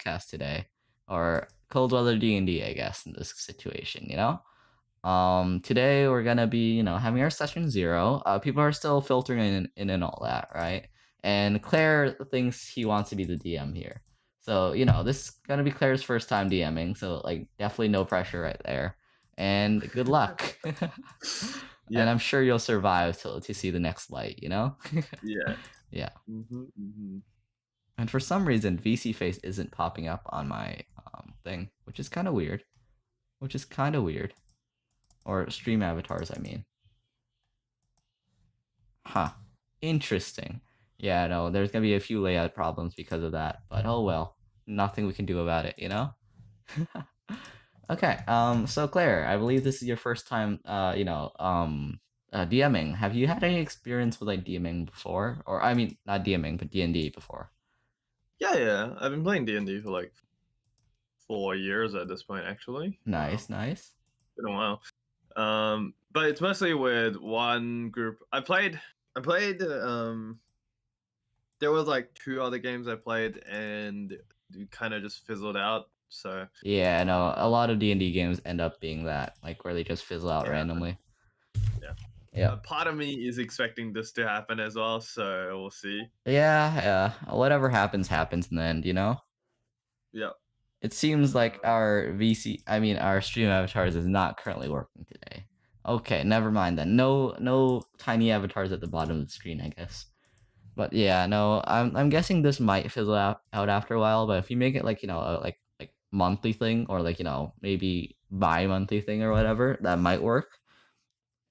podcast today, or cold weather D&D, I guess, in this situation, you know? Today we're gonna be, having our session zero. People are still filtering in and all that, right? And Claire thinks he wants to be the DM here. So, this is gonna be Claire's first time DMing, so like definitely no pressure right there. And good luck. And Yeah, I'm sure you'll survive to see the next light, you know? yeah. Yeah. Hmm. And for some reason, VC face isn't popping up on my thing, which is kind of weird. Which is kind of weird. Or stream avatars, I mean. Huh. Interesting. Yeah, no, there's gonna be a few layout problems because of that, but oh well. Nothing we can do about it, you know? Okay, so Claire, I believe this is your first time, DMing. Have you had any experience with like DMing before? Or I mean, not DMing, but D&D before? Yeah. I've been playing D&D for like 4 years at this point, actually. Wow, Nice, nice. been a while. But it's mostly with one group. I played. There was like two other games I played, and it kind of just fizzled out. So, Yeah, no, a uh, lot of D&D games end up being that, like where they just fizzle out yeah, randomly. yeah. Yeah. Part of me is expecting this to happen as well, so we'll see. Yeah, yeah. Whatever happens, happens in the end, you know? Yeah. It seems like Um, our our stream avatars is not currently working today. Okay, never mind then. No tiny avatars at the bottom of the screen, I guess. But yeah, no, I'm guessing this might fizzle out after a while, but if you make it like, like monthly thing or like, maybe bi-monthly thing or whatever, that might work.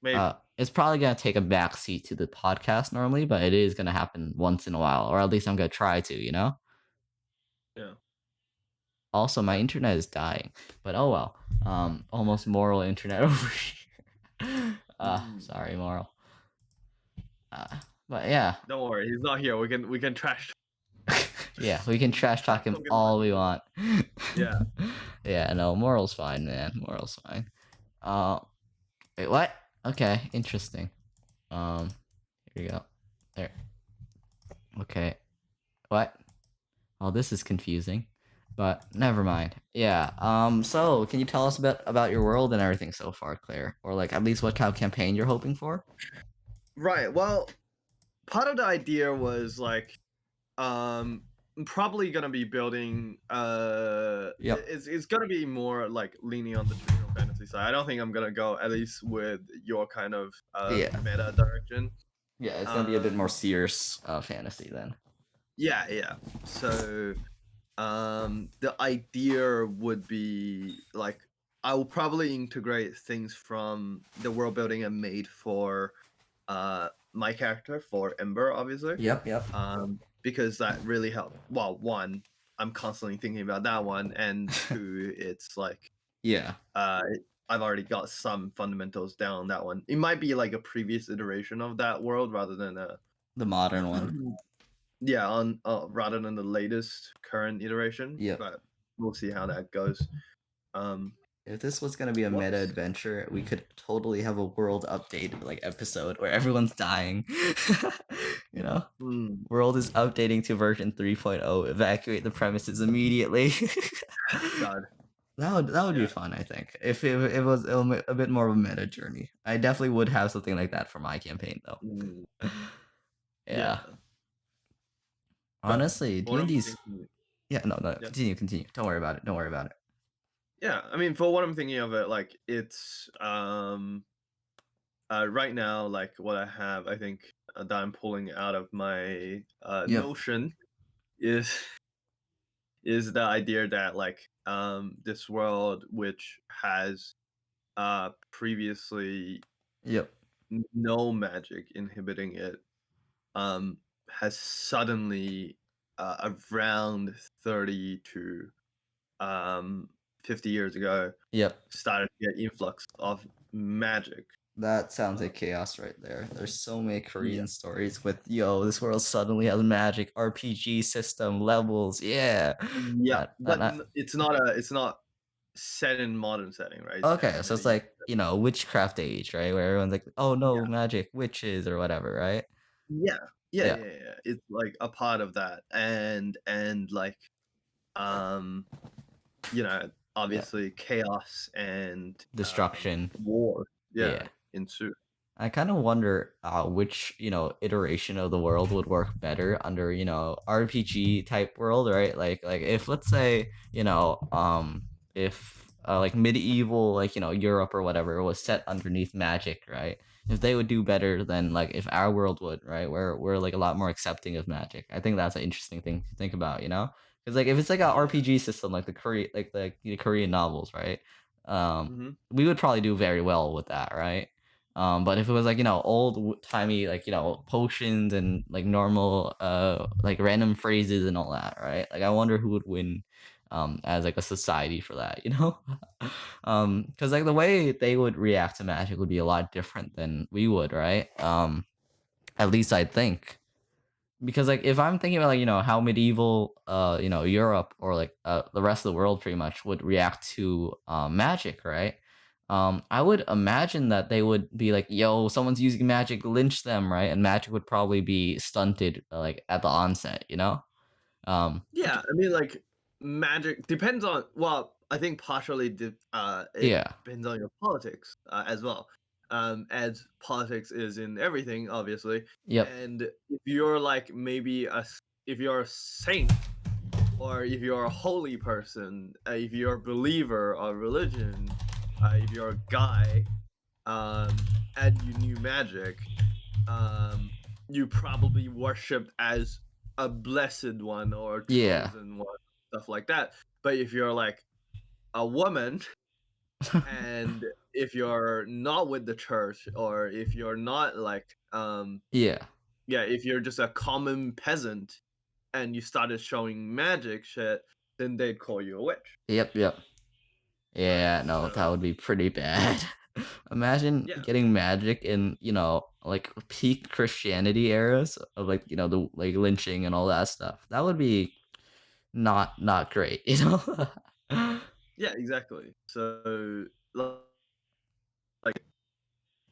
maybe. It's probably gonna take a backseat to the podcast normally, but it is gonna happen once in a while, or at least I'm gonna try to, you know? Yeah. Also, my Yeah. internet is dying, but oh well. Almost moral internet over here. Mhm. Sorry, moral. Uh, but yeah, Don't worry, he's not here. We can trash. yeah, we can trash Trash talk him talk him all we anymore. want. Yeah. Yeah, no, moral's fine, man. Moral's fine. Uh, wait, what? Okay, interesting. Um, here we go. There. Okay, what? Oh, this is confusing, but never mind. Yeah. So can you tell us a bit about your world and everything so far, Claire, or like at least what kind of campaign you're hoping for? Right. Well, part of the idea was like, I'm probably gonna be building. Yep. It's gonna be more like leaning on the traditional fantasy side. I don't think I'm gonna go at least with your kind of Yeah. meta direction. Yeah. It's gonna be a bit more Um, serious fantasy then. yeah. So, the idea would be like I will probably integrate things from the world building I made for my character for Ember, obviously. Yep. Yep. Because that really helped. Well, one, I'm constantly thinking about that one, and two, it's like Yeah. uh, I've already got some fundamentals down on that one. It might be like a previous iteration of that world rather than a The modern one. yeah on rather than the latest current iteration, Yep. but we'll see how that goes. Um, If this was gonna be a meta what's adventure, we could totally have a world update like episode where everyone's dying. you know? hmm, World is updating to version 3.0. Evacuate the premises immediately. God, That would be yeah, fun, I think. If it was a bit more of a meta journey. I definitely would have something like that for my campaign though. mm, Yeah. yeah. But Honestly, what I'm D&D's thinking, yeah, no, yeah. continue. Don't worry about it. Don't worry about it. Yeah, I mean, for what I'm thinking of it, like it's right now, like what I have, I think that I'm pulling out of my Yep. notion is the idea that like this world which has previously Yep. no magic inhibiting it um has suddenly around 30 to um 50 years ago Yep. started to get influx of magic. That sounds Uh, like chaos right there. There's so many yeah, Korean stories with yo, this world suddenly has magic, RPG system, levels. Yeah. yeah, but That it's not set in modern setting, right? It's set Okay, in so it's medieval. like, witchcraft age, right? Where everyone's like, "Oh no, Yeah, magic, witches or whatever," right? yeah, Yeah. It's like a part of that, and like um, Yeah. obviously chaos and Destruction. war, yeah, Yeah. ensue. I kind of wonder which, iteration of the world would work better under, RPG type world, right? Like if let's say, if like medieval, like, Europe or whatever was set underneath magic, right? If they would do better than like if our world would, right? Where we're like a lot more accepting of magic. I think that's an interesting thing to think about, you know? Because like if it's like a Yeah. RPG system like the Korean like the Korean novels, right? Hmm. We would probably do very well with that, right? But if it was like, old timey, like, potions and like normal, like random phrases and all that, right? Like, I wonder who would win, as like a society for that, you know? Because like the way they would react to magic would be a lot different than we would, right? At least I think. Because like if I'm thinking about like how medieval Europe or like the rest of the world pretty much would react to magic, right? I would imagine that they would be like, yo, someone's using magic, lynch them, right? And magic would probably be stunted like at the onset, you know? Yeah, I mean, like, magic depends on, well, I think partially it Yeah. depends on your politics, as well, as politics is in everything, obviously. Yep. And if you're like maybe if you're a saint, or if you're a holy person, if you're a believer of religion, if you're a guy, um, and you knew magic, um, you probably worshipped as a blessed one or Yeah. chosen one, stuff like that. But if you're like a woman, and if you're not with the church, or if you're not like, Yeah. yeah, if you're just a common peasant and you started showing magic shit, then they'd call you a witch, Yep. Yep. right? Yeah, no, that So would be pretty bad. Imagine yeah, getting magic in, like peak Christianity eras of like, the like lynching and all that stuff. That would be not great, you know? yeah, exactly. So like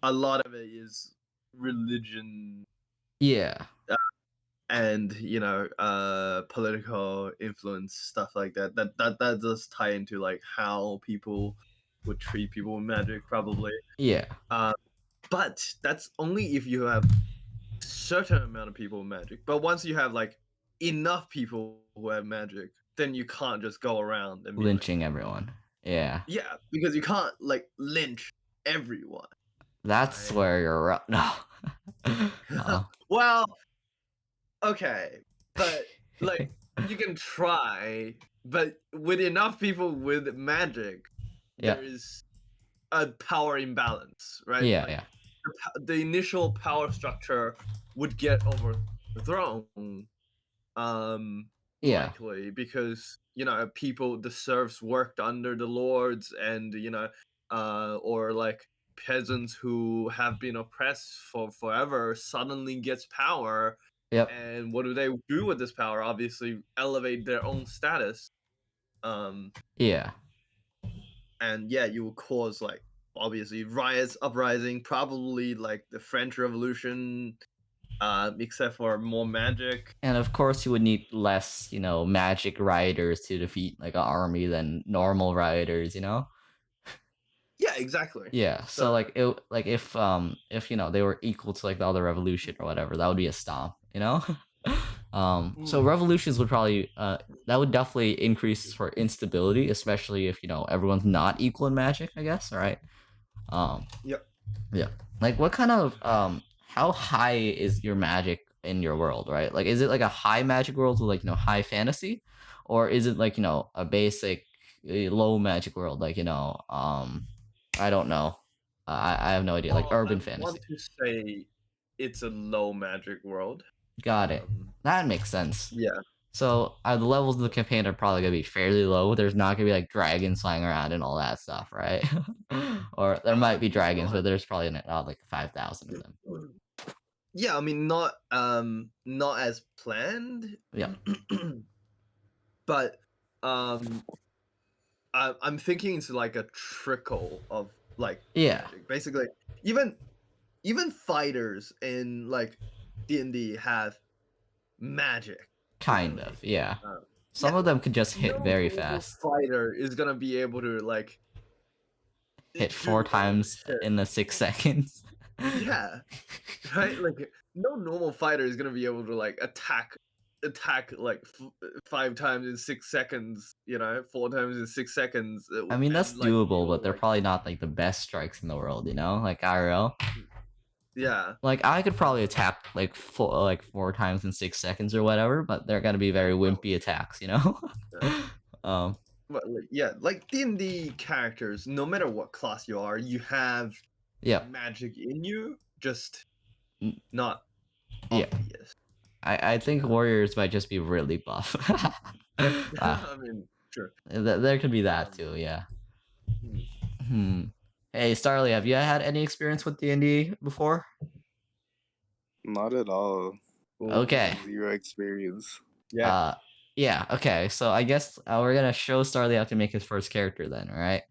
a lot of it is religion, Yeah. and political influence, stuff like that, that does tie into like how people would treat people with magic, probably. Yeah. uh, but that's only if you have certain amount of people with magic. But once you have like enough people who have magic, then you can't just go around and be like, Lynching everyone. Yeah. yeah, because you can't like lynch everyone, That's right? where you're no. Oh. Well, okay, but like you can try, but with enough people with magic, Yeah. there is a power imbalance, right? Yeah, Like yeah. the initial power structure would get overthrown, um, Yeah. likely because people, the serfs worked under the lords, and or like peasants who have been oppressed for forever suddenly gets power. Yep. And what do they do with this power? Obviously elevate their own status. um Yeah. and yeah, you will cause like obviously riots, uprising, probably like the French Revolution, except for more magic. And of course you would need less, magic rioters to defeat like an army than normal rioters, you know? Yeah, exactly. Yeah, So so like it like if they were equal to like the other revolution or whatever, that would be a stomp, you know? So mm, revolutions would probably that would definitely increase for instability, especially if everyone's not equal in magic, I guess, right? Um yep. yeah. Like what kind of how high is your magic in your world, right? Like is it like a high magic world with like, high fantasy? Or is it like, a basic low magic world like, I don't know. I have no idea. Like Well, I urban want fantasy. to say it's a low magic world. Got it. um That makes sense. yeah. So the levels of the campaign are probably gonna be fairly low. There's not gonna be like dragons flying around and all that stuff, right? Or there might be dragons, Not but there's probably not like 5,000 of them. yeah, I mean, not as planned. Yeah. But um I'm thinking it's like a trickle of like Yeah. magic. Basically, even even fighters in like D&D have magic Kind usually. of. Yeah. Some of them could just hit no very normal fast. fighter is gonna be able to like Hit do 4 all this times shit. in the 6 seconds. Yeah, right. Like no normal fighter is gonna be able to like attack like 5 times in 6 seconds. 4 times in 6 seconds. I mean, that's And like doable, but deal they're like probably not like the best strikes in the world, like IRL. yeah. Like I could probably attack like 4 times in 6 seconds or whatever, but they're gonna be very wimpy attacks, Yeah. um, But like, yeah, like D&D characters, no matter what class you are, you have yeah, magic in you, just N- not yeah. obvious. I think Yeah. warriors might just be really buff. I mean, sure. There could be that Um, too. Yeah. hmm. Hmm. Hey, Starly, have you had any experience with D&D before? Not at all. Okay. Zero experience. Yeah. Yeah. Okay. So I guess we're gonna show Starly how to make his first character then, all right?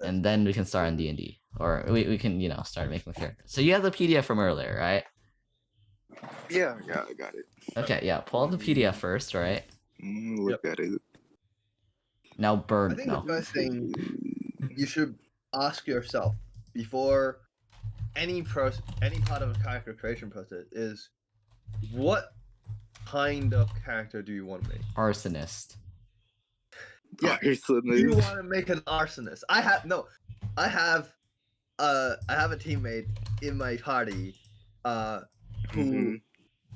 And then we can start on D&D, or we can start making the character. So you have the PDF from earlier, right? Yeah, I got it. Okay. Yeah. Pull up the PDF first, right? Look at it. Now I burn. think No. the first thing you should ask yourself before any part of a character creation process is, what kind of character do you want to make? Arsonist. Yeah. Do you Arsonist. want to make an arsonist? I have a teammate in my party who Mhm.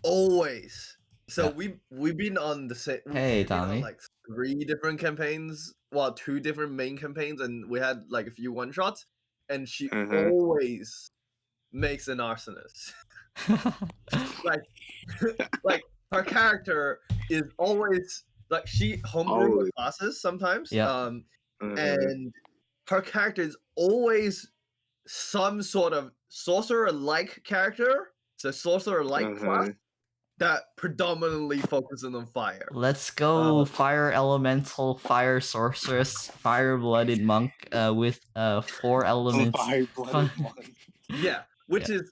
always. So Yeah. we've been on the same. Hey, we've been on, Tommy. like 3 different campaigns, well, 2 different main campaigns, and we had like a few one shots. And she Uh-huh. always makes an arsonist. Like her character is always like she homebrew Always. classes sometimes. Yeah. And her character is always some sort of sorcerer-like character. So sorcerer-like class that predominantly focuses on fire. Let's go fire elemental, fire sorceress, fire blooded monk with 4 elements. Fire-blooded monk. Yeah, which is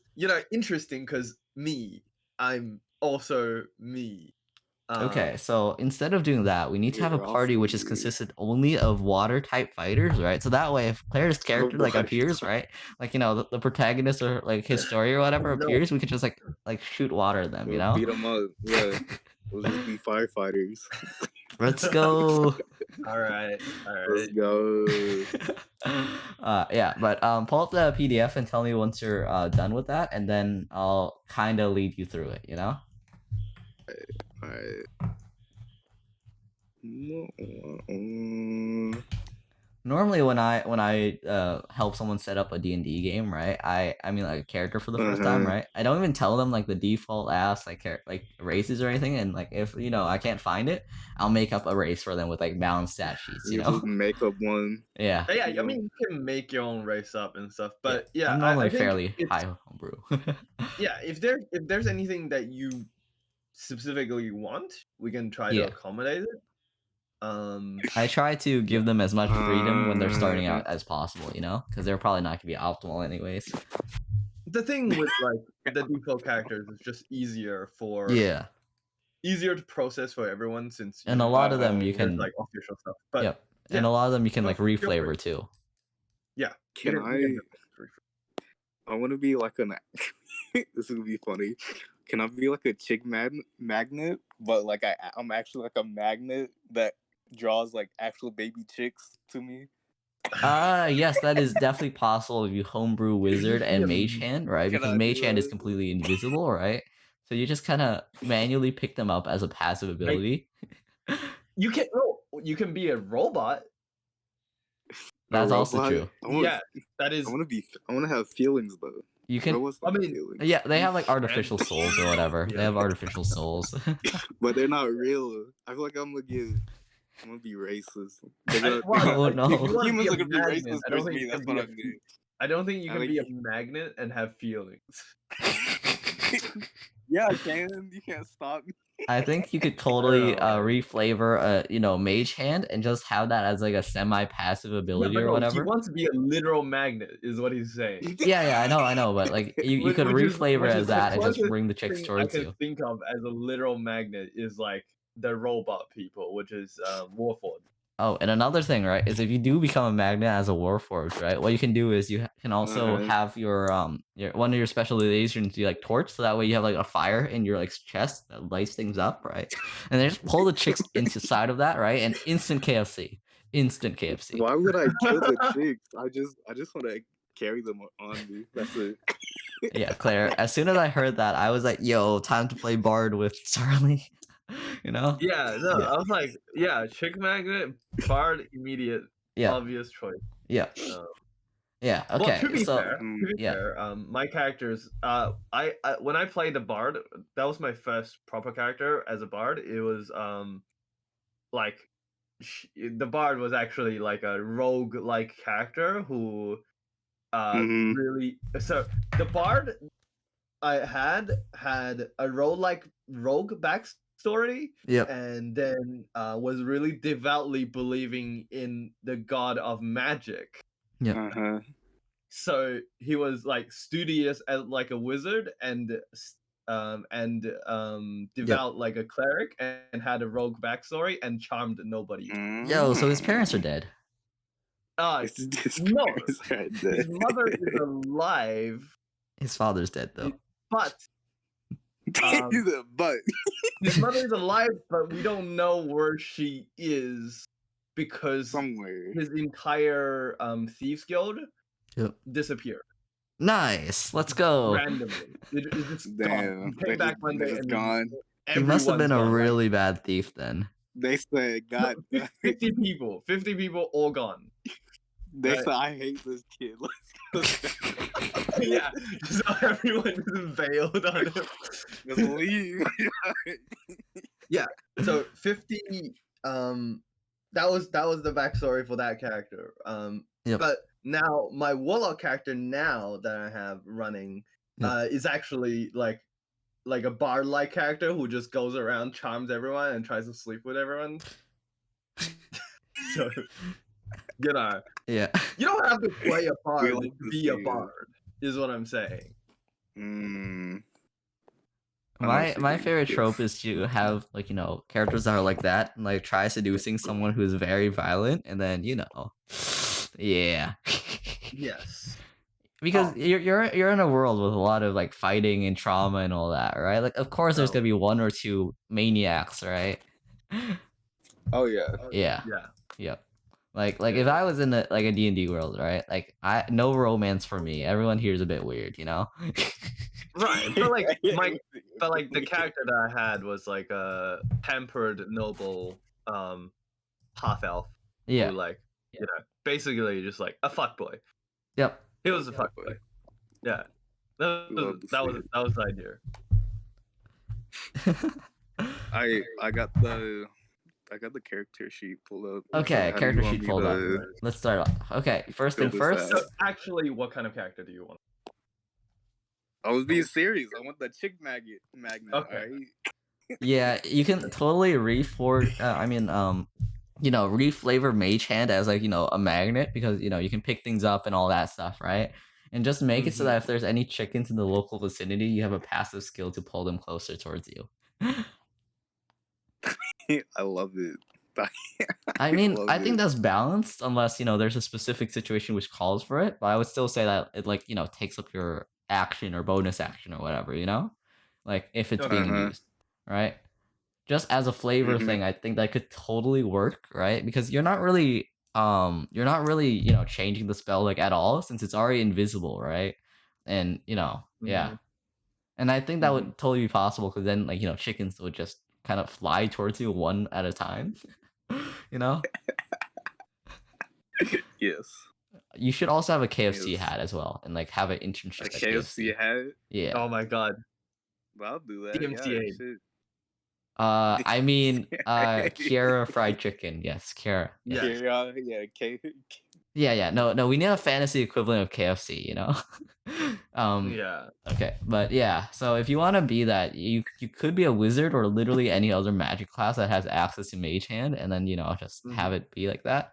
interesting because I'm also me. Okay, so instead of doing that, we need to have a You're party also which is you. consisted only of water type fighters, right? So that way, if player's character like Water appears, right, like the protagonist or like his story or whatever No. appears, we could just like shoot water at them, We'll beat them up. Yeah, we'll just be firefighters. Let's go. All right. Let's go. Yeah, but pull up the PDF and tell me once you're done with that, and then I'll kind of lead you through it. Alright. Normally, when I help someone set up a D&D game, right? I mean like a character for the first time, right? I don't even tell them like the default ass like races or anything, and like if I can't find it, I'll make up a race for them with like balanced stat sheets. You just make up one. Yeah. Yeah, I mean you can make your own race up and stuff, but yeah, I'm normally I think fairly it's- high homebrew. Yeah, if there's anything that you specifically want, we can try Yeah. to accommodate it. I try to give them as much freedom when they're starting out as possible, because they're probably not gonna be optimal anyways. The thing with like the default characters is just easier to process for everyone, since And a lot of them you there's can like official stuff. But yep. And a lot of them you can like feel free. reflavor too. Yeah. Can I want to be like an. This would be funny. Can I be like a chick magnet, but like I'm actually like a magnet that draws like actual baby chicks to me? Yes, that is definitely possible if you homebrew wizard and mage hand, right? Can Because I do mage hand is that? completely invisible, right? So you just kind of manually pick them up as a passive ability. You can be a robot. That's also robot? true. Yeah, that is. I want to have feelings though. You can. Robots don't I have mean, feelings. Yeah, they have like artificial souls or whatever. They Yeah. have artificial souls. But they're not real. I feel like I'm gonna be racist. Oh, no. If you wanna Humans be a are gonna be magnet, racist I don't towards think me. you That's can what be I a- mean. I don't think you I can think be a magnet and have feelings. Yeah, I can. You can't stop me. I think you could totally know. reflavor a mage hand and just have that as like a semi-passive ability No, or He whatever. wants to be a literal magnet, is what he's saying. Yeah, I know, but like you could Which is- reflavor which as is the that and just closest bring the chicks thing I towards can you. think of as a literal magnet is like the robot people, which is Warforged. Oh, and another thing, right, is if you do become a magnet as a warforged, right, what you can do is you can also have your one of your specializations be like torch, so that way you have like a fire in your like chest that lights things up, right? And then just pull the chicks inside of that, right? And instant KFC. Instant KFC. Why would I kill the chicks? I just want to carry them on me. That's it. Yeah, Claire, as soon as I heard that, I was like, yo, time to play Bard with Charlie. You know? Yeah, no, Yeah. I was like, yeah, chick magnet, Bard, immediate, Yeah. obvious choice. Yeah. Um, Yeah. Well, Okay. to be So fair, yeah. my characters, I when I played the bard, that was my first proper character as a bard. It was like the bard was actually like a rogue like character who Mhm. really. So the bard I had a rogue backstory, Yep. and then was really devoutly believing in the god of magic. Uh-huh. So he was like studious as like a wizard and devout like a cleric, and had a rogue backstory and charmed nobody. Yo, so his parents are dead. His No, parents are his dead. mother is alive, His father's dead though. but But his mother is alive, but we don't know where she is because somewhere. his entire thieves guild Yep. disappeared Nice. Let's go. randomly. It just Damn, gone. He came back one day it's and gone. He must have been a everyone's gone. really bad thief then. They said, God, 50 people all gone. they Right. said, I hate this kid. Let's go. Yeah, so everyone just bailed on him. Just leave. So 50 that was the backstory for that character. Yep. But now my warlock character now that I have running is actually like a bard like character who just goes around, charms everyone, and tries to sleep with everyone. So you know, Yeah. you don't have to play a bard like to to be a see it. bard, is what I'm saying. My favorite trope is to have like, you know, characters that are like that and like try seducing someone who's very violent and then, you know. Yeah. Yes. Because you're in a world with a lot of like fighting and trauma and all that, right? Like of course there's Oh. gonna be one or two maniacs, right? Oh, yeah. Yeah. Yeah. Yep. Like if I was in a D&D world, right? Like no romance for me. Everyone here is a bit weird, you know? Right. But like the character that I had was like a pampered noble half elf. Yeah. Who like, you know, basically just like a fuckboy. Yep. He was a fuckboy. Yeah. That was the idea. I got the character sheet pulled up. Okay, How do character you want sheet me pulled up. to Let's start off. Okay, first thing fill this first. out? So actually, what kind of character do you want? I was being serious. I want the chick magnet. Okay. Alright? Yeah, you can totally reflavor. You know, reflavor Mage Hand as like, you know, a magnet because, you know, you can pick things up and all that stuff, right? And just make it so that if there's any chickens in the local vicinity, you have a passive skill to pull them closer towards you. I love it. I mean, love I think it. that's balanced unless, you know, there's a specific situation which calls for it. But I would still say that it like, you know, takes up your action or bonus action or whatever, you know? Like if it's being Uh-huh. used, right? Just as a flavor Mhm. thing, I think that could totally work, right? Because you're not really you know, changing the spell like at all since it's already invisible, right? And, you know, yeah. And I think that would totally be possible because then like, you know, chickens would just kind of fly towards you one at a time. You know? Yes. You should also have a KFC Yes. hat as well and like have an internship A at KFC hat? Yeah. Oh my god. Well, I'll do that. DMCA. Yeah, shit. I mean Kiara fried chicken. Yes, Kiara. Yeah. Yeah, Yeah. No, we need a fantasy equivalent of KFC, you know? Yeah. Okay, but yeah, so if you want to be that, you could be a wizard or literally any other magic class that has access to Mage Hand, and then, you know, just have it be like that.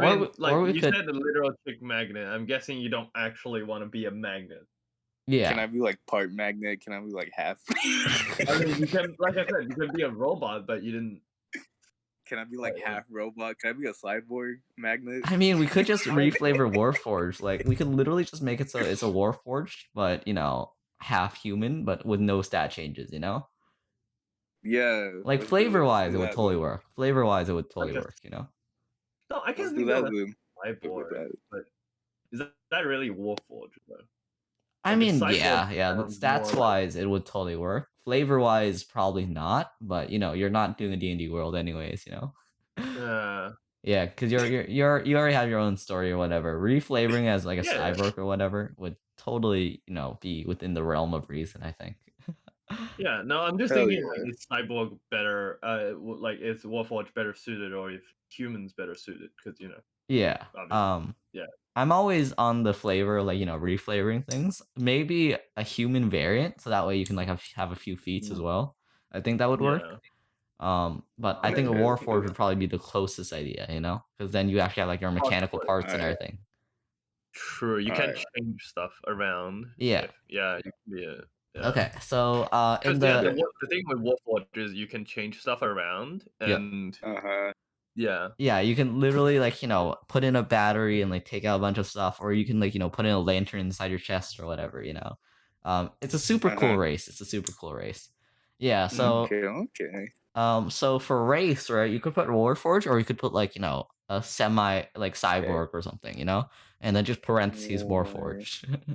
I mean, like you said, the literal chick magnet. I'm guessing you don't actually want to be a magnet. Yeah. Can I be like part magnet? Can I be like half? I mean, you can, like I said, you can be a robot, but you didn't. Can I be like Like, half robot? Can I be a cyborg magnet? I mean, we could just reflavor Warforged. Like, we could literally just make it so it's a Warforged, but you know, half human, but with no stat changes. You know, Yeah. like Let's flavor wise, do it would that totally then. work. Flavor wise, it would totally just- work. You know. No, I guess Let's we do go that with then. With cyborg, that. but is that really Warforged though? I Like, a mean, cyborg yeah. The sounds more stats like- wise, it would totally work. Flavor wise, probably not. But you know, you're not doing a D&D world anyways. You know. Yeah, because you already have your own story or whatever. Reflavoring as like a Yeah. cyborg or whatever would totally, you know, be within the realm of reason, I think. Yeah, no, I'm just Hell thinking yeah. like is cyborg better? Like is Warforged better suited, or if humans better suited? Because you know, Yeah. obviously. Yeah. I'm always on the flavor, like, you know, reflavoring things. Maybe a human variant, so that way you can like have a few feats as Mm. well. I think that would work. Yeah. But I think a Okay, Warforged okay. would probably be the closest idea, you know, because then you actually have like your mechanical Possibly. parts and Alright. everything. True, you can Alright. change stuff around. Yeah. Yeah, you can be a. Yeah. Okay, so in Because yeah, the the thing with Warforged is you can change stuff around, Yep. and Uh-huh. yeah, yeah, you can literally like, you know, put in a battery and like take out a bunch of stuff, or you can like, you know, put in a lantern inside your chest or whatever, you know. It's a super cool Uh-huh. race. It's a super cool race. Yeah, so Okay. so for race, right, you could put Warforged or you could put like, you know, a semi like cyborg or something, you know, and then just parentheses Warforged.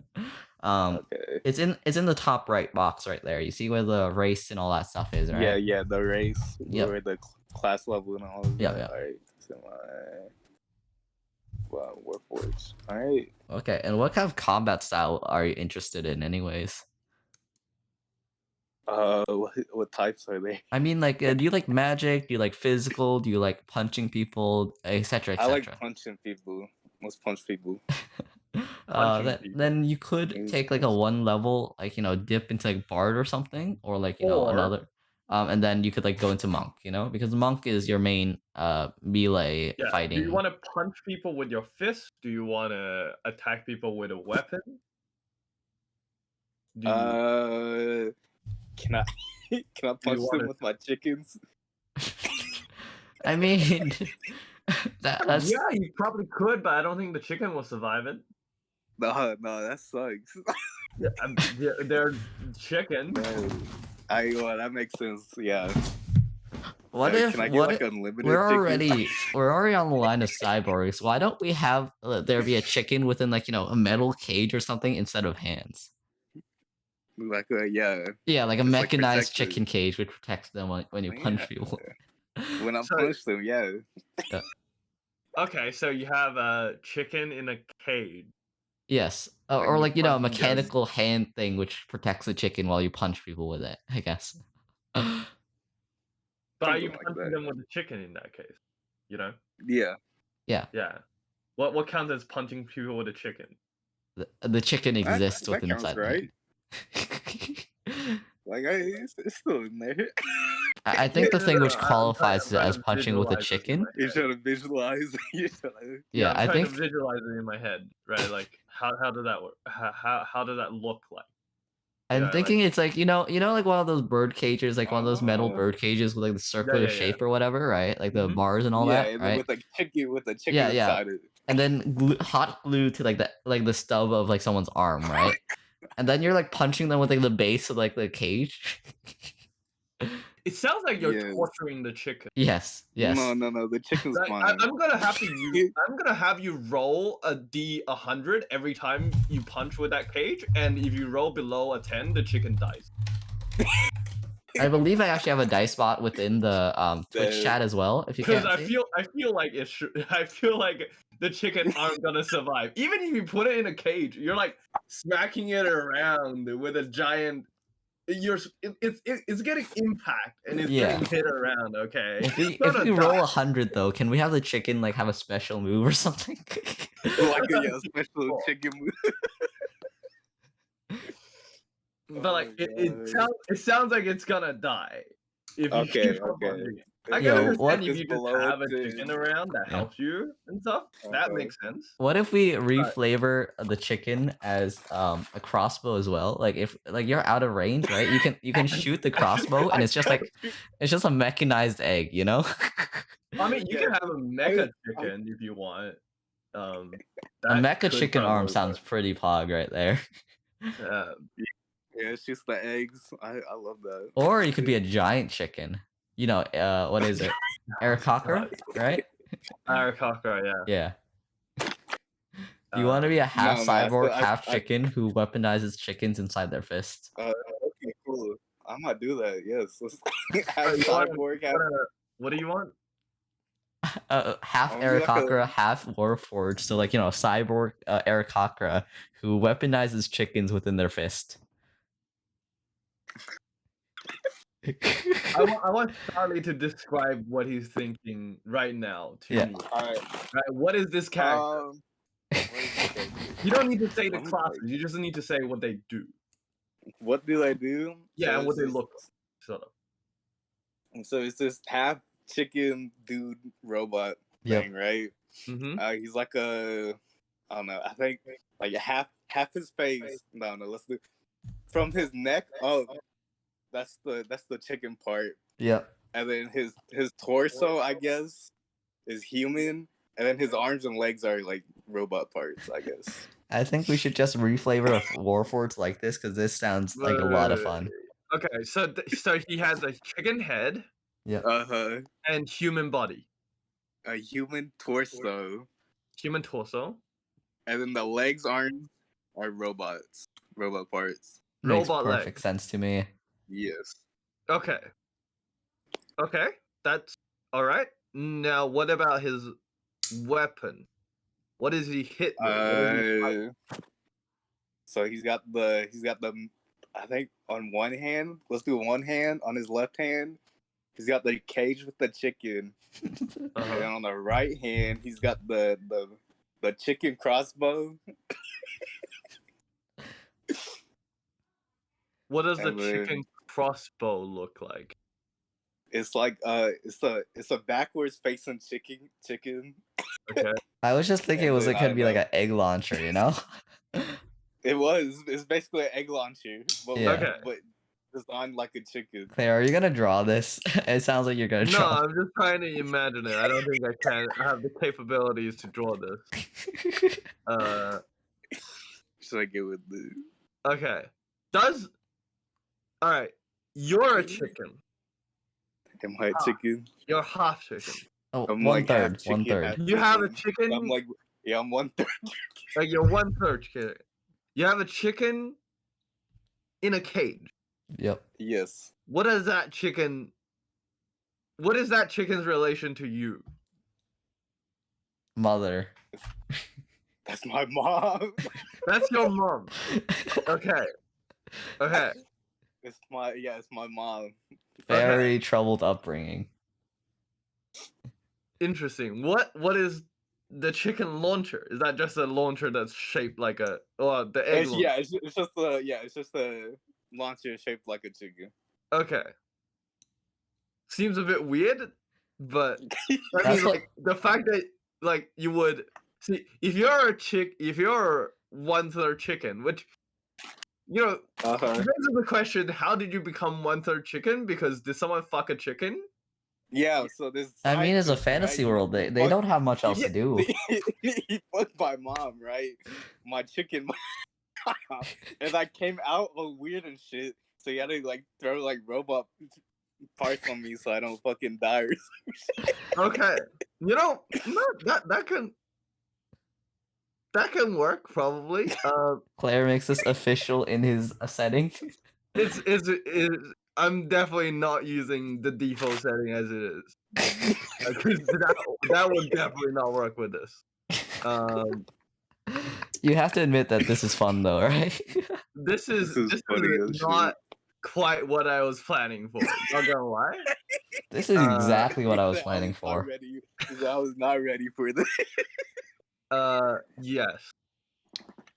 Okay. it's in the top right box right there. You see where the race and all that stuff is, right? Yeah, the race, Yep. where the class level and all of Yep, that. yep. Alright. So wow, Warforged. Alright. Okay, and what kind of combat style are you interested in anyways? What types are they? I mean, like, do you like magic? Do you like physical? Do you like punching people, etc., I like etc.? punching people. Let's punch people. Punching people. Then you could Maybe take like a punch. one level, like, you know, dip into like bard or something, or like, you know, Or- another, and then you could like go into monk, you know, because monk is your main melee yeah. fighting. Do you want to punch people with your fist? Do you want to attack people with a weapon? Do you, Can I can I punch them wanna- with my chickens? I mean, that's yeah, you probably could, but I don't think the chicken will survive it. No, that sucks. Yeah, they're chicken. Well, that makes sense. Yeah. what Can if I get what like if, unlimited? we're chickens? already on the line of cyborgs. Why don't we have there be a chicken within like, you know, a metal cage or something instead of hands? Like yeah. Yeah, like a Just, like, mechanized protected. chicken cage which protects them when you punch Yeah. people. When I So- punch them, yeah. Okay, so you have a chicken in a cage. Yes, When or you like, you know, a punch them, yes. mechanical hand thing which protects the chicken while you punch people with it, I guess. But are you Something like punching that. them with a chicken in that case? You know? Yeah. Yeah. What counts as punching people with a chicken? The chicken exists that within counts, inside. right? Like it's still in there. I think the thing which I'm trying- qualifies I'm trying as to punching with a visualize this in chicken. my You're head. trying to visualize. You're trying to... Yeah, I'm I trying think to visualize it in my head, right? Like how does that work? How does that look like? I'm Yeah, thinking it's like, you know, like one of those bird cages, like one of those metal Oh. bird cages with like the circular yeah. shape or whatever, right? Like the Mhm. bars and all yeah, that, and right? with the chicken Yeah. inside it. And then hot glue to like the stub of like someone's arm, right? And then you're like punching them with like the base of like the cage. It sounds like you're Yes. torturing the chicken. Yes. No, the chicken's Like, fine. I'm gonna have to I'm gonna have you roll a D100 every time you punch with that cage, and if you roll below a 10, the chicken dies. I believe I actually have a dice bot within the Twitch The- chat as well. If you Because can't I see. feel like it should. I feel like the chicken aren't gonna survive. Even if you put it in a cage, you're like smacking it around with a giant. It's getting impact and it's Yeah. getting hit around. Okay. If we It's gonna roll die. 100 though, can we have the chicken like have a special move or something? like a special chicken move. But like Oh my God. it sounds like it's gonna die. If you Okay, keep on okay. punching it. I Yo, can understand what- if Is you just below have a 10. chicken around that Yeah. helps you and stuff. That Uh-huh. makes sense. What if we reflavor the chicken as a crossbow as well? Like if like you're out of range, right? You can shoot the crossbow and it's just like it's just a mechanized egg, you know? I mean, you Yeah, can have a mecha chicken if you want. A That mecha could chicken arm probably sounds pretty pog right there. work. Yeah, it's just the eggs. I love that. Or you could be a giant chicken. You know, what is it? Aarakocra, right? Aarakocra, yeah. Yeah. Do you want to be a half no, man, cyborg, I- half I- chicken who weaponizes chickens inside their fist? Okay, cool. I might do that. Yes. Let's have Oh, you wanna- cyborg. Have, What do you want? Half I wanna be like Aarakocra, half Warforged. So like cyborg Aarakocra who weaponizes chickens within their fist. I want Charlie to describe what he's thinking right now to Yeah. me. all right. Right, what is this character? What is this character? You don't need to say the I'm classes. You just need to say what they do. What do they do? Yeah, and So what it's they this- look like. Sort of. So it's this half chicken dude robot Yep. thing, right? Mm-hmm. He's like a, I don't know. I think like half his face. No, let's do from his neck up. That's the chicken part, Yep. and then his torso, I guess, is human, and then his arms and legs are like robot parts, I guess. I think we should just reflavor of Warforged like this because this sounds like a lot of fun. Okay, so so he has a chicken head Yeah. and human body, A human torso, human torso, and then the legs, arms are robot parts. Makes robot perfect legs. sense to me. Yes. Okay. Okay, that's all right. Now, what about his weapon? What is he hit with? What is he fight- So he's got the I think on one hand, let's do one hand, on his left hand, he's got the cage with the chicken. And Uh-huh. then on the right hand, he's got the chicken crossbow. What does the And then- chicken crossbow look like? It's like it's a backwards facing chicken. Okay. I was just thinking it And was then like gonna I be like know. an egg launcher, you know? It's basically an egg launcher, but Yeah. Okay. but designed like a chicken. Claire, are you gonna draw this? It sounds like you're gonna No, draw. I'm just trying to imagine it. I don't think I can. I have the capabilities to draw this. Should I go with the? Okay. All right. You're a chicken. Am I a chicken? You're half chicken. Oh, I'm one like half third, one chicken, third. half You have a chicken. chicken. I'm like, yeah, I'm 1/3. Like you're 1/3 chicken. You have a chicken in a cage. Yep. Yes. What is that chicken? What is that chicken's relation to you? Mother. That's my mom. That's your mom. Okay. Okay. It's my mom. Very troubled upbringing. Interesting. What is the chicken launcher? Is that just a launcher that's shaped like a the egg? It's just a launcher shaped like a chicken. Okay. Seems a bit weird, but I That's mean, what- like the fact that like you would see if you're if you're 1/3 chicken, which you know, raises the question: how did you become 1/3 chicken? Because did someone fuck a chicken? Yeah. So this. I mean, it's a scientist, right, fantasy he- world. he They fucked- don't have much else to do. He fucked my mom, right? My chicken. And I came out all weird and shit. So you had to like throw like robot parts on me so I don't fucking die. Or Okay, you know, no, that can work probably. Claire makes this official in his setting. It's I'm definitely not using the default setting as it is. 'Cause that would definitely not work with this. You have to admit that this is fun though, right? This is This is funny as not quite what I was planning for. Not gonna lie. This is exactly what I was He said planning not for. ready. He said I was not ready for this. Yes.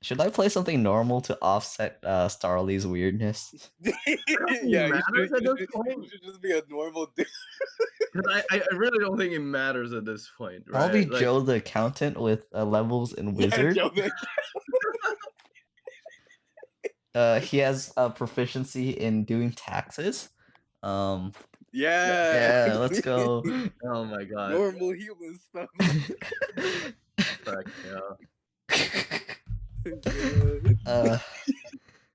Should I play something normal to offset Starly's weirdness? I don't think Yeah, it matters at this you point. should just be a normal dude. 'Cause I really don't think it matters at this point, right? I'll be Like, Joe the accountant with levels in Yeah, wizard. Joe the- He has a proficiency in doing taxes. yeah. Yeah, let's go. oh my god. Normal human stuff. Fuck, yeah.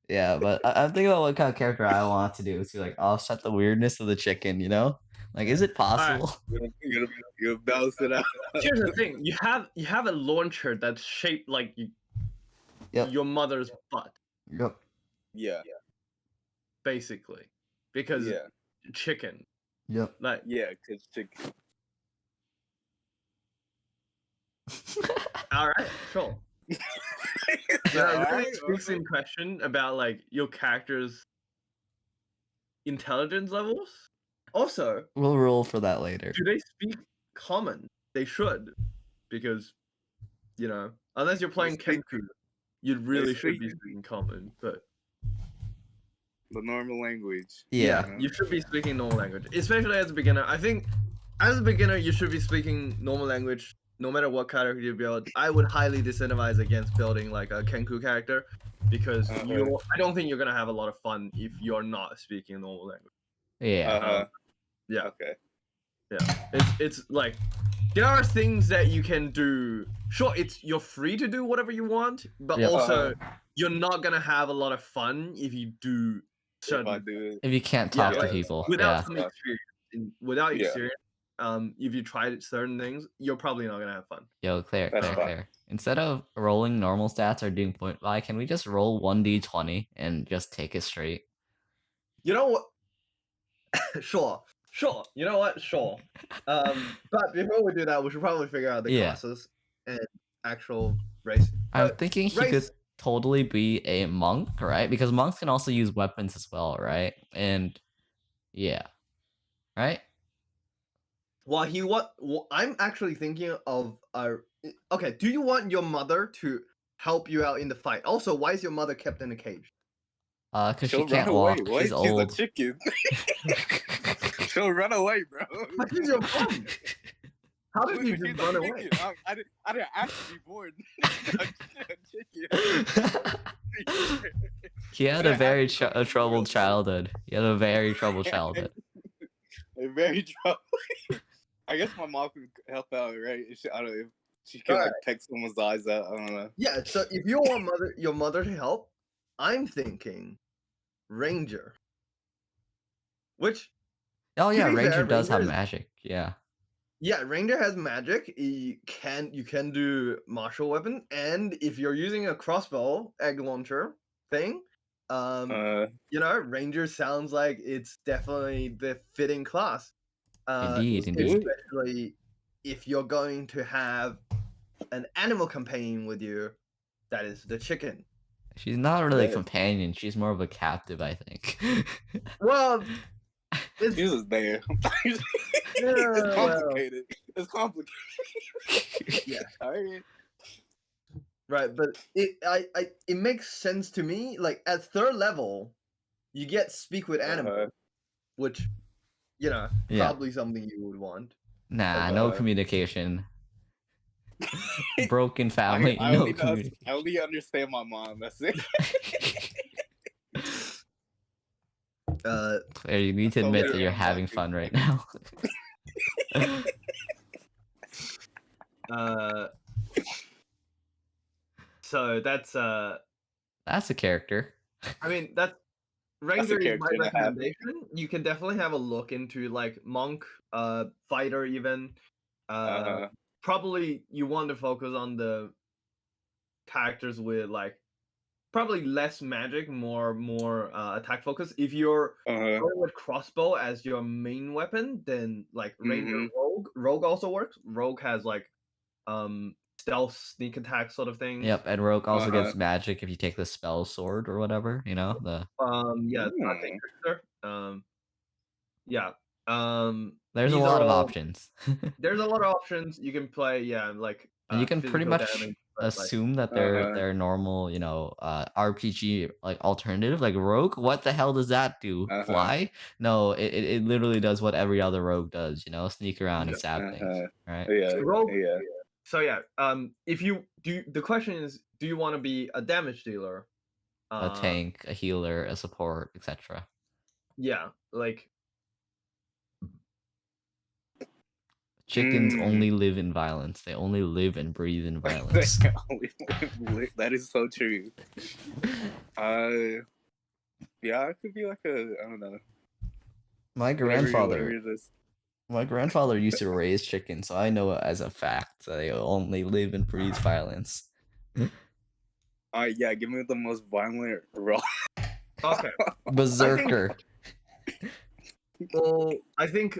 Yeah, but I'm thinking about what kind of character I want to do to like offset the weirdness of the chicken. You know, like is it possible? You gotta balance it out. Here's the thing: you have a launcher that's shaped like Yep. your mother's butt, Yep. Yeah, basically, because yeah, chicken. Yep. Like, yeah. Cause chicken. all right, sure. Alright, Speaks in question about like your character's intelligence levels. Also, We'll roll for that later. do they speak common? They should, because unless you're playing speak- Kenku, you really should be speak- speaking common. But The normal language. Yeah. you should be speaking normal language, especially as a beginner. I think as a beginner, you should be speaking normal language, no matter what character you build. I would highly disincentivize against building like a Kenku character, because I don't think you're gonna have a lot of fun if you're not speaking normal language. Yeah. Yeah. Okay. It's like there are things that you can do. Sure, you're free to do whatever you want, but Yep. also you're not gonna have a lot of fun if you do If I certain do it. If you can't Yeah, talk to like, people, without yeah. some experience. Without Yeah. experience, if you tried certain things, you're probably not gonna have fun. Yo, Claire, That's Claire, fine. Claire. Instead of rolling normal stats or doing point buy, can we just roll 1d20 and just take it straight? You know what? Sure. You know what? Sure. But before we do that, we should probably figure out the Yeah. classes and actual race. I'm thinking he could race- totally be a monk, right? Because monks can also use weapons as well, right? And yeah, right? Well, I'm actually thinking of okay, do you want your mother to help you out in the fight? Also, why is your mother kept in a cage? Because she She'll can't run walk. away. What? She's She's a old. chicken. She'll run away, bro. But she's your mom. How did you She's just a run away? chicken. I didn't ask to be born. A chicken. He had a very troubled childhood. He had a very troubled childhood. Very trouble. I guess my mom could help out, right? I don't know if she could like Alright. peck someone's eyes out. I don't know. Yeah, so if you want your mother to help, I'm thinking Ranger. Which, Oh To yeah, be Ranger fair, does have Ranger is- magic. Yeah. yeah, Ranger has magic. You can do martial weapon, and if you're using a crossbow egg launcher thing, Ranger sounds like it's definitely the fitting class. Indeed. Especially if you're going to have an animal companion with you, that is the chicken. She's not really a Yeah. companion. She's more of a captive, I think. Well, it's, She's just there. yeah, It's well, complicated. It's complicated. Yeah. Alright. right, but it makes sense to me. Like at third level, you get speak with animal, which Yeah. probably something you would want. Nah, no Uh, communication. Broken family, I no only communication. I only understand my mom. That's it. Claire, you need to That's all admit we that you're are. having fun right now. So that's That's a character. I mean that's Ranger is my character to have. recommendation. You can definitely have a look into like monk, fighter even. Probably you want to focus on the characters with like probably less magic, more attack focus. If you're going with crossbow as your main weapon, then like Ranger Rogue also works. Rogue has like stealth sneak attack sort of thing. Yep, and Rogue also gets magic if you take the spell sword or whatever, the Yeah, I think yeah. there's a These lot are of all- options. There's a lot of options you can play. Yeah, like And you can pretty physical much damage, but, like, assume that Uh-huh. they're normal, RPG like alternative, like rogue. What the hell does that do? Uh-huh. Fly? No, it literally does what every other rogue does. Sneak around and Yeah. stab things, Uh-huh. right? Yeah. Rogue. Yeah. So yeah, if you do, the question is, do you want to be a damage dealer? A tank, a healer, a support, etc. Yeah, like Chickens Mm. only live in violence. They only live and breathe in violence. That is so true. Yeah, it could be like I don't know. My Whatever grandfather it is. My grandfather used to raise chickens, so I know it as a fact that they only live and breathe violence. Yeah, give me the most violent raw. okay. Berserker. Well, I think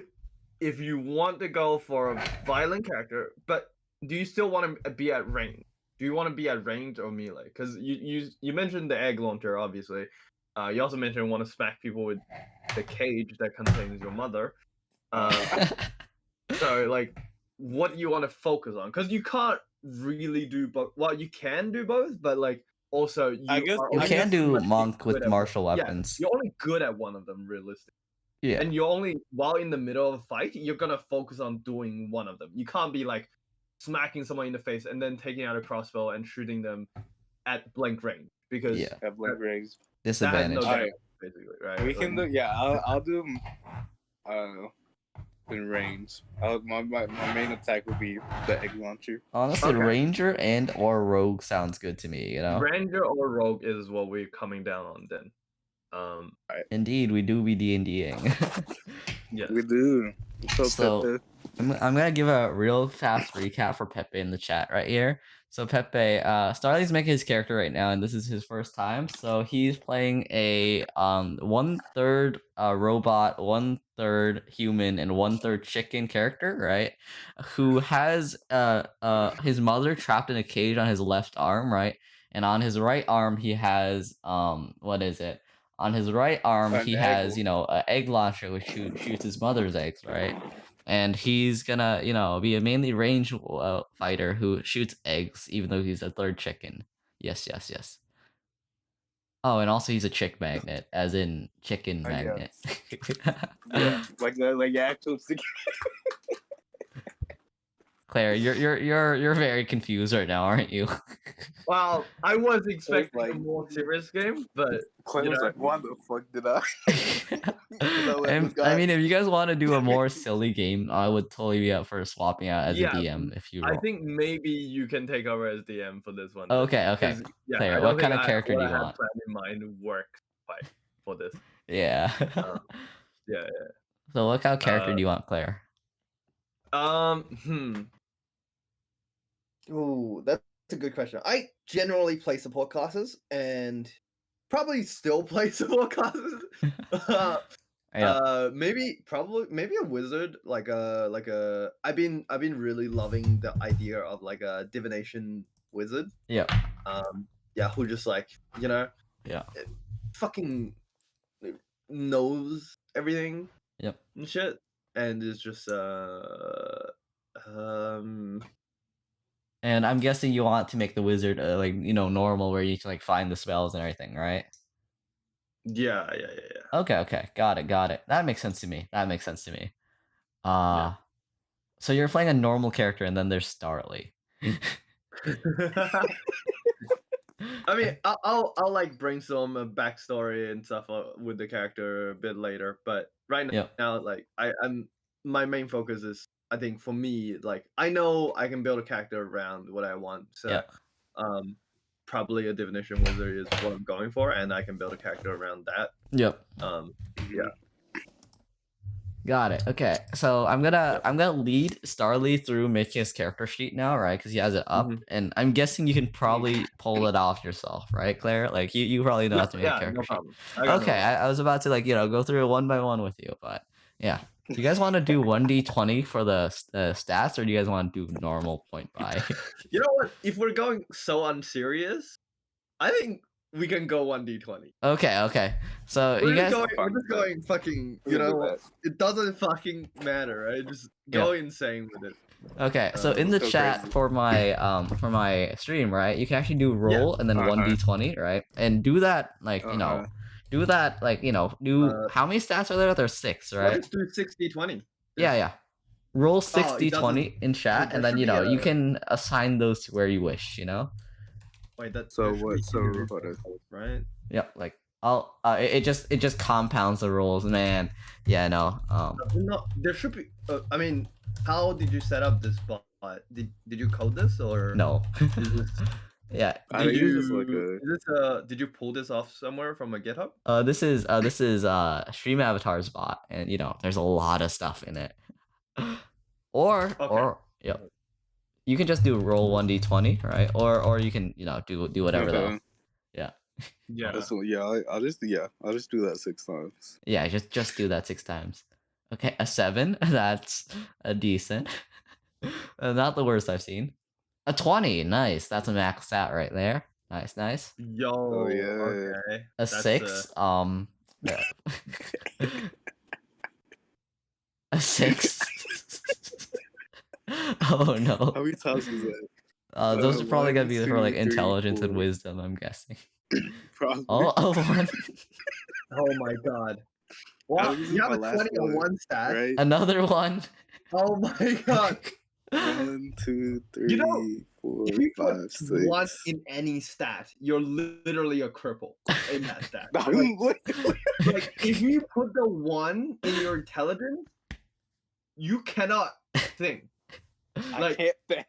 if you want to go for a violent character, but do you still want to be at range? Do you want to be at range or melee? Because you mentioned the egg launcher, obviously. You also mentioned want to smack people with the cage that contains your mother. So like, what do you want to focus on? Because you can't really do both. Well, you can do both, but like also you I guess- are You I only can guess- do pretty much monk good with at one. martial Yeah, weapons. you're only good at one of them, realistically. Yeah. And you're only while in the middle of a fight, you're gonna focus on doing one of them. You can't be like smacking someone in the face and then taking out a crossbow and shooting them at blank range because Yeah. Have blank range. that has Disadvantage. no Alright. damage, basically, right? We can do. Yeah, I'll do. In range. My main attack would be the egg launcher. Honestly, Okay. ranger and or rogue sounds good to me, Ranger or rogue is what we're coming down on then. Indeed, we do be D&Ding. Yes. We do. So- Pepe. I'm gonna give a real fast recap for Pepe in the chat right here. So Pepe, Starly's making his character right now, and this is his first time. So he's playing a 1/3 robot, 1/3 human, and 1/3 chicken character, right? Who has his mother trapped in a cage on his left arm, right? And on his right arm he has what is it? On his right arm An he egg has an egg launcher which shoots his mother's eggs, right? And he's gonna, be a mainly range fighter who shoots eggs, even though he's a third chicken. Yes, yes, yes. Oh, and also he's a chick magnet, as in chicken Oh, yeah. magnet. Yeah, like actual. Claire, you're very confused right now, aren't you? Well, I was expecting a like- more serious game, but Claire was know. like, "Why the fuck did I?" let And, this I guy- mean, if you guys want to do a more silly game, I would totally be up for swapping out as Yeah, a DM if you. I think maybe you can take over as DM for this one. then, Okay, okay. 'cause, yeah, Claire, I don't what kind think of character what do I you had want? planned in mind works quite for this. Yeah. Yeah. So what kind of character do you want, Claire? Ooh, that's a good question. I generally play support classes and probably still play support classes. Yeah. Maybe a wizard, like a I've been really loving the idea of like a divination wizard. Yeah. Yeah, who just like, Yeah. fucking knows everything Yep. and shit, and is just And I'm guessing you want to make the wizard normal, where you can like find the spells and everything, right? yeah. Okay. Got it. That makes sense to me. So you're playing a normal character, and then there's Starly. I mean, I'll like brainstorm a backstory and stuff with the character a bit later, but right Yep. now, like I'm my main focus is, I think for me, like I know I can build a character around what I want, so Yeah. probably a divination wizard is what I'm going for, and I can build a character around that. Yep. Yeah. Got it. Okay, so I'm gonna lead Starly through making his character sheet now, right? Because he has it up, Mhm. and I'm guessing you can probably pull it off yourself, right, Claire? Like you probably know how to make a Yeah, character no sheet. problem. I got no Okay, I was about to go through it one by one with you, but yeah. Do you guys want to do 1d20 for the stats, or do you guys want to do normal point buy? You know what? If we're going so unserious, I think we can go 1d20. Okay. So We're you guys, just going fucking, We can do that. it doesn't fucking matter, right? Just go insane with it. Okay, so in the so chat crazy. for my stream, right? You can actually do roll and then Uh-huh. 1d20, right? And do that like do that like do Uh, how many stats are there? There's 6, right? Let's do 60-20. Yeah, yeah. Roll Oh, 60 it doesn't. 20 in chat, there and then should be you a- can assign those to where you wish. Wait, that. So there should what- be so individual hold on. rolls, right? Yep. Like it just compounds the rolls, man. Yeah, no. No, there should be. I mean, how did you set up this bot? Did you code this or No. Is this, Yeah. I did think you it's just like a. is this did you pull this off somewhere from a GitHub? This is Stream Avatars bot, and there's a lot of stuff in it. Or yep. You can just do roll 1d20, right? Or you can do whatever though. Yeah. Yeah. So I'll just do that 6 times. Yeah, just do that 6 times. Okay, a 7. That's a decent. Not the worst I've seen. A 20. Nice. That's a max stat right there. Nice, nice. Yo. Oh, yeah. Okay. A That's, 6. Yeah. A 6. Oh no. How many times is that? Those are probably gonna 1, be for like 2, 3, intelligence and 4. wisdom, I'm guessing. Probably. Oh, 1. Oh my god. Wow, this is you have my a last 20 on one, one stat. right? Another 1. Oh my god. 1, 2, 3, You know, 4, If you put 5, 6. one in any stat, you're literally a cripple in that stat. I'm literally- Like if you put the 1 in your intelligence, you cannot think. I Like can't think.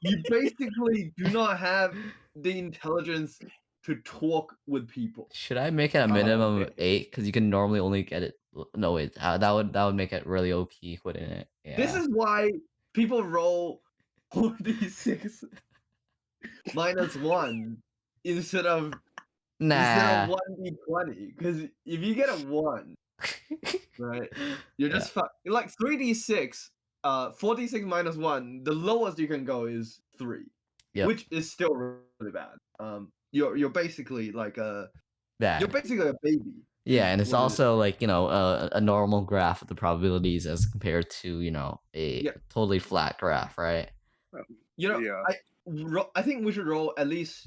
you basically do not have the intelligence to talk with people. Should I make it a Oh, minimum of okay. 8? Because you can normally only get it. No, wait. That would make it really OP, wouldn't it? Yeah. This is why people roll 46 minus 1 instead of nah. 1d20. Because if you get a 1, right, you're just like 3d6. 4d6 minus 1. The lowest you can go is 3, Yep. which is still really bad. You're basically like a Bad. you're basically a baby. Yeah, and it's What is it? also like a normal graph of the probabilities as compared to a Yeah. totally flat graph, right? You know, Yeah. I think we should roll at least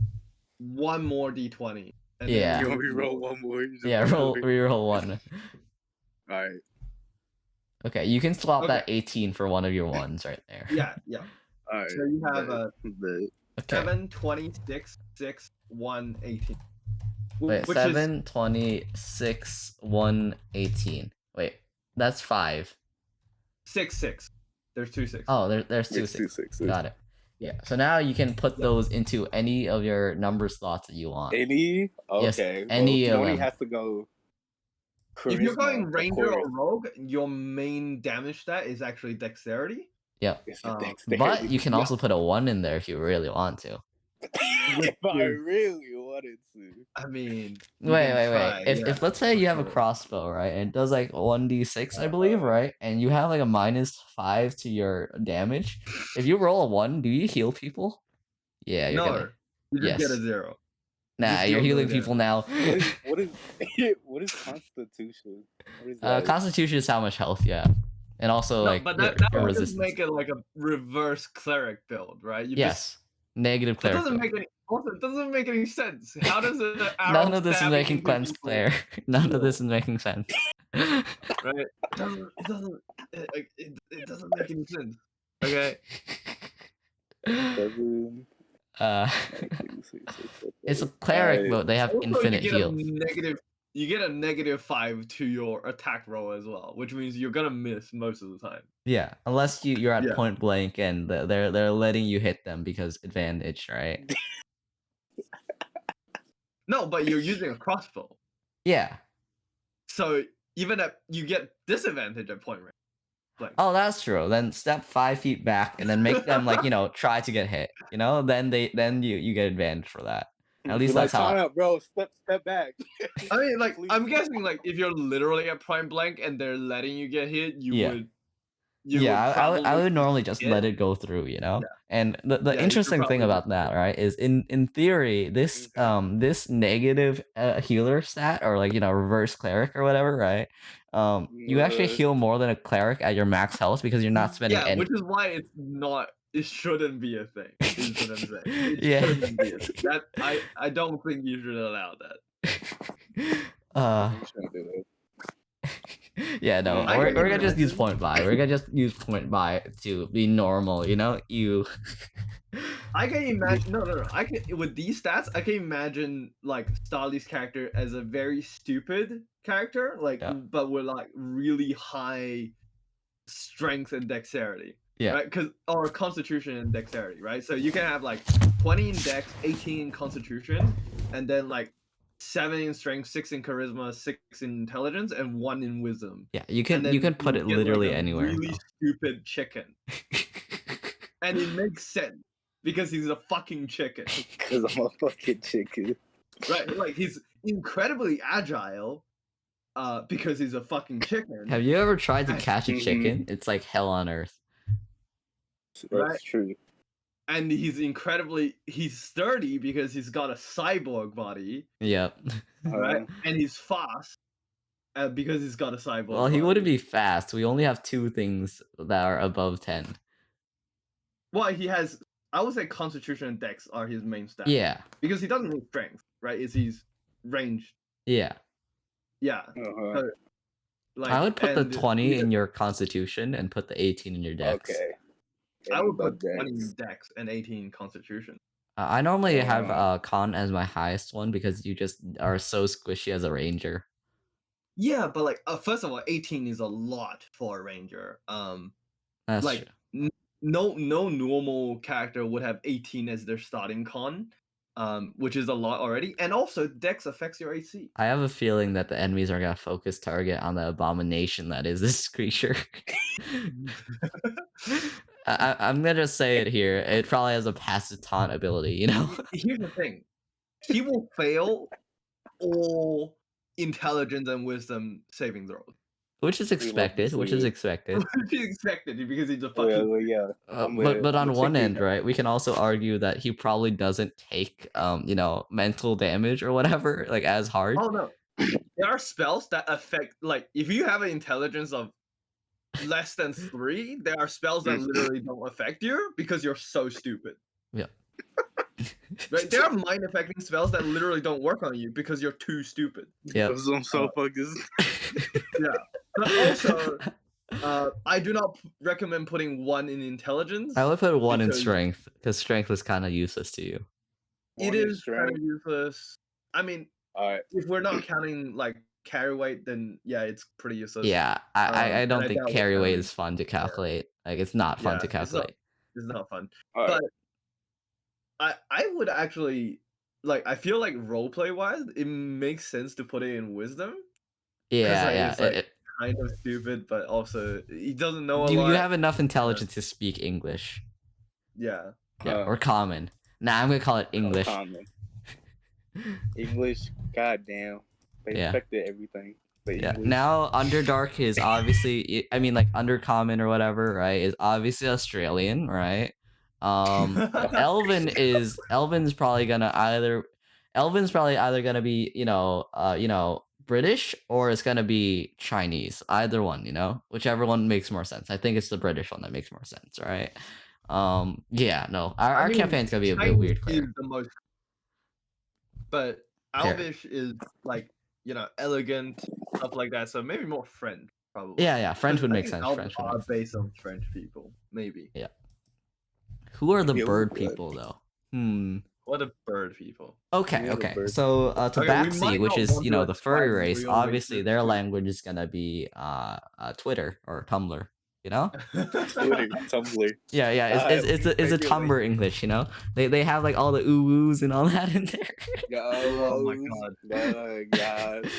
one more d20. and then Yeah. You we want me to can roll one more? You just Yeah, reroll 1. Alright. Okay, you can swap that Okay. 18 for one of your ones right there. Yeah. Alright. So you have Bet. Okay. 7, 26, 6, 1, 18. Wait, Which 7, 20, 6, 1, 18. Wait, that's 5. is 6, 6. There's 2 6. Oh, there's 2 It's 2 6. 6. Got it. Yeah. So now you can put those into any of your number slots that you want. Any? Yes, Okay. any of Tony them. has to go. If you're Charisma, going of ranger or course. rogue, your main damage stat is actually dexterity. Yep. It's the Um, dexterity. But you can Yeah. also put a 1 in there if you really want to. if I really wanted to. I mean, you Wait. can try, If let's say you have a sure. crossbow, right, and it does like 1d6, I believe, right, and you have like a -5 to your damage. If you roll a 1, do you heal people? Yeah, you're No, gonna. you just get Yes. a 0. Nah, just you're deal healing with it. people now. What is what is Constitution? What is that? Constitution is how much health you have, and also No, like but your, that your would just resistance. make it like a reverse cleric build, right? You Yes, negative Just, that cleric. doesn't build. make any. Also, it doesn't make any sense. How does it? None of this is making sense, Claire. None of this is making sense. Right? It doesn't. It doesn't make any sense. Okay. 7, Uh, 19, 6, 7, it's a cleric Alright. mode. They have Also, infinite you get heal. You get a -5 to your attack roll as well, which means you're gonna miss most of the time. Yeah, unless you're at Yeah. point blank and they're letting you hit them because advantage, right? No, but you're using a crossbow, Yeah. so even if you get disadvantage at point range. Like, Oh, that's true. Then step 5 feet back and then make them like try to get hit. Then you get advantage for that. At least You're that's like, how. time out, bro. Step back. I mean, like, I'm Please. guessing, like, if you're literally at point blank and they're letting you get hit, you Yeah. would. Yeah, I would probably normally just hit. let it go through, Yeah. And the Yeah, you should interesting thing probably about that, right, is in theory this Okay. this negative healer stat or like reverse cleric or whatever, right? You actually Uh, heal more than a cleric at your max health because you're not spending Yeah, any. which is why it's not. It shouldn't be a thing. Is what I'm saying. It Yeah. shouldn't be a thing. That I don't think you should allow that. uh, I'm trying to do that. yeah, no, I we're can gonna just use imagine- point buy. We're gonna just use point buy to be normal, you know? You. I can imagine. No. I can with these stats. I can imagine like Starly's character as a very stupid character, like Yeah. but with like really high strength and dexterity. Yeah. Right. Or constitution and dexterity. Right. So you can have like 20 in dex, 18 in constitution, and then like 7 in strength, 6 in charisma, 6 in intelligence, and 1 in wisdom. Yeah, you And can then you can put you it get, like, literally a anywhere. Really stupid chicken, and it makes sense because he's a fucking chicken. Because I'm a fucking chicken. Right, like he's incredibly agile, because he's a fucking chicken. Have you ever tried to I- catch a Mhm. chicken? It's like hell on earth. That's Right. true. And he's sturdy because he's got a cyborg body, Yep. right? And he's fast, because he's got a cyborg. Well, he wouldn't body. be fast. We only have 2 things that are above 10. Well, he has. I would say Constitution and Dex are his main stats. Yeah. Because he doesn't need strength, right? He's ranged. Yeah. Yeah. Uh-huh. I would put the and 20 he- in your constitution and put the 18 in your dex. Okay. I would But put 20 in Dex and 18 in Constitution. I normally have Uh. con as my highest one because you just are so squishy as a ranger. Yeah, but like, first of all, 18 is a lot for a ranger. That's Like, true. no normal character would have 18 as their starting con, which is a lot already. And also, Dex affects your AC. I have a feeling that the enemies are gonna focus target on the abomination that is this creature. I'm gonna just say it here. It probably has a passive taunt ability, you know? Here's the thing: he will fail all intelligence and wisdom saving throws. Which is love to expected. Which see is it. expected. Which is expected because he's a Oh, yeah, fucking. well, yeah. I'm with it. But on Looks one like end, you- right, we can also argue that he probably doesn't take mental damage or whatever like as hard. Oh no, there are spells that affect. Like, if you have an intelligence of less than 3, there are spells that literally don't affect you because you're so stupid. Yeah. Right? There are mind affecting spells that literally don't work on you because you're too stupid. Yeah. I'm so fucking. But also, I do not recommend putting 1 in intelligence. I would put 1 in because- strength because strength is kind of useless to you. It is kind of useless. I mean, Alright. if we're not counting like carry weight, then yeah, it's pretty useless. Yeah, I don't and I think doubt we're carry weight counting- is fun to calculate. Like it's not fun Yeah, to it's not- calculate. It's not fun. Alright. I would actually like. I feel like roleplay wise, it makes sense to put it in wisdom. Yeah, like, yeah. it's like- Kind of stupid, but also he doesn't know a you lot. have enough intelligence to speak English. Yeah. Yeah, Uh, or common. Nah, I'm gonna call it English. Common. English, goddamn. They Yeah. affected everything. But Yeah. English, Now Underdark is obviously I mean like Undercommon or whatever, right? Is obviously Australian, right? Elven's probably either gonna be, British or it's gonna be Chinese. Either one, whichever one makes more sense. I think it's the British one that makes more sense, right? Yeah, no. Our mean, campaign's gonna be a bit Chinese weird, is Claire. the most, but Fair. Elvish is like elegant stuff like that. So maybe more French, probably. Yeah, French would I make think sense. Elves French would are make sense. based on French people, maybe. Who are the Yeah, bird would. people though? What a bird people. Okay, Yeah, the okay. bird So Okay, we Tabaxi, might which not is want to the furry describe race, real obviously races their too. language is gonna be Twitter or Tumblr. Twitter, Tumblr. Yeah. It's a Regularly. Tumblr English. They have like all the ooh woos and all that in there. Oh my god. My God.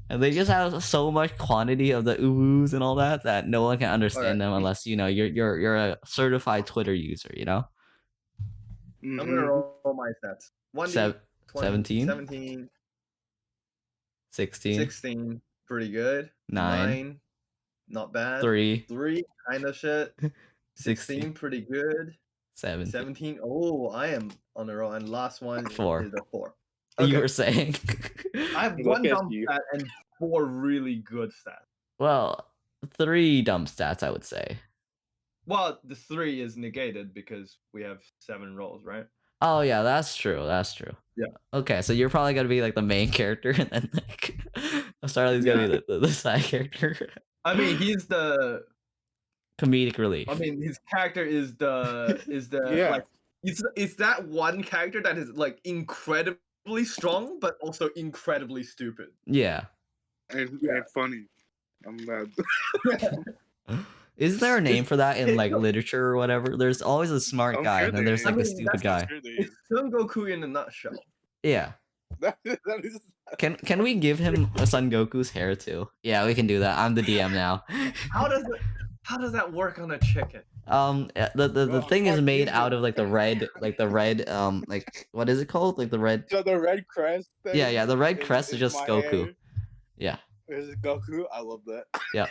And they just have so much quantity of the ooh woos and all that no one can understand them unless you're a certified Twitter user. I'm Mhm. gonna roll my stats. 1d, Sev- 20, 17? 17, 16, 16, pretty good. 9, not bad. 3, 3, kind of shit. 16, 16, pretty good. 17. 17, oh, I am on a roll. And last one 4. is a 4. You Okay. were saying. I have Look 1 at dumb you. stat and 4 really good stats. Well, 3 dumb stats, I would say. Well, the 3 is negated because we have 7 roles, right? Oh yeah, that's true. That's true. Yeah. Okay, so you're probably gonna be like the main character, and then like Starly's gonna be Yeah. the side character. I mean, he's the. Comedic relief. I mean, his character is the Yeah. like it's that one character that is like incredibly strong, but also incredibly stupid. Yeah. And funny. I'm mad. Is there a name for that in like literature or whatever? There's always a smart I'm guy, sure and then there there's is. like I a mean, stupid that's- guy. Sure there It's Son Goku in a nutshell. Yeah. that is. Can we give him a Son Goku's hair too? Yeah, we can do that. I'm the DM now. How does that work on a chicken? The Well, thing is fuck made you. out of like the red like what is it called? Like the red. So the red crest. Thing Yeah, the red crest is just my Goku. hair. Yeah. Is it Goku? I love that. Yeah.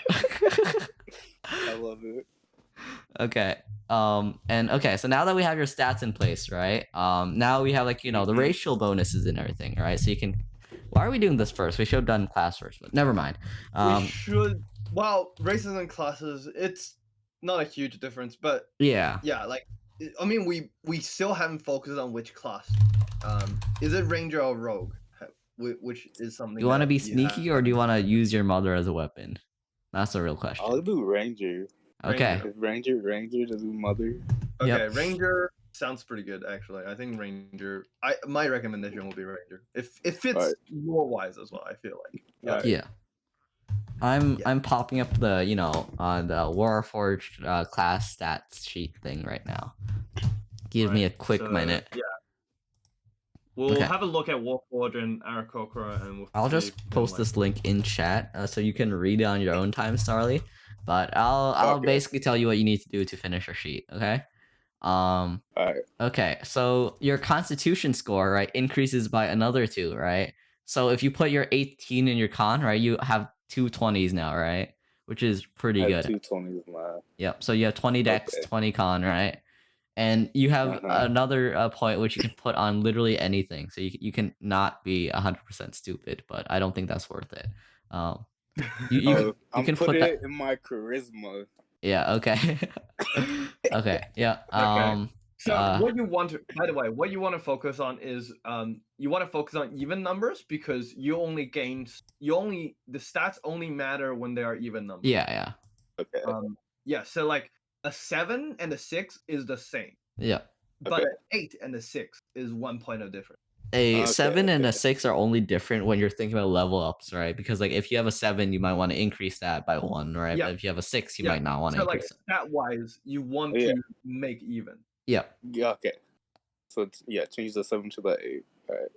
I love it. Okay. And okay, so now that we have your stats in place, right? Now we have like, you know, the Mhm. racial bonuses and everything, right? So you can. Why are we doing this first? We should have done class first, but never mind. We should. Well, races and classes, it's not a huge difference, but Yeah. yeah, like I mean, we still haven't focused on which class. Is it ranger or rogue? Which is something. Do you want to that be you sneaky have- or do you want to use your mother as a weapon? That's a real question. I'll do Ranger. Okay. If Ranger to do Mother. Okay, Yep. Ranger sounds pretty good actually. I think Ranger. My recommendation will be Ranger. If it fits Alright. lore wise as well. I feel like. Alright. Yeah. I'm Yeah. I'm popping up the the Warforged class stats sheet thing right now. Give me a Right, quick so, minute. Yeah. We'll Okay. have a look at Warforged and Aarakocra, and we'll I'll see just if we can, post like- this link in chat so you can read it on your own time, Starly. But I'll Okay. basically tell you what you need to do to finish your sheet. Okay. Alright. Okay. So your Constitution score, right, increases by another 2, right? So if you put your 18 in your con, right, you have 2 20s now, right? Which is pretty I good. have 220s now. Yep. So you have 20 dex, Okay. 20 con, right? And you have Uh-huh. another point which you can put on literally anything. So you can not be 100% stupid, but I don't think that's worth it. You I'm can put putting that. it in my charisma. Yeah. Okay. Okay. Yeah. So what you want to, by the way, what you want to focus on is you want to focus on even numbers because the stats only matter when they are even numbers. Yeah. Okay. Yeah, so like a 7 and a 6 is the same, Yeah. but Okay. an 8 and a 6 is 1 point of difference. A Okay, 7 and a okay. 6 are only different when you're thinking about level ups, right? Because like if you have a 7, you might want to increase that by 1, right? Yeah. But if you have a 6, you Yeah, might not want to So like increase it. stat wise, you want Yeah. to make even. Yeah. Yeah, okay. So change the 7 to the 8. Alright.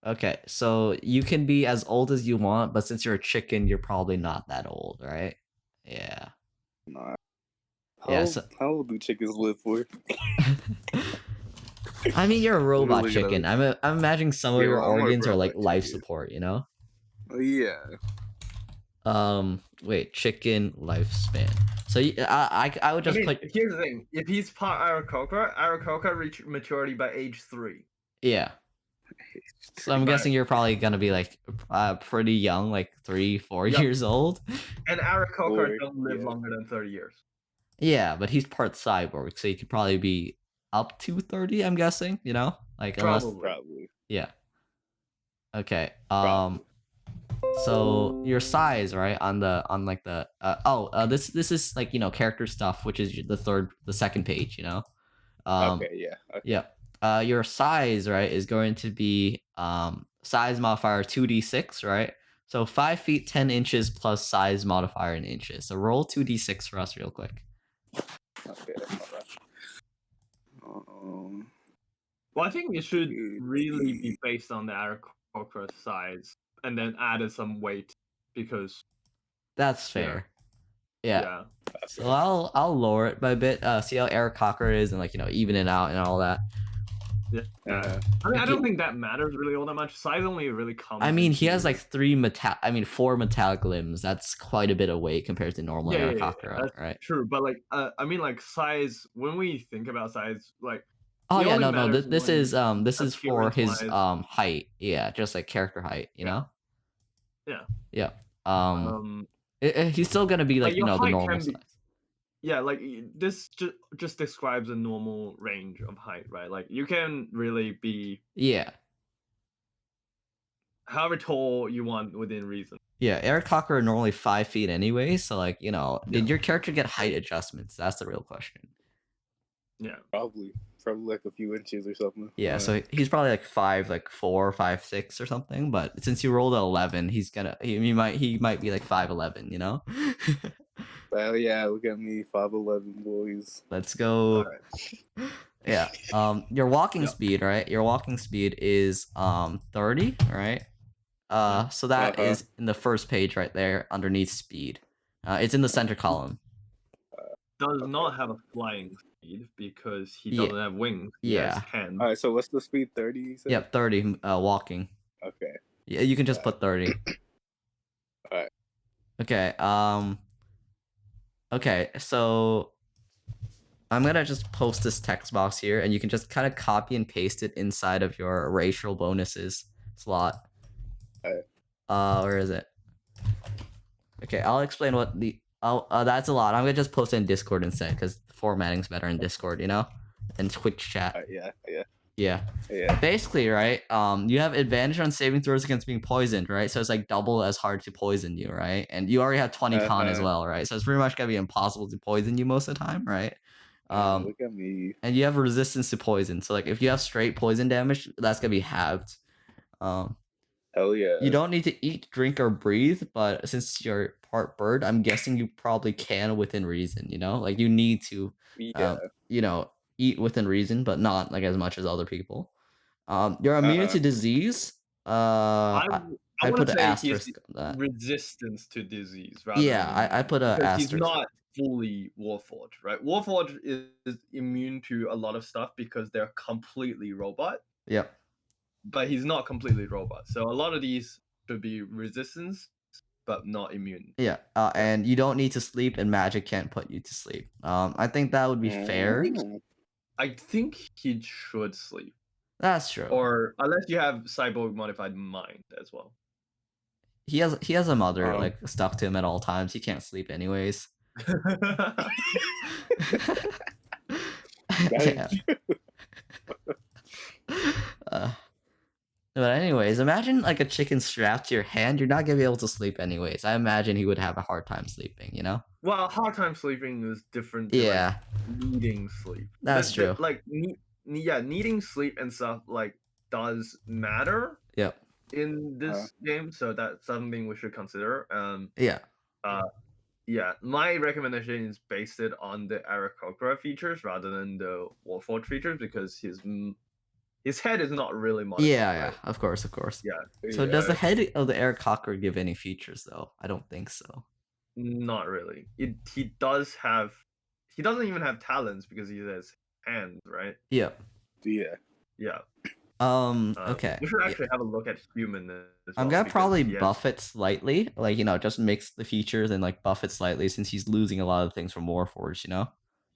Okay. So you can be as old as you want, but since you're a chicken, you're probably not that old, right? Yeah. Nah. Yeah, How old do chickens live for? I mean, you're a robot Really gonna- chicken. I'm imagining some of Yeah, your I'm a organs are robot like life chicken. support, you know? Yeah. Wait, chicken lifespan. So I would I just mean, put here's the thing: if he's part Aarakocra reach maturity by age 3. yeah. So I'm Right. guessing you're probably gonna be like pretty young, like 3-4 Yep. years old. And Aarakocra Or- don't live yeah. longer than 30 years. Yeah, but he's part cyborg, so he could probably be up to 30. I'm guessing, you know, like unless Probably. yeah. Okay. Probably. So your size, right, on this is like, you know, character stuff, which is the second page, you know. Okay, yeah. Okay. Yeah. Your size, right, is going to be size modifier 2d6, right? So 5 feet 10 inches plus size modifier in inches. So roll 2d6 for us real quick. Okay. Alright. Well, I think it should Mm. really be based on the Aarakocra size and then added some weight because That's Yeah. fair. Yeah. yeah. So I'll lower it by a bit. See how Eric Cocker is, and like, you know, even it out and all that. Yeah. Uh, I mean, I He- don't think that matters really all that much. Size only really comes. I mean, he has into- like 4 metallic limbs. That's quite a bit of weight compared to normal Yeah, Eric yeah, Cocker, that's right? true, but like, I mean, like size. When we think about size, like, Oh it yeah, only no. matters This when is for his appearance-wise. height. Yeah, just like character height, you know. Yeah. Yeah. He's still gonna be Like like your the height normal can be. size. Yeah, like this just describes a normal range of height, right? Like you can really be Yeah. however tall you want within reason. Yeah, Eric Cocker are normally 5 feet anyway, so like, did Yeah. your character get height adjustments? That's the real question. Yeah. Probably like a few inches or something. Yeah, so he's probably like 5'4", 5'6" or something. But since you rolled an 11, he might be like 5'11", you know? Well, yeah, look at me, 5'11", boys. Let's go. Alright. Yeah. Your walking Yeah. speed, right? Your walking speed is 30, right? So that Uh-huh. is in the first page right there underneath speed. It's in the center column. Does not have a flying speed because he Yeah. doesn't have wings. He has Yeah. hands. All right, so what's the speed? 30, you said? Yep, 30 walking. Okay. Yeah, you can just put 30. Alright. Okay, okay, so I'm gonna just post this text box here, and you can just kind of copy and paste it inside of your racial bonuses slot. Where is it? Okay, I'll explain what the that's a lot. I'm gonna just post it in Discord instead because formatting's better in Discord, and Twitch chat. Yeah. Basically, right? You have advantage on saving throws against being poisoned, right? So it's like double as hard to poison you, right? And you already have 20 con as well, right? So it's pretty much gonna be impossible to poison you most of the time, right? Look at me. And you have resistance to poison. So like if you have straight poison damage, that's gonna be halved. Hell yeah. You don't need to eat, drink, or breathe, but since you're part bird, I'm guessing you probably can within reason, Like you need to Yeah. Eat within reason, but not like as much as other people. You're immune to disease. I I put would an say asterisk he's on that. resistance to disease. Rather Yeah, I put an because he's asterisk. not fully Warforged, right? Warforged is immune to a lot of stuff because they're completely robot, Yep. but he's not completely robot. So a lot of these should be resistance, but not immune. Yeah, and you don't need to sleep, and magic can't put you to sleep. I think that would be fair. I think he should sleep, That's true. or unless you have cyborg modified mind as well. He has a mother like stuck to him at all times. He can't sleep anyways. Yeah. But anyways, imagine like a chicken strapped to your hand. You're not gonna be able to sleep anyways. I imagine he would have a hard time sleeping. Well, hard time sleeping is different. To, Yeah, needing sleep. that's true. Like, needing sleep and stuff like does matter. Yep. In this game, so that's something we should consider. Yeah. Yeah. My recommendation is based it on the Aarakocra features rather than the Warforged features because his head is not really modified. Yeah, right? of course. Yeah. So does the head of the Eric Cocker give any features though? I don't think so. Not really. He doesn't even have talons because he has hands, right? Yep. Yeah. Yeah. Okay. We should actually have a look at human. As I'm well, gonna because probably he has- buff it slightly, like just mix the features and like buff it slightly since he's losing a lot of things from Warforged,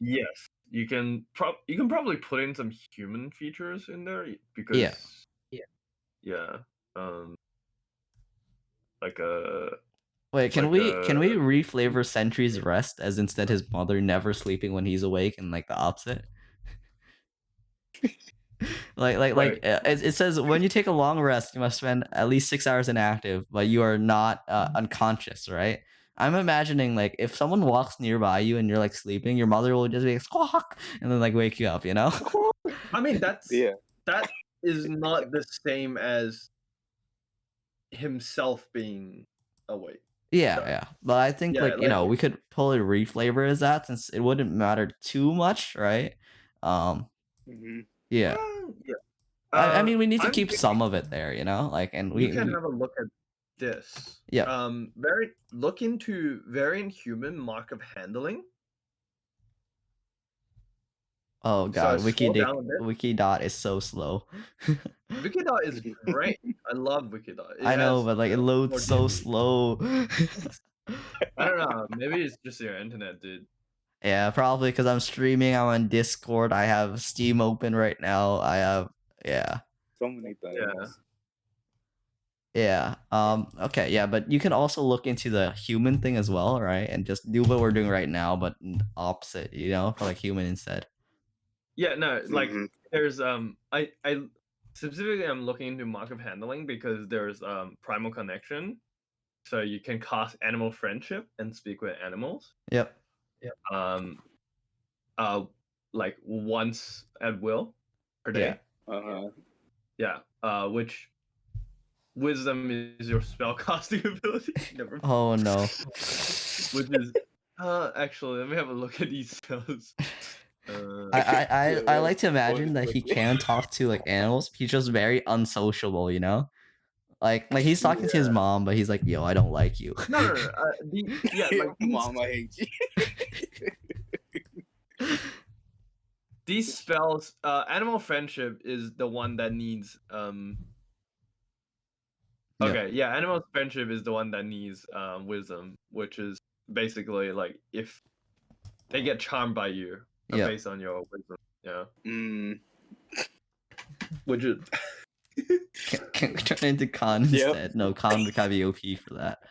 Yes, you can probably put in some human features in there because yeah, like a. Wait, can like we reflavor Sentry's rest as instead his mother never sleeping when he's awake and like the opposite? It says when you take a long rest, you must spend at least 6 hours inactive, but you are not unconscious, right? I'm imagining like if someone walks nearby you and you're like sleeping, your mother will just be like squawk and then like wake you up, I mean that is Yeah. not the same as himself being awake. Yeah. But I think we could totally reflavor as that since it wouldn't matter too much, right? Yeah. Yeah. I mean, we need to I'm keep thinking some of it there, and we can have a look at this. Yeah. Look into Variant Human Mark of Handling. Oh god, So scroll down a bit. Wikidot is so slow. Wikidot is great. I love Wikidot. I know, but like it loads more so details. slow. I don't know. Maybe it's just your internet, dude. Yeah, probably because I'm streaming. I'm on Discord. I have Steam open right now. I have So many things. Yeah. Yeah. Yeah. Okay. Yeah, but you can also look into the human thing as well, right? And just do what we're doing right now, but opposite. You know, for like human instead. Yeah, no, like Mhm. there's I specifically I'm looking into Markov handling because there's primal connection, so you can cast animal friendship and speak with animals. Yep. Um, like once at will per Yeah. day. Uh-huh. Yeah. Which wisdom is your spell casting ability. Never. Oh no. Which is actually let me have a look at these spells. I like to imagine that he Like- can talk to like animals. He's just very unsociable, you know? Like he's talking to his mom, but he's like, "Yo, I don't like you." no. Yeah, like Mom, I hate you. these spells. Animal friendship is the one that needs Yeah. Okay, yeah, animal friendship is the one that needs wisdom, which is basically like if they get charmed by you Yeah. based on your wisdom. Yeah, Mm. which is Can turn into Khan Yep. instead. No, Khan would kind of be OP for that.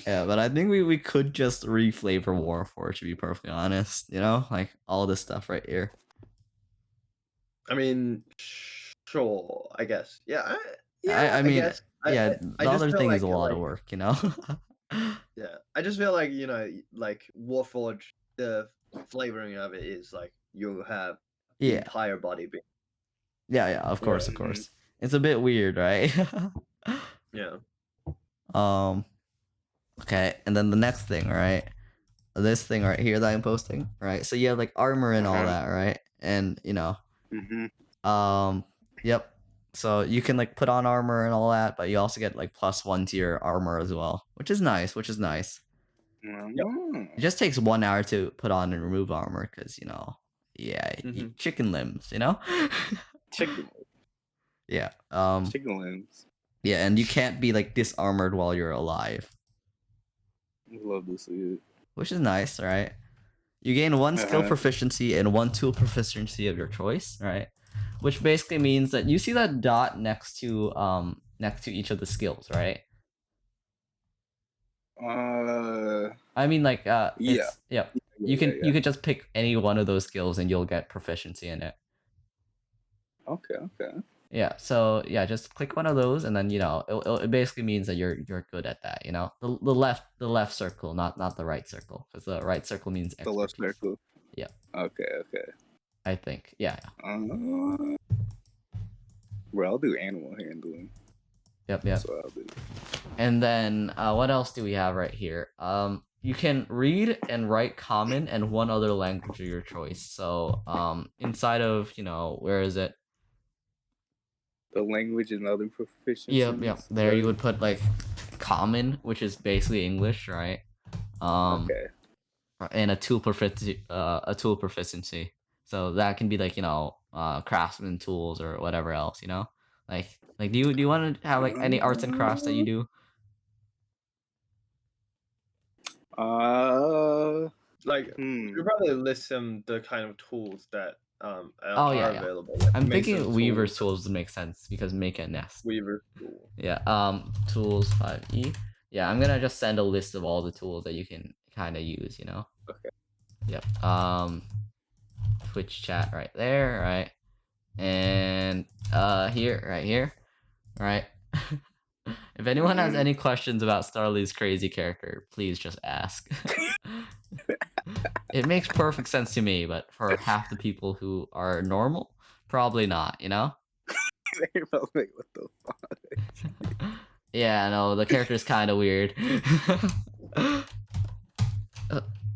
Yeah, but I think we could just reflavor Warforged, to be perfectly honest. You know, like all this stuff right here. I mean, sure, I guess. Yeah, I mean, guess. yeah, I the just other feel thing is a like, lot of work, you know. Yeah, I just feel like like Warforged, the flavoring of it is like you have the Yeah, entire body being. yeah, of course, of Mhm. course. It's a bit weird, right? Yeah. um. Okay, and then the next thing, right? This thing right here that I'm posting, right? So you have like armor and all Uh-huh. that, right? And you know, Mhm. yep. So you can like put on armor and all that, but you also get like +1 to your armor as well, which is nice. Which is nice. Mm. It just takes 1 hour to put on and remove armor, because you know, yeah, Mhm. chicken limbs, you know. Chicken, Yeah. chicken limbs. Yeah, and you can't be like disarmored while you're alive, Love to see it. which is nice, right? You gain 1 skill Uh-huh. proficiency and 1 tool proficiency of your choice, right? Which basically means that you see that dot next to each of the skills, right? I mean like Yeah. it's yeah. You can yeah. you could just pick any one of those skills and you'll get proficiency in it. Okay. Yeah, so yeah, just click one of those and then you know it basically means that you're good at that, you know. The left circle, not the right circle, because the right circle means The left expertise. circle. Yeah. Okay. I think. Yeah. Bro, I'll do animal handling. Yep. That's what I'll do. And then what else do we have right here? You can read and write common and 1 other language of your choice. So inside of, you know, where is it? The language and other proficiencies. Yep. There you would put like common, which is basically English, right? Okay. And a tool proficiency. So that can be like, you know, craftsman tools or whatever else, you know? Like do you want to have like any arts and crafts that you do? Like Hmm. you probably list some the kind of tools that Oh, are yeah. available. Like I'm Mason's thinking Weaver's tools would make sense because make a nest. Weaver's tool. Yeah. Tools 5e. Yeah, I'm gonna just send a list of all the tools that you can kind of use, you know. Okay. Yep. Twitch chat right there, right? And here, right here, right? If anyone has any questions about Starly's crazy character, please just ask. It makes perfect sense to me, but for half the people who are normal, probably not, you know? They're probably like, what the fuck? Yeah, no, the character's kind of weird.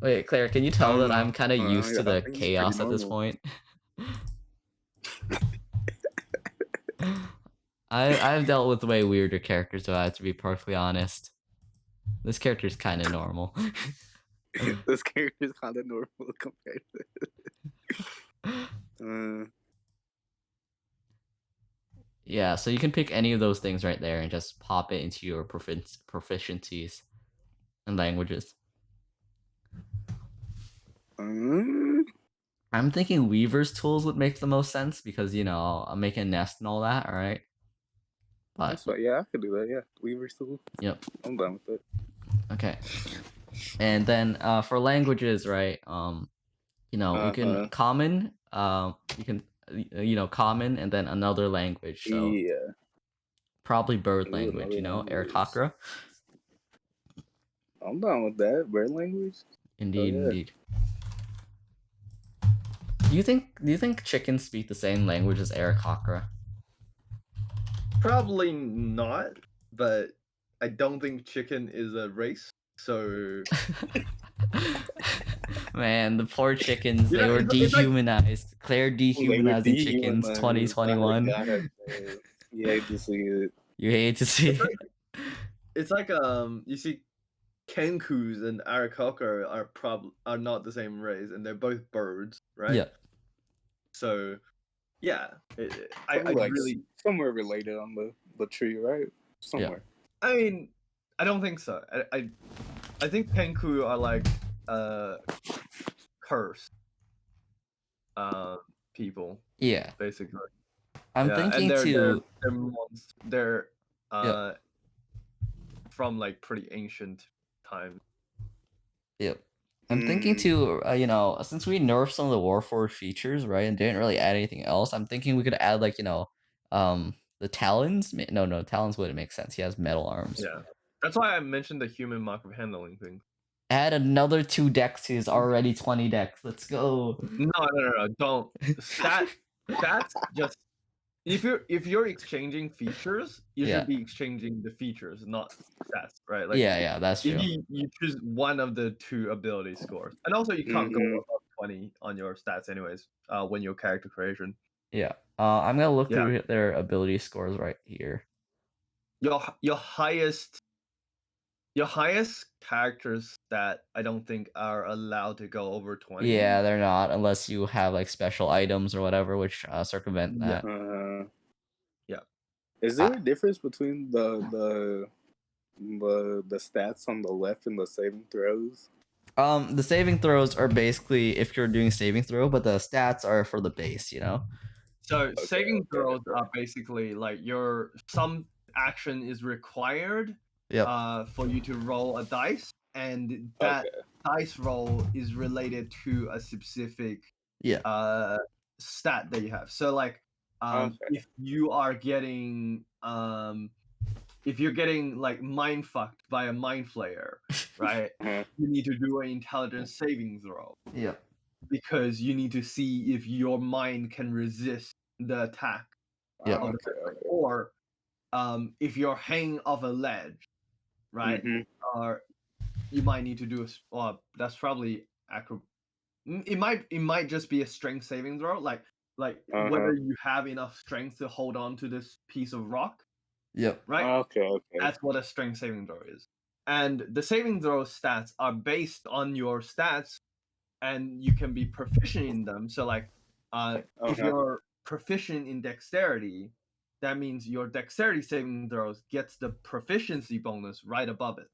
Wait, Claire, can you tell that I'm kind of used to I the think it's pretty chaos at this normal. point? I've dealt with way weirder characters, so I have to be perfectly honest. This character's kind of normal. This character's kind of normal compared to. Yeah, so you can pick any of those things right there and just pop it into your proficiencies and languages. I'm thinking Weaver's tools would make the most sense because, you know, I'm making a nest and all that, alright? But That's right. Yeah, I could do that. Yeah, Weaver school. yep. I'm done with it. Okay. And then for languages, right? You know, you can Uh-huh. common, you can common and then another language. So Yeah. probably bird Ooh, language, another language. Aarakocra. I'm down with that. Bird language. Indeed, yeah. indeed. Do you think chickens speak the same language as Aarakocra? Probably not, but I don't think chicken is a race. So Man, the poor chickens, You they know, were it's like- dehumanized. Claire They were dehumanizing chickens dehumanized. 2021. Oh, God, man. You hate to see it. You hate to see It's it. like- it's like you see, Kenkus and Aarakocra are not the same race, and they're both birds, right? Yeah. So, yeah, I Probably, like, really, somewhere related on the tree, right? Somewhere. I mean, I don't think so. I think Kenku are like cursed people, Yeah. basically. I'm Yeah, thinking and they're, too. they're from like pretty ancient times. Yep. I'm thinking Mm. too, since we nerfed some of the Warforged features, right, and didn't really add anything else, I'm thinking we could add like, the talons. No, talons wouldn't make sense. He has metal arms. Yeah, that's why I mentioned the human mark of handling thing. Add another 2 decks to his already 20 decks. Let's go. No, don't. Stats just if you're exchanging features, you Yeah. should be exchanging the features, not stats, right? Like Yeah, that's true. if you choose one of the 2 ability scores, and also you can't go Mhm. above 20 on your stats anyways. When your character creation, Yeah. I'm gonna look Yeah. through their ability scores right here. your highest characters that I don't think are allowed to go over 20. Yeah, they're not unless you have like special items or whatever, which circumvent Yeah. that. Yeah. Is there a difference between the stats on the left and the saving throws? The saving throws are basically if you're doing saving throw, but the stats are for the base. So saving okay, throws okay. are basically like some action is required Yep. for you to roll a dice, and that Okay. dice roll is related to a specific Yeah. stat that you have. So like Okay. if you are getting like mind fucked by a mind flayer, right? Uh-huh. You need to do an intelligence saving throw Yep. because you need to see if your mind can resist the attack. Yeah. of the Okay, player. okay. Or if you're hanging off a ledge, right? Mhm. Or you might need to do that's probably it might just be a strength saving throw, like whether you have enough strength to hold on to this piece of rock, Yep. right? Okay, okay. That's what a strength saving throw is. And the saving throw stats are based on your stats, and you can be proficient in them. So like if Uh-huh. you're proficient in dexterity, that means your dexterity saving throws gets the proficiency bonus right above it.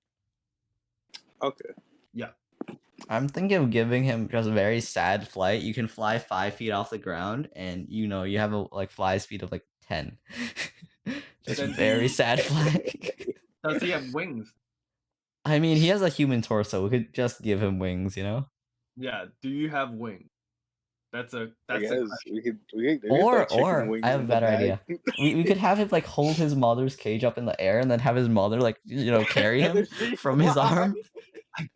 Okay. I'm thinking of giving him just a very sad flight. You can fly 5 feet off the ground, and you have a fly speed of like 10. Just Then very sad flight. Does he have wings? I mean, he has a human torso. We could just give him wings, Yeah. Do you have wings? That's I a guess question. we could maybe Or put chicken wings I have a in the better bag. idea. We could have him like hold his mother's cage up in the air, and then have his mother like carry And him then she from his flies. arm. I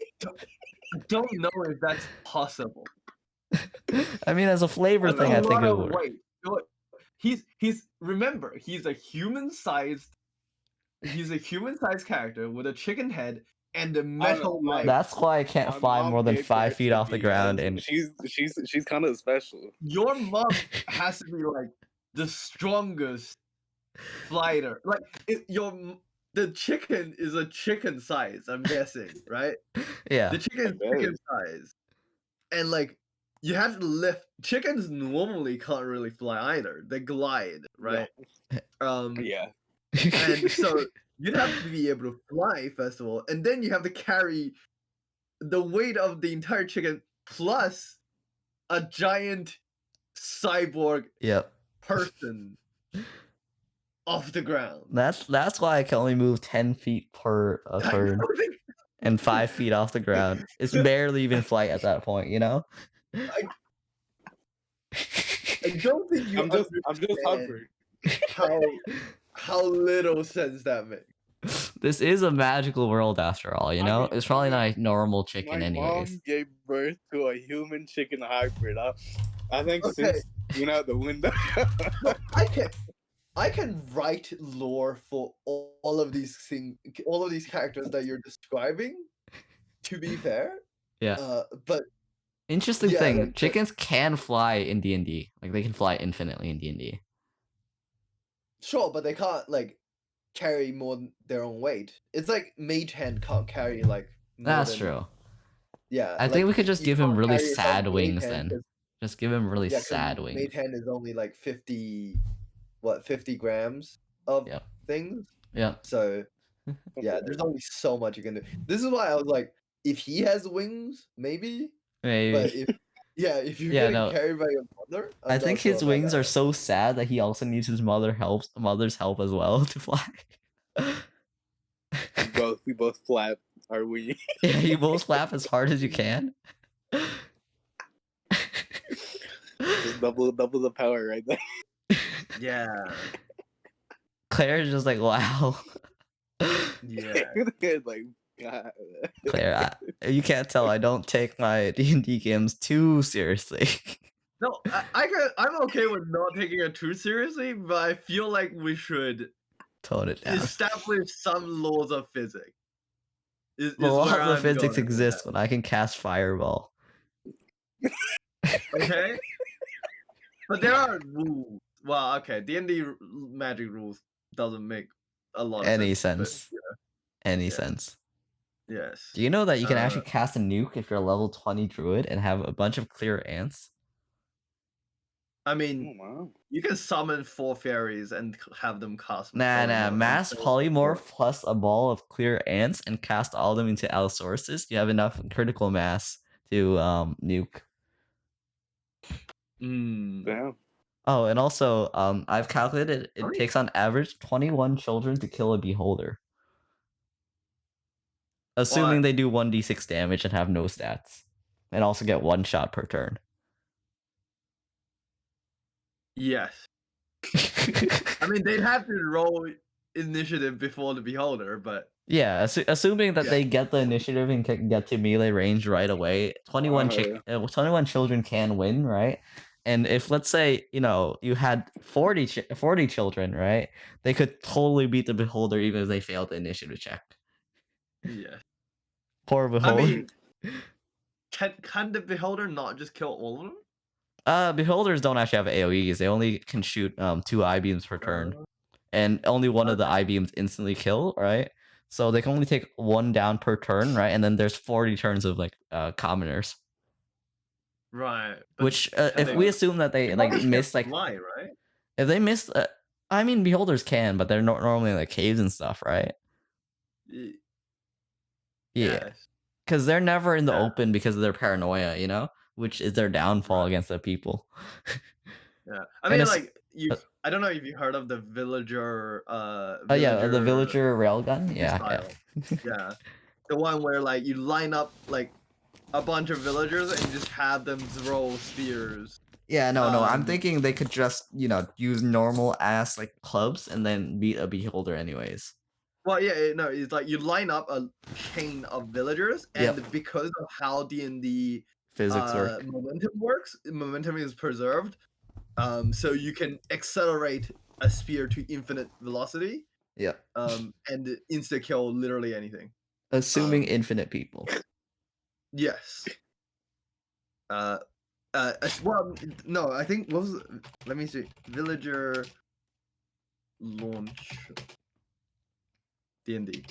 don't know if that's possible. I mean, as a flavor That's thing, a I think lot it of would. weight. Remember, he's a human-sized character with a chicken head and a metal my- leg. That's why I can't My fly mom more than gave 5 birth feet to off the me, ground, and and she's kind of special. Your mom has to be like the strongest fighter. Like the chicken is a chicken size, I'm guessing, right? yeah, The chicken is I chicken size, and like you have to lift. Chickens normally can't really fly either; they glide, right? Yeah. And so you'd have to be able to fly first of all, and then you have to carry the weight of the entire chicken plus a giant cyborg yep. person off the ground. That's why I can only move 10 feet per I turn don't think and 5 feet off the ground. It's barely even flight at that point, you know. I don't think you I'm just understand hovering. how little sense that makes. This is a magical world after all, you I know. mean- It's probably I not a normal chicken, My anyways. mom gave birth to a human chicken hybrid. I think Okay. since went out the window. No, I can write lore for all of these things, all of these characters that you're describing. To be fair, Yeah. but Interesting yeah, thing, like, chickens can fly in D&D. Like they can fly infinitely in D&D. sure, but they can't like carry more than their own weight. It's like Mage Hand can't carry like. More That's than, true. Yeah, I think we could just you give him can't really carry yourself sad Mage wings Hand then. 'cause- Just give him really yeah, 'cause sad wings. Mage Hand is only like 50 grams of Yep. things. Yeah. So yeah, there's only so much you can do. This is why I was like, if he has wings, maybe. Maybe. But if if you're Yeah, getting no. carried by your mother, I'm I not think sure his about wings that. are so sad that he also needs his mother's help as well to fly. we both flap our wings. Yeah, you both flap as hard as you can. Just double the power right there. Yeah, Claire's just like, wow. yeah. Like, God. Claire, you can't tell I don't take my D&D games too seriously. No, I'm okay with not taking it too seriously, but I feel like we should Tone it down. establish some laws of physics. Is The where laws I'm of physics going with exist when I can cast Fireball. that, okay, but there are rules. Well, okay, D&D magic rules doesn't make a lot of Any sense. sense. Any Yeah. sense. But yes. Do you know that you can actually cast a nuke if you're a level 20 druid and have a bunch of clear ants? I Oh, mean, wow. you can summon 4 fairies and have them cast. Nah, polymorph mass until- polymorph plus a ball of clear ants and cast all of them into Allosaurus. You have enough critical mass to nuke. Mm. Damn. Oh, and also, I've calculated it Really? takes on average 21 children to kill a beholder. Assuming Why? they do 1d6 damage and have no stats. And also get 1 shot per turn. Yes. I mean, they'd have to roll initiative before the beholder, but Yeah, assuming that Yeah. they get the initiative and can get to melee range right away, 21 children can win, right? And if, let's say, you had 40 children, right? They could totally beat the beholder even if they failed the initiative check. yeah. Poor I beholder. mean, can the beholder not just kill all of them? Beholders don't actually have AoEs. They only can shoot 2 I-beams per turn. And only one of the I-beams instantly kill, right? So they can only take 1 down per turn, right? And then there's 40 turns of commoners. Right. but Which can if they- we assume that they probably can't miss fly, right? if they miss I mean beholders can, but they're not normally in like caves and stuff, right? Y- Yeah. yes. Because they're never in the Yeah. open because of their paranoia, which is their downfall Right. against the people. Yeah. I And mean, it's- like I don't know if you heard of the villager. Oh yeah, the villager railgun. Yeah. style. Yeah, the one where like you line up like a bunch of villagers and just have them throw spears. Yeah, no, I'm Um, thinking they could just, use normal ass like clubs and then beat a beholder anyways. Well, yeah, no, it's like you line up a chain of villagers, and Yep. because of how D&D Physics work. momentum works, momentum is preserved. So you can accelerate a spear to infinite velocity, Yep. and insta kill literally anything. Assuming infinite people. Yes. Well, no, I think what was? Let me see. Villager launch D&D.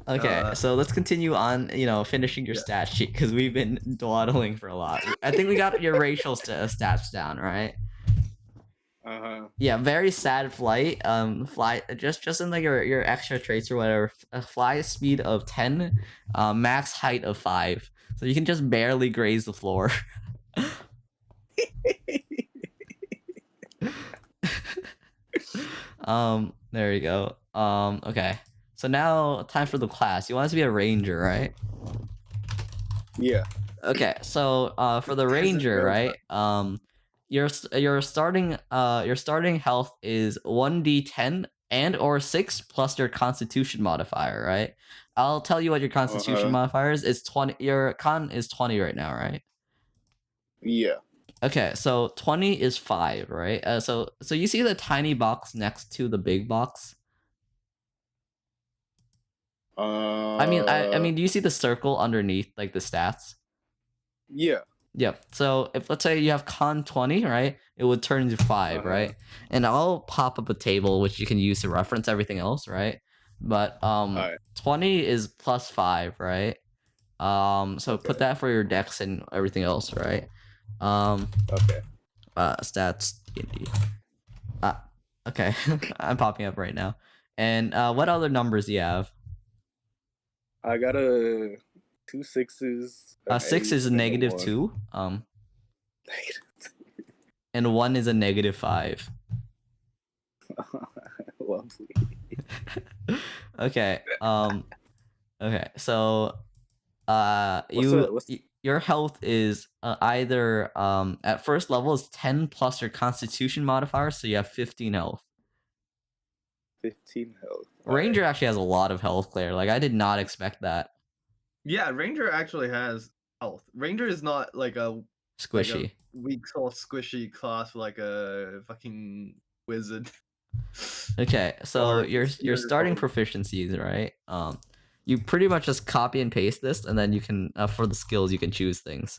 Okay, so let's continue on, finishing your stat sheet because we've been dawdling for a lot. I think we got your racial stats down, right? Yeah, very sad flight. Fly just in like your extra traits or whatever. A fly speed of 10, max height of 5. So you can just barely graze the floor. There you go. Okay. So now time for the class. You want us to be a ranger, right? Yeah. Okay. So for the Is it ranger, real right? Your starting health is 1d10 and or 6 plus your constitution modifier, right? I'll tell you what your constitution Uh-huh. modifier is. It's 20. Your con is 20 right now, right? Yeah. Okay, so 20 is 5, right? So you see the tiny box next to the big box? I mean, do you see the circle underneath like the stats? Yeah. Yep. So if let's say you have con 20, right? It would turn to 5, Uh-huh. right? And I'll pop up a table which you can use to reference everything else, right? But Alright. 20 is plus 5, right? So put Okay. that for your dex and everything else, right? Um Okay. Stats D&D. Okay. I'm popping up right now. And what other numbers do you have? I got a 2 6s. An 6 8, is a and a negative 1. 2. And 1 is a negative 5. Lovely. Okay. Okay. So What's your health is either at first level is 10 plus your constitution modifier, so you have 15 health. 15 health? Ranger actually has a lot of health, Claire. Like I did not expect that. Yeah, Ranger actually has health. Ranger is not like a Squishy. weak or squishy class like a fucking wizard. Okay, so Or your Seer starting or- proficiencies, right? You pretty much just copy and paste this, and then you can for the skills you can choose things.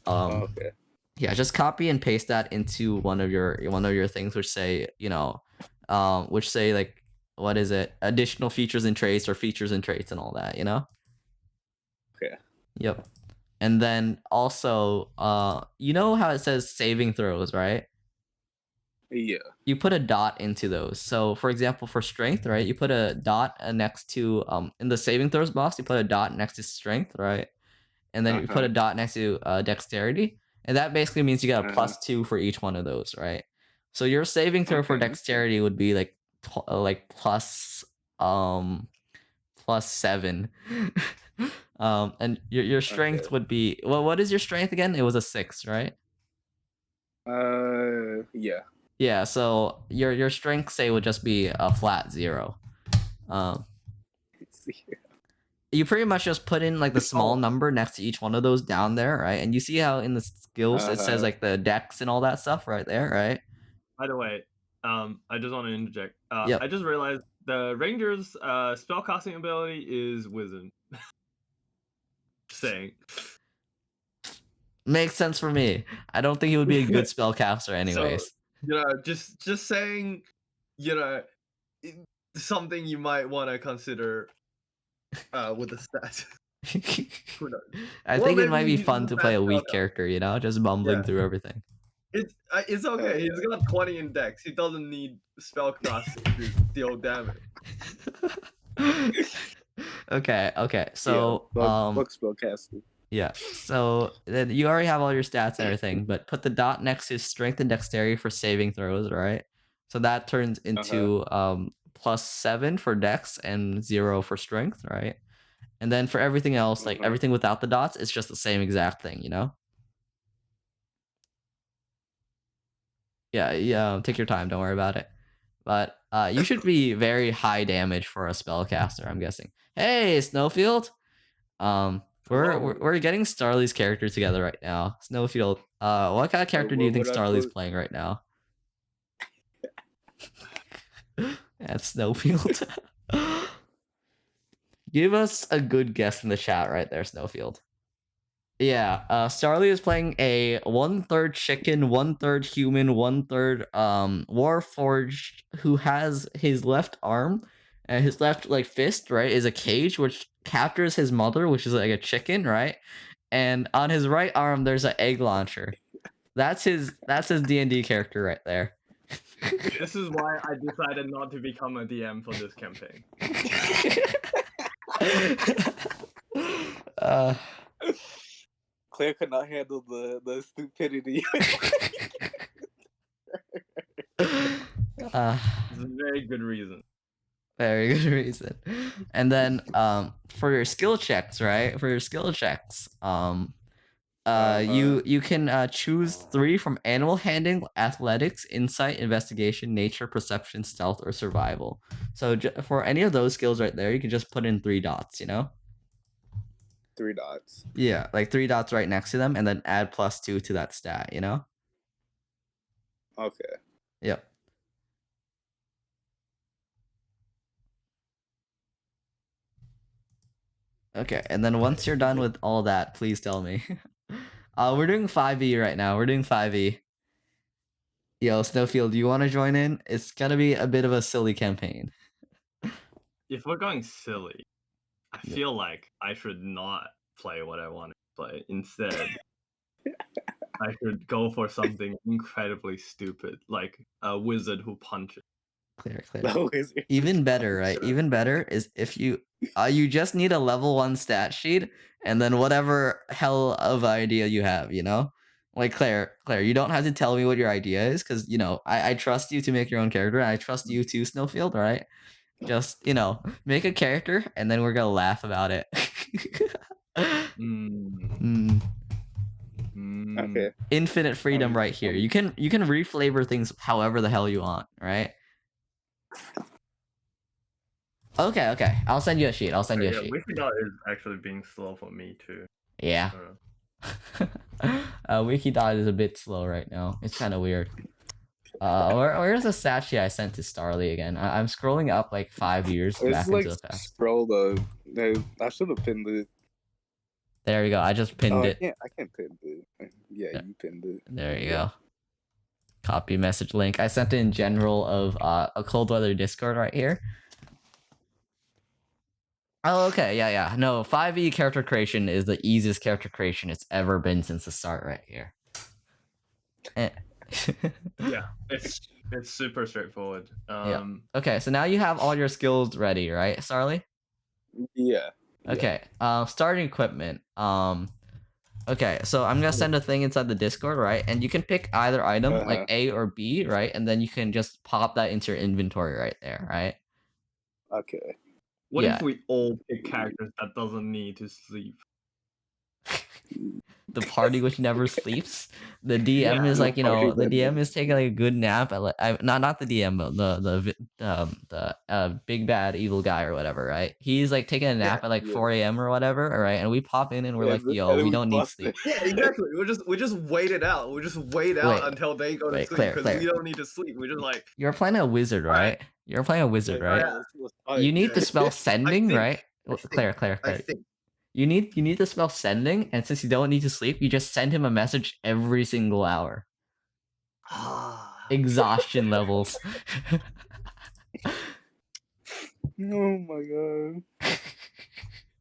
Okay. Yeah, just copy and paste that into one of your things, which say which say like what is it? Additional features and traits or features and traits and all that, you know? Okay. Yep. And then also, you know how it says saving throws, right? Yeah. You put a dot into those. So for example, for strength, right? You put a dot next to in the saving throws box, you put a dot next to strength, right? And then you put a dot next to dexterity, and that basically means you got a +2 for each one of those, right? So your saving throw for Okay. dexterity would be like plus +7. And your strength Okay. would be, well, what is your strength again? It was a 6, right? Yeah. Yeah, so your strength say would just be a flat 0. You pretty much just put in like the small Oh. number next to each one of those down there, right? And you see how in the skills it says like the dex and all that stuff right there, right? By the way, I just want to interject. Yep. I just realized the Ranger's spellcasting ability is Wizard. Saying. Makes sense for me. I don't think he would be a good spellcaster anyways. Just saying, something you might want to consider with the stats. Who knows? I Well, think it might maybe be he's fun the to play a best weak spellcaster. character, you know, just mumbling Yeah. through everything. It's okay. He's got 20 in dex. He doesn't need spellcasting to deal damage. Okay. So fuck spellcasting. yeah. So then you already have all your stats and everything, but put the dot next to strength and dexterity for saving throws, right? So that turns into +7 for dex and 0 for strength, right? And then for everything else, like everything without the dots, it's just the same exact thing, you know? Yeah, take your time, don't worry about it. But you should be very high damage for a spellcaster, I'm guessing. Hey, Snowfield. We're getting Starly's character together right now. Snowfield, what kind of character do you think what I Starly's put? playing right now? That's Snowfield. Give us a good guess in the chat right there, Snowfield. Yeah, Starly is playing a 1/3 chicken, 1/3 human, 1/3 warforged who has his left arm and his left like fist, right, is a cage which captures his mother, which is like a chicken, right? And on his right arm there's an egg launcher. That's his D&D character right there. This is why I decided not to become a DM for this campaign. Claire could not handle the stupidity. It's a very good reason. Very good reason. And then for your skill checks, right? For your skill checks, you can choose 3 from animal handling, athletics, insight, investigation, nature, perception, stealth, or survival. So for any of those skills right there, you can just put in 3 dots, you know? 3 dots. Yeah, like 3 dots right next to them, and then add +2 to that stat, you know? Okay. Yep. Okay, and then once you're done with all that, please tell me. We're doing 5e right now. We're doing 5e. Yo, Snowfield, do you want to join in? It's gonna be a bit of a silly campaign. If we're going silly, I Yeah. feel like I should not play what I want to play. Instead, I should go for something incredibly stupid, like a wizard who punches. Clear, clear. That was it. Even better, right? Even better is if you just need a level 1 stat sheet and then whatever hell of idea you have, you know? Like Claire, you don't have to tell me what your idea is because you know I trust you to make your own character and I trust you too, Snowfield, right? Just, you know, make a character and then we're gonna laugh about it. Mm. Okay. Infinite freedom right here. You can reflavor things however the hell you want, right? Okay. I'll send you a sheet. I'll send you a sheet. Wikidot is actually being slow for me too. Yeah. Wikidot is a bit slow right now. It's kind of weird. Where's the stat sheet I sent to Starly again? I'm scrolling up like 5 years It's back like into the past. scroll though. No, I should have pinned it. There you go. I just pinned it. I can't pin it. Yeah, you pinned it. There you go. Copy message link. I sent it in general of a cold weather Discord right here. Oh, okay. Yeah. No, 5e character creation is the easiest character creation it's ever been since the start right here. Yeah, it's super straightforward. Okay, so now you have all your skills ready, right, Starly? Yeah. Okay. Starting equipment. Okay, so I'm gonna send a thing inside the Discord, right? And you can pick either item, like A or B, right? And then you can just pop that into your inventory right there, right? Okay. What Yeah. if we all pick characters that doesn't need to sleep? The party which never sleeps. The DM is like, you know, the DM is taking like a good nap at like not the DM, but the big bad evil guy or whatever, right? He's like taking a nap at like 4 a.m. or whatever, all right? And we pop in and we're like, yo, we don't need sleep. Yeah, exactly. We just wait it out. We just wait out until they go to sleep because we don't need to sleep. We just like you're playing a wizard, right? You're playing a wizard, right? You need to spell sending, right? Claire. You need to spell sending, and since you don't need to sleep, you just send him a message every single hour. Exhaustion levels. Oh my god.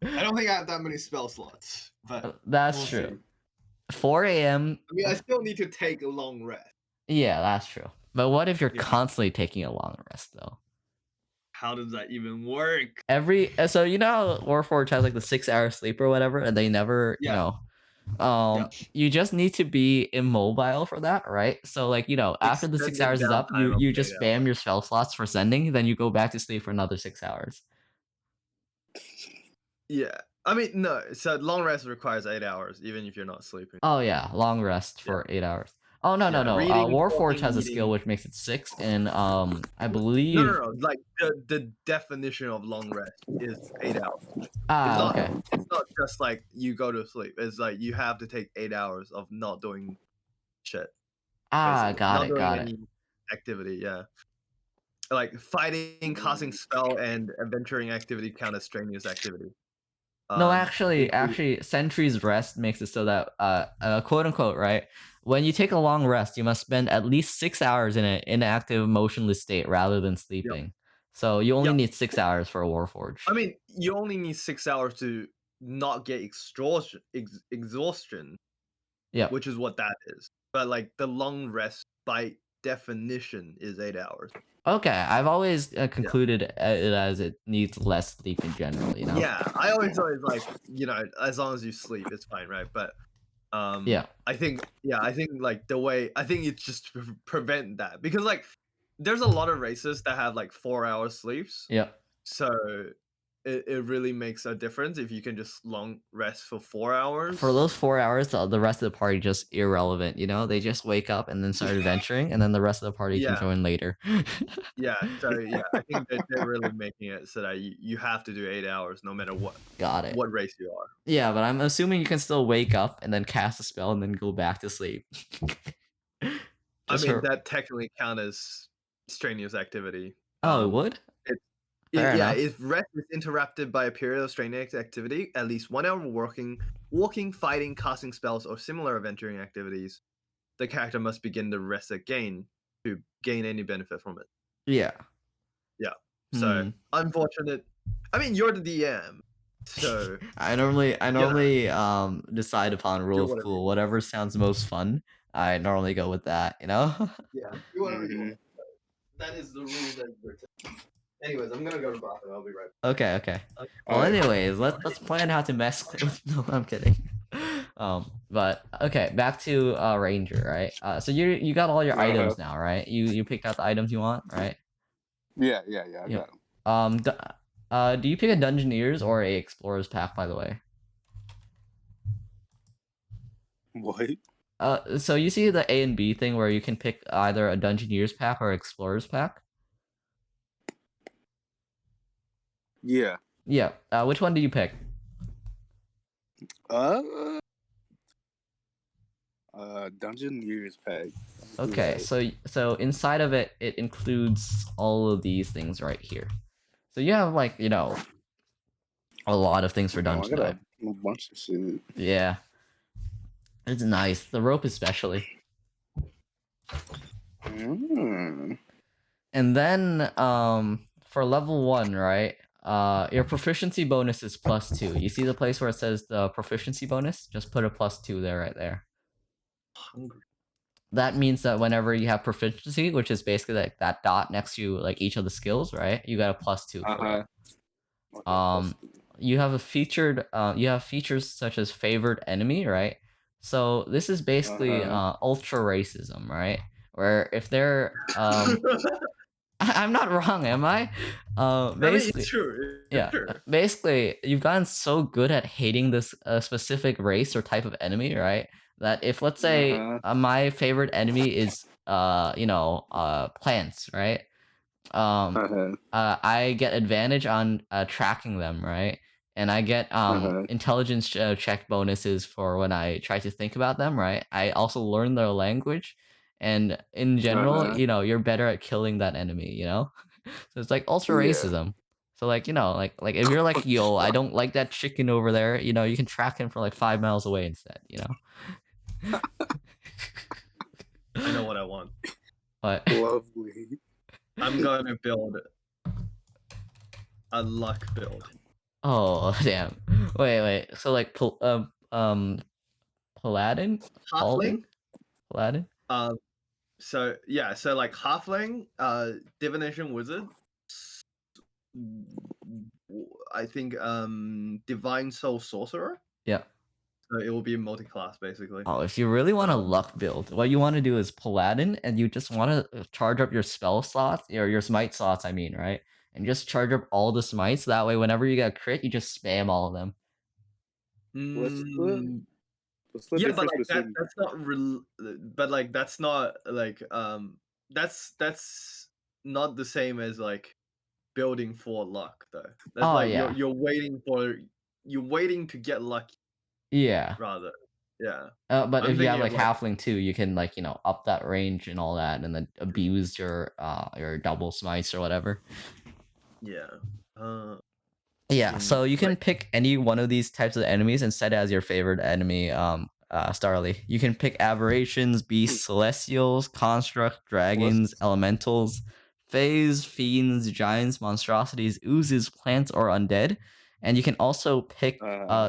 I don't think I have that many spell slots, but that's true. 4 a.m. I mean, I still need to take a long rest. Yeah, that's true. But what if you're constantly taking a long rest though? How does that even work? So you know how Warforged has like the 6-hour sleep or whatever, and they never, you know, you just need to be immobile for that, right? So like, you know, after the 6 hours is up, you just spam your spell slots for sending, then you go back to sleep for another 6 hours. Yeah. I mean, no. So long rest requires 8 hours, even if you're not sleeping. Oh yeah, long rest for 8 hours. Oh no. Warforged has a skill which makes it 6, and I believe. No. Like the definition of long rest is 8 hours. Okay. It's not just like you go to sleep. It's like you have to take 8 hours of not doing shit. Got it. Activity, yeah. Like fighting, casting spell, and adventuring activity count as strenuous activity. No, actually, Sentry's rest makes it so that, quote unquote, right? When you take a long rest, you must spend at least 6 hours in an inactive, motionless state rather than sleeping. Yep. So you only need 6 hours for a Warforged. I mean, you only need 6 hours to not get exhaustion. Yeah. Which is what that is. But like the long rest by definition is 8 hours. Okay, I've always concluded it as it needs less sleep in general, you know? Yeah, I always like, you know, as long as you sleep, it's fine, right? But I think like the way, I think it's just to prevent that. Because like there's a lot of races that have like 4-hour sleeps. Yep. So it really makes a difference if you can just long rest for 4 hours. For those 4 hours, the rest of the party just irrelevant. You know, they just wake up and then start adventuring, and then the rest of the party can Yeah. join later. Yeah, so yeah, I think that they're really making it so that you have to do 8 hours no matter Got it. what race you are. Yeah, but I'm assuming you can still wake up and then cast a spell and then go back to sleep. I Just mean, her- that technically counts as strenuous activity. Oh, it would? Fair Yeah, enough. if rest is interrupted by a period of strenuous activity, at least 1 hour walking, fighting, casting spells, or similar adventuring activities, the character must begin the rest again to gain any benefit from it. Yeah. Yeah. So Hmm. unfortunate. I mean, you're the DM, so I normally decide upon rule of whatever cool. Whatever sounds most fun, I normally go with that, you know? yeah, do whatever you Mhm. want. That is the rule that you're taking. Anyways, I'm gonna go to the bathroom. I'll be right Okay. back. Well, Alright. anyways, let's plan how to mess with. No, I'm kidding. But okay, back to Ranger, right? So you got all your items now, right? You picked out the items you want, right? Yeah, I Yeah. got 'em. Do you pick a Dungeoneers or a Explorers pack, by the way? What? So you see the A and B thing where you can pick either a Dungeoneers pack or Explorers pack? Yeah. Yeah. Which one do you pick? Dungeoneers pack. Let's do Okay, that. so inside of it, it includes all of these things right here. So you have like, you know, a lot of things for Oh, I dungeon got dive. a bunch of shit. Yeah. It's nice. The rope especially. Mm. And then for level 1, right? Your proficiency bonus is +2. You see the place where it says the proficiency bonus? Just put a +2 there right there. Hungry. That means that whenever you have proficiency, which is basically like that dot next to like each of the skills, right? You got a +2 for that. Okay, You have a featured you have features such as favored enemy, right? So this is basically ultra racism, right? Where if they're I'm not wrong, am I? I mean, Basically, it's true. It's yeah. true. Basically, you've gotten so good at hating this specific race or type of enemy, right? That if let's say my favorite enemy is plants, right? I get advantage on tracking them, right? And I get intelligence check bonuses for when I try to think about them, right? I also learn their language, and in general, you know, you're better at killing that enemy, you know. So it's like ultra Yeah. racism. So like, you know, like if you're like, yo, I don't like that chicken over there, you know, you can track him for like 5 miles away instead, you know. I know what I want. But Lovely. I'm going to build a luck build. oh damn. Wait. So like Paladin? Halfling. Paladin? So yeah, so like halfling, divination wizard. I think divine soul sorcerer. Yeah. So it will be multi-class basically. Oh, if you really want a luck build, what you want to do is Paladin, and you just want to charge up your spell slots, or your smite slots, I mean, right? And just charge up all the smites. That way, whenever you get a crit, you just spam all of them. What's the Yeah, but difference like between that's not real. But like that's not like that's not the same as like building for luck though. That's Oh, like yeah. you're waiting to get lucky Yeah. rather. Yeah. But I'm if you have thinking like of, halfling too, you can like, you know, up that range and all that, and then abuse your double smites or whatever. yeah. Yeah, so you can Right. pick any one of these types of enemies and set it as your favorite enemy, Starly. You can pick aberrations, beasts, celestials, construct, dragons, elementals, fays, fiends, giants, monstrosities, oozes, plants, or undead. And you can also pick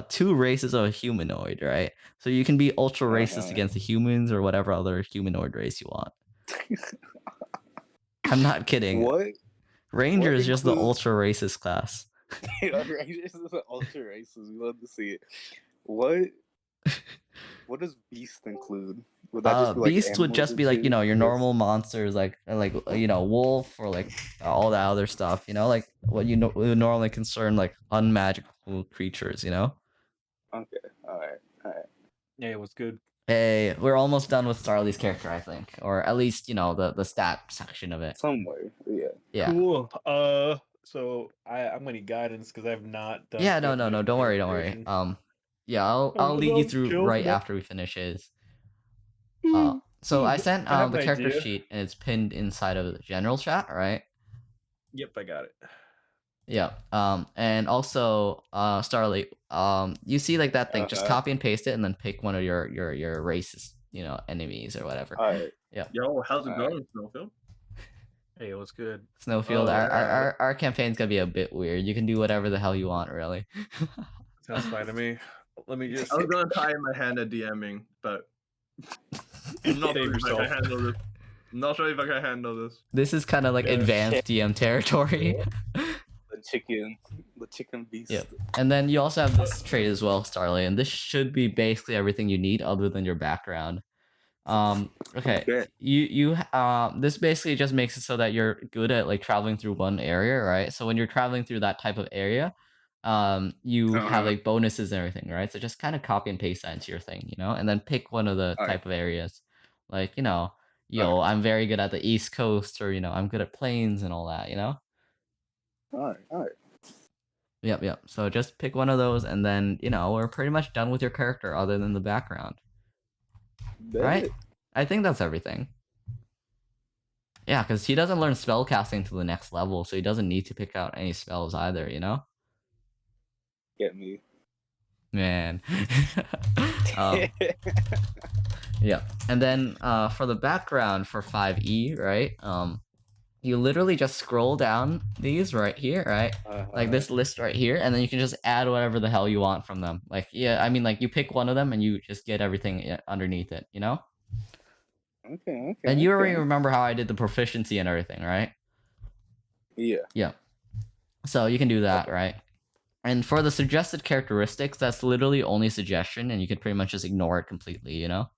2 races of a humanoid, right? So you can be ultra racist against the humans or whatever other humanoid race you want. I'm not kidding. what? Ranger is just the includes- ultra racist class. Rangers is an ultra racist. We love to see it. What does beast include? Would that just be, like, Beasts would animals just and be like, you shit? know, your Yes. normal monsters, like wolf or like all that other stuff, you know, like what you know would normally concern like unmagical creatures, you know. Okay. All right. Yeah, it was good. Hey, we're almost done with Starly's character, I think, or at least you know the stat section of it. Somewhere. Yeah. Yeah. Cool. So I'm gonna need guidance because I've not done. Yeah, fifth no, edition don't worry. character creation. Yeah, I'll Oh, lead you no, through chill, right no. after we finish his. So I sent I have the an character idea. sheet and it's pinned inside of the general chat, right? Yep, I got it. Yeah. And also, Starly, you see like that thing? Just Uh-huh. copy and paste it, and then pick one of your racist, you know, enemies or whatever. All right. Yo, how's it Alright. going, Snowfield? Hey, it was good. Snowfield, Oh, our campaign's gonna be a bit weird. You can do whatever the hell you want, really. Sounds fine to me. Let me just I was gonna tie my hand at DMing, but I'm not Save sure if I can yourself. handle this. I'm not sure if I can handle this. This is kind of like Yeah, advanced DM territory. The chicken beast. Yep. And then you also have this trait as well, Starly, and this should be basically everything you need other than your background. Okay. Okay. You this basically just makes it so that you're good at like traveling through one area, right? So when you're traveling through that type of area, you have Uh-huh. like bonuses and everything, right? So just kind of copy and paste that into your thing, you know, and then pick one of the Alright. type of areas. Like, you know, I'm very good at the East Coast, or I'm good at plains and all that, you know? All right. Yep. So just pick one of those, and then we're pretty much done with your character, other than the background, right? I think that's everything. Yeah, because he doesn't learn spellcasting to the next level, so he doesn't need to pick out any spells either, you know? Get me. Man. Yeah. And then for the background for 5e, right? You literally just scroll down these right here, right? Like this list right here, and then you can just add whatever the hell you want from them. Like, yeah, I mean, like you pick one of them and you just get everything underneath it, you know? Okay. And you already remember how I did the proficiency and everything, right? Yeah. Yeah. So you can do that, right? And for the suggested characteristics, that's literally only suggestion, and you can pretty much just ignore it completely, you know?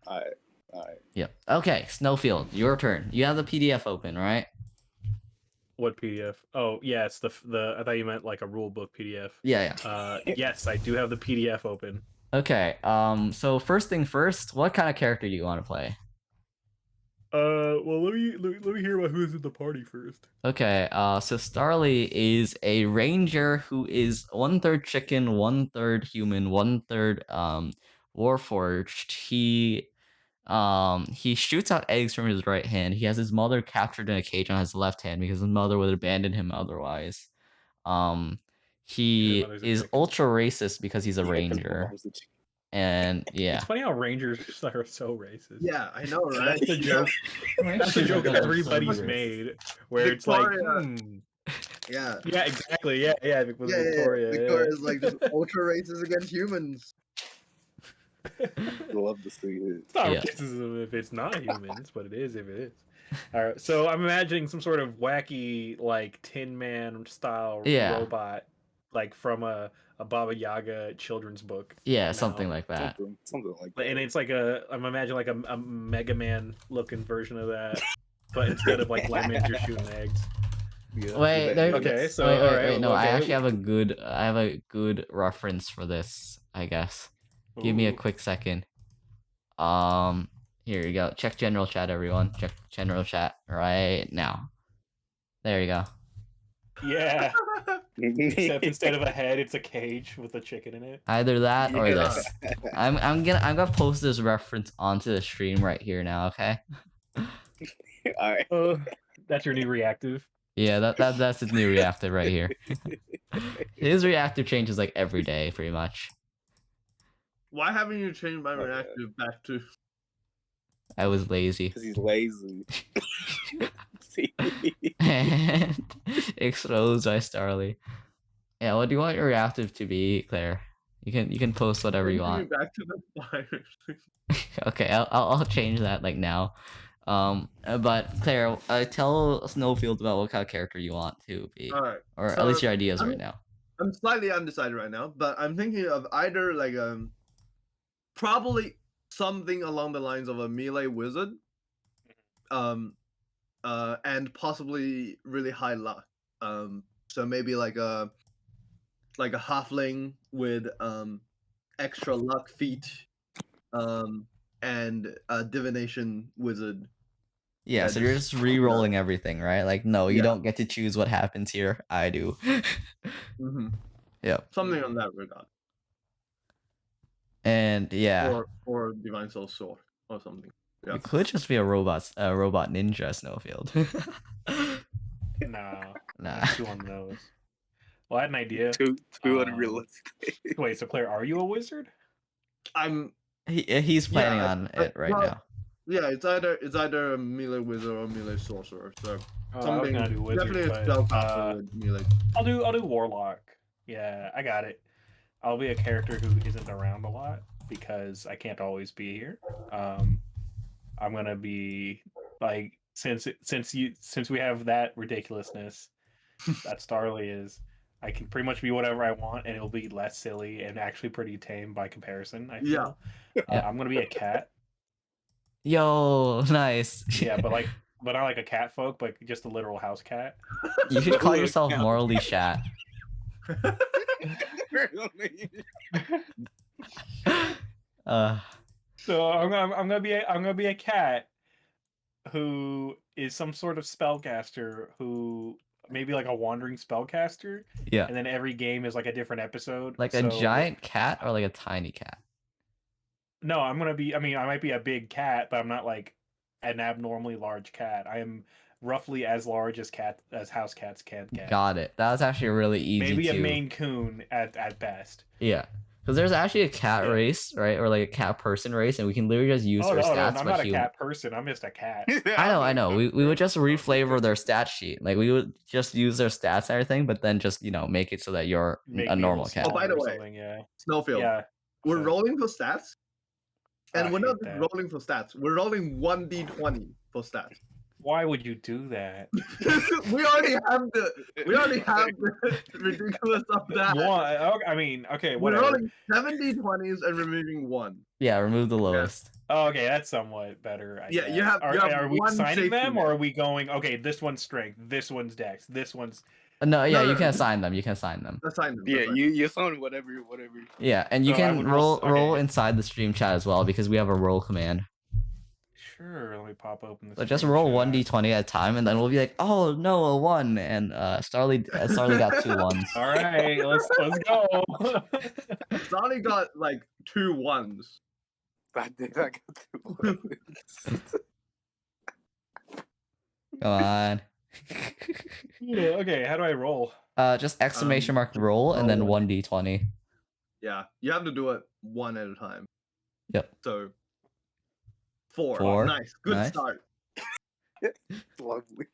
All right. Yep. Okay, Snowfield, your turn. You have the PDF open, right? What PDF? Oh, yeah, it's the I thought you meant like a rule book PDF. Yeah. Yes, I do have the PDF open. Okay. So first thing first, what kind of character do you want to play? Well, let me hear about who's in the party first. Okay. So Starly is a ranger who is 1/3 chicken, 1/3 human, 1/3 warforged. He shoots out eggs from his right hand. He has his mother captured in a cage on his left hand because his mother would abandon him otherwise. He mother's a is chicken. ultra racist because he's a Yeah, 'cause ranger. mom's a chicken. And yeah. It's funny how rangers are so racist. Yeah, I know, right? That's the joke. That's the joke everybody's made, where it's like, Yeah. yeah, exactly, yeah, with Victoria. Victoria's like just ultra racist against humans. Love to see it. It's not Yeah. racism if it's not humans, but it is if it is. All right, so I'm imagining some sort of wacky, like Tin Man style Yeah. robot, like from a Baba Yaga children's book. Yeah, now. something like that. Something like that. And it's like I'm imagining like a Mega Man looking version of that, but instead of like lemons, you're shooting eggs. Yeah. Wait, there, Okay, so wait, all right, no, I okay. actually have a good reference for this, I guess. Give me a Ooh. quick second. Here you go. Check general chat, everyone. Check general chat right now. There you go. Yeah. Except instead of a head, it's a cage with a chicken in it. Either that or Yeah. this. I'm gonna post this reference onto the stream right here now, okay? All right. That's your new reactive. Yeah, that's his new reactive right here. His reactive changes like every day, pretty much. Why haven't you changed my Okay. reactive back to? I was lazy. Because he's lazy. See? And exposed by Starly. Yeah, what do you want your reactive to be, Claire? You can post whatever you want. Back to the fire. Okay, I'll change that like now. But Claire, tell Snowfield about what kind of character you want to be, All right. or at so least your ideas I'm- right now. I'm slightly undecided right now, but I'm thinking of either like probably something along the lines of a melee wizard, and possibly really high luck. So maybe like a halfling with extra luck feat, and a divination wizard. Yeah, Yeah, so you're just- just re-rolling everything, right? Like, no, you Yeah. don't get to choose what happens here. I do. Yep. Something on that regard, And yeah, or divine soul sword or something. Yeah. you could just be a robot ninja, Snowfield. Nah, Nah. too on the nose. Well, I had an idea. Too Um, unrealistic. Wait, so Claire, are you a wizard? I'm He's planning Yeah, on it right well, now. yeah. It's either a melee wizard or a melee sorcerer. So Oh, I was something gonna do wizard, definitely a but, spellcaster with melee. I'll do warlock. Yeah, I got it. I'll be a character who isn't around a lot because I can't always be here. I'm gonna be like since we have that ridiculousness that Starly is, I can pretty much be whatever I want and it'll be less silly and actually pretty tame by comparison. I feel. Yeah. I'm gonna be a cat. Yo, nice. Yeah, but not like a cat folk, but just a literal house cat. You should call Ooh, yourself yeah. morally shat. So I'm gonna be a cat who is some sort of spellcaster who maybe like a wandering spellcaster, Yeah. and then every game is like a different episode. Like a So- giant cat or like a tiny cat? No, I'm gonna be. I mean, I might be a big cat, but I'm not like an abnormally large cat. I am roughly as large as house cats can get. Got it. That was actually really easy Maybe to... a Maine Coon at best. Yeah. Because there's actually a cat Yeah. race, right? Or like a cat person race, and we can literally just use Oh their no, stats. I'm but not a human. cat person. I'm just a cat. I know. We would just reflavor their stat sheet. Like we would just use their stats and everything, but then just make it so that you're Make a me normal little cat. Oh, by the smaller or way, something, yeah. Snowfield. Yeah. We're so- rolling for stats, and I we're not hate just that. rolling for stats. We're rolling 1d20 for stats. Why would you do that? we already have the ridiculous of that. One, I mean, okay, We're whatever. rolling 7 d20s and removing one. Yeah, remove the lowest. Oh, okay, that's somewhat better. I Yeah, you guess. have- you have Are we one assigning safety them, net. or are we going? Okay, this one's strength, this one's dex, this one's. No, yeah, No, you no, can no. assign them. You can assign them. Assign them. Yeah, assign you sound whatever. Yeah, and you So I can would roll roll- okay. inside the stream chat as well because we have a roll command. Sure, let me pop open this. So just roll 1d20 at a time, and then we'll be like, oh no, a 1, and Starly got 2 1s. All right, let's go. them. Sonny got like 2 1s. I got two. Come on. Yeah, okay, how do I roll? Just exclamation mark roll and then roll. 1d20. Yeah, you have to do it one at a time. Yep. So 4. Four. Nice. Good Nice. start. Lovely.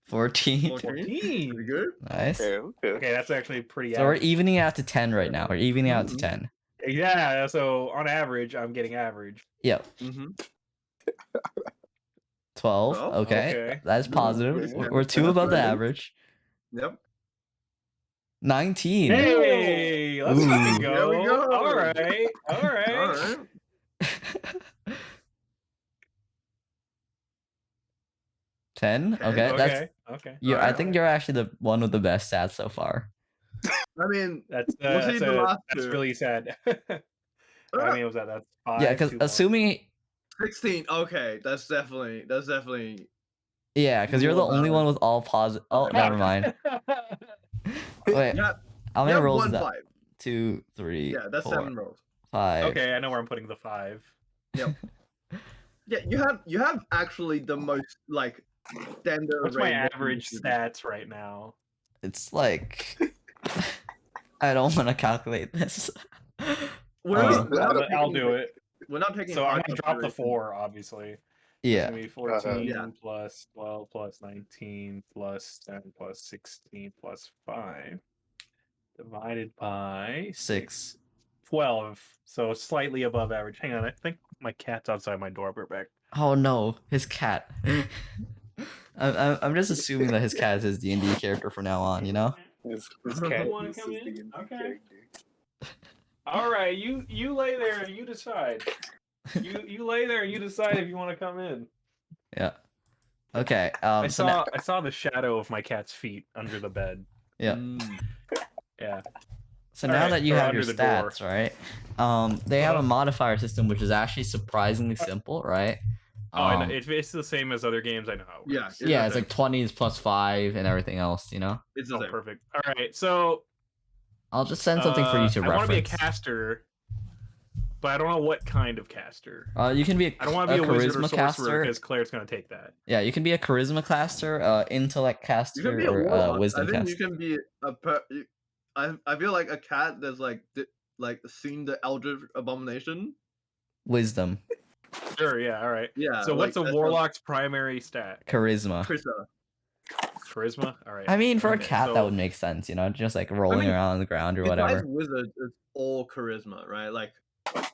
14. 14. 14. Pretty good. Nice. Okay. Okay, that's actually pretty. So we're average. evening out to 10 right now. We're evening out to Mhm. 10. Yeah, so on average, I'm getting average. Yep. Mm-hmm. 12. 12? Okay. Okay. That's positive. Okay. We're 2 above the Right. average. Yep. 19. Hey, let's Ooh. fucking There go. we go. All right, all right. All right. 10. Okay. Okay. That's Okay. you. I Alright. think you're actually the one with the best stats so far. I mean, That's We'll see the last that's two. really sad. I mean, was that's 5? Yeah, because 2, 1. assuming 16. Okay, that's definitely. yeah, because you're the Well, only one with all positive. Oh, never mind. Wait, Yeah, how you many have rolls is 1 that? 5. 2, 3, Yeah, that's 4, 7 rolls. 5. Okay, I know where I'm putting the 5. Yeah, you have actually the most like standard. What's my range of average things. stats right now? It's like I don't want to calculate this. We're Oh. not- we're not I'll taking- do it. We're not taking. So I'm hard gonna drop the consideration. 4, obviously. It's Yeah. gonna be 14 Yeah. plus 12 plus 19 plus 10 plus 16 plus 5 divided by 6. 12. So slightly above average. Hang on, I think my cat's outside my door. We're back. Oh no, his cat. I'm just assuming that his cat is his D&D character from now on. You know. This You cat wanna is come the in? D&D Okay. character. All right, you lay there and you decide. You lay there and you decide if you want to come in. Yeah. Okay. I So now, saw the shadow of my cat's feet under the bed. yeah. Mm. Yeah. So All now right, that you or have your under the door. stats, right? They have a modifier system which is actually surprisingly simple, right? Oh, I know. It's the same as other games. I know how it Yeah, works. Yeah, it's the like 20s plus 5 and everything else, you know? It's the Oh, same. perfect. All right, so I'll just send something for you to I want to be a reference. caster, but I don't know what kind of caster. You can be a, I don't want to be a wizard or charisma sorcerer caster. because Claire's gonna take that. Yeah, you can be a charisma caster, intellect You caster, can be a or warlock. wisdom I think caster. you can be I feel like a cat that's like seen the Eldritch Abomination. Wisdom, Sure, yeah, all right. Yeah. So what's a that's warlock's primary stat? charisma. Krista. Charisma. All right. I mean, for a Okay, cat, so- that would make sense, you know, just like rolling mean, around on the ground or Besides whatever. wizard, it's all charisma, right? Like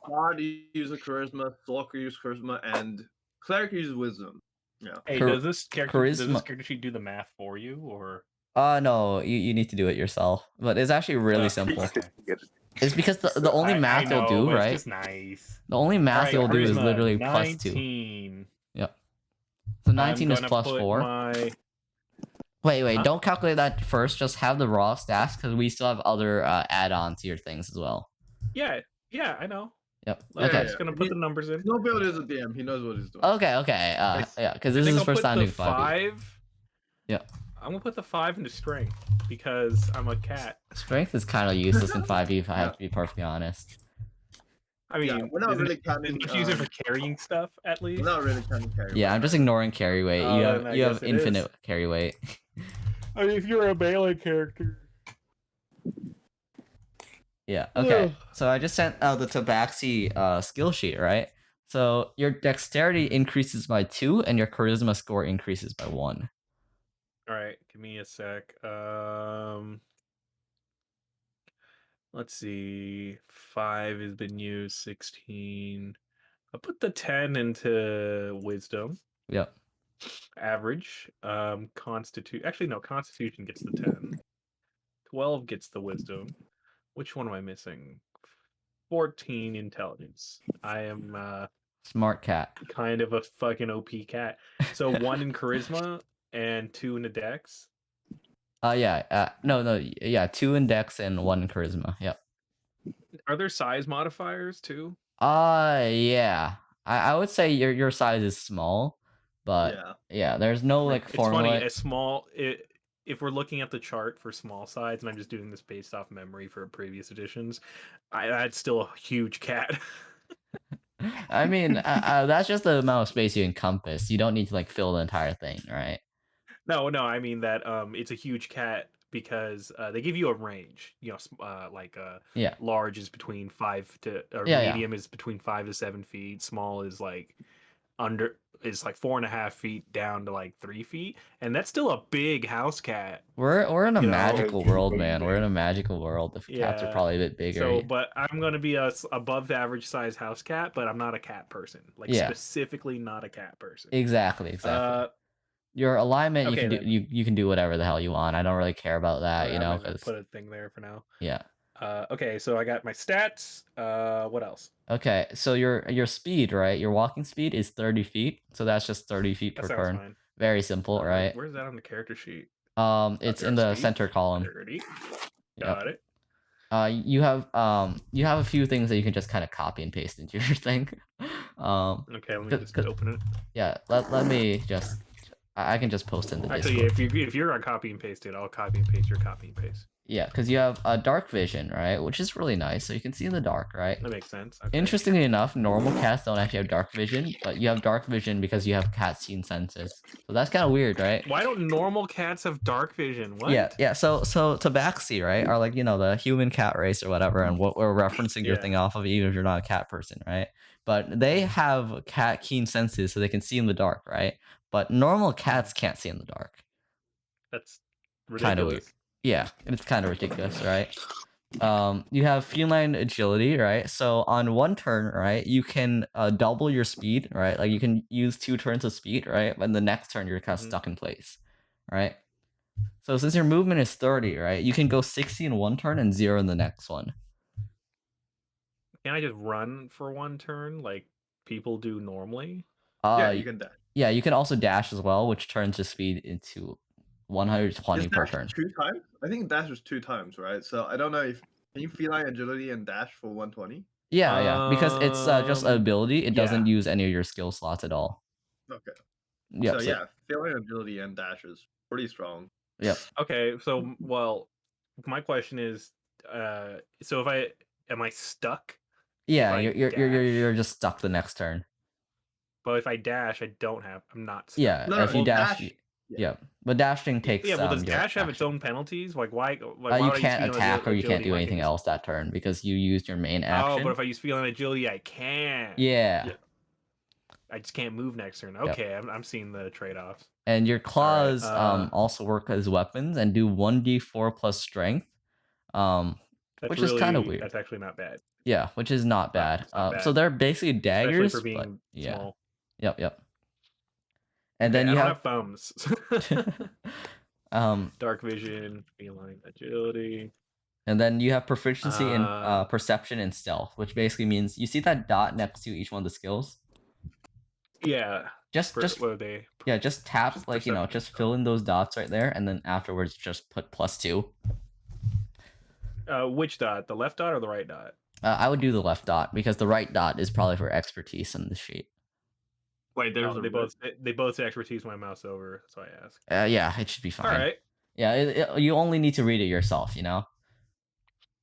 bard uses charisma, sorcerer uses charisma, and cleric uses wisdom. Yeah. Hey, Char- does this character charisma- sheet do the math for you, or? No, you need to do it yourself. But it's actually really simple. Okay. It's because the only math I know, you'll do, but right? It's just nice. The only math All right, you'll do is charisma, literally 19. +2. Yep. So 19 is I'm gonna plus put 4. My... Wait, Huh? don't calculate that first. Just have the raw stats because we still have other add-ons to your things as well. Yeah, I know. Yep. I'm Okay. just gonna put the numbers in. No build is a DM. He knows what he's doing. Okay. Yeah, because this is his first time doing 5e. 5. Yeah. I'm gonna put the 5 into strength because I'm a cat. Strength is kind of useless in 5e if I have to be perfectly honest. I mean, Yeah, we're not isn't really it- counting, Don't you use it for carrying stuff at least? We're not really counting carry. Yeah, I'm just ignoring carry weight. Oh, you then have I you guess have it infinite is. carry weight. I mean, if you're a melee character. Yeah. Okay. Ugh. So I just sent out the Tabaxi skill sheet, right? So your dexterity increases by 2 and your charisma score increases by 1. All right, give me a sec. Let's see. 5 has been used. 16. I'll put the 10 into wisdom. Yep. Average. Actually, no. Constitution gets the 10. 12 gets the wisdom. Which one am I missing? 14 intelligence. I am Smart cat. kind of a fucking OP cat. So 1 in charisma and 2 in the dex. Yeah, 2 in dex and 1 in charisma. Yep. Are there size modifiers too? Yeah. I would say your size is small, but yeah, there's no like It's formula. funny. If we're looking at the chart for small size, and I'm just doing this based off memory for previous editions, that's still a huge cat. I mean, that's just the amount of space you encompass. You don't need to like fill the entire thing, right? No, I mean that it's a huge cat because they give you a range. You know, Yeah. large is between 5 to, or Yeah. medium is between 5 to 7 feet. Small is like 4.5 feet down to like 3 feet, and that's still a big house cat. We're in a You know, magical it's world, big, man. We're big. in a magical world. The cats are Yeah. probably a bit bigger. So, but I'm gonna be a above average size house cat, but I'm not a cat person. Like Yeah. specifically not a cat person. Exactly. Your alignment, okay, you can do then. you can do whatever the hell you want. I don't really care about that, you know, I'm gonna because put a thing there for now. yeah. Okay, so I got my stats. What else? Okay, so your speed, right? Your walking speed is 30 feet, so that's just 30 feet That per sounds turn. fine. Very simple, right? Where's that on the character sheet? It's Okay, in the speed, center column. 30. Yep. Got it. You have a few things that you can just kind of copy and paste into your thing. Okay, let me just open it. Yeah, let me just. I can just post in the Actually, Discord. if you're on copy and paste it, I'll copy and paste your copy and paste. Yeah, because you have a dark vision, right? Which is really nice, so you can see in the dark, right? That makes sense. Okay. Interestingly enough, normal cats don't actually have dark vision, but you have dark vision because you have cat-seen senses. So that's kind of weird, right? Why don't normal cats have dark vision? What? Yeah. So Tabaxi, right, are like, you know, the human cat race or whatever, and what we're referencing your Yeah. thing off of, even if you're not a cat person, right? But they have cat keen senses, so they can see in the dark, right? But normal cats can't see in the dark. That's Kind of ridiculous. weird. Yeah, it's kind of ridiculous, right? You have feline agility, right? So on one turn, right, you can double your speed, right? Like you can use 2 turns of speed, right? But the next turn you're kind of Mhm. stuck in place, right? So since your movement is 30, right, you can go 60 in one turn and 0 in the next one. Can I just run for one turn? Like people do normally? Yeah, Uh, you can dash. yeah, you can also dash as well, which turns your speed into 120 Is per dash turn. 2 times? I think dash is 2 times, right? So I don't know if can you feline agility and dash for 120? Yeah, because it's just an ability. It doesn't Yeah. use any of your skill slots at all. Okay. Yep. So yeah, feline agility and dash is pretty strong. Yep. Okay, so well, my question is, so if am I stuck? Yeah, I you're just stuck the next turn. But if I dash, I'm not stuck. Yeah, No, if you well, dash, dash- yeah, but dashing takes Yeah, well, does your dash have its action. own penalties? Like why? Why You would I use can't feline attack or you can't agility do if I anything can else that turn because you used your main action. Oh, but if I use feline agility, I can. Yeah. Yeah. I just can't move next turn. Yep. Okay, I'm seeing the trade-offs. And your claws uh, also work as weapons and do 1d4 plus strength. That's Which really, is kind of weird. That's actually not bad. Yeah, which is not bad. It's not So bad. they're basically Especially daggers, for but being yeah. small. Yep. And Okay, then I you don't have thumbs. Dark vision, feline agility. and then you have proficiency in Uh, perception and stealth, which basically means you see that dot next to each one of the skills. Yeah. Just What are they? yeah, just tap Just like perception and just stealth. fill in those dots right there, and then afterwards just put +2. Which dot? The left dot or the right dot? I would do the left dot because the right dot is probably for expertise in the sheet. Wait, there's They both say expertise when I mouse over, so I ask. Yeah, it should be fine. All right. Yeah, you only need to read it yourself, you know.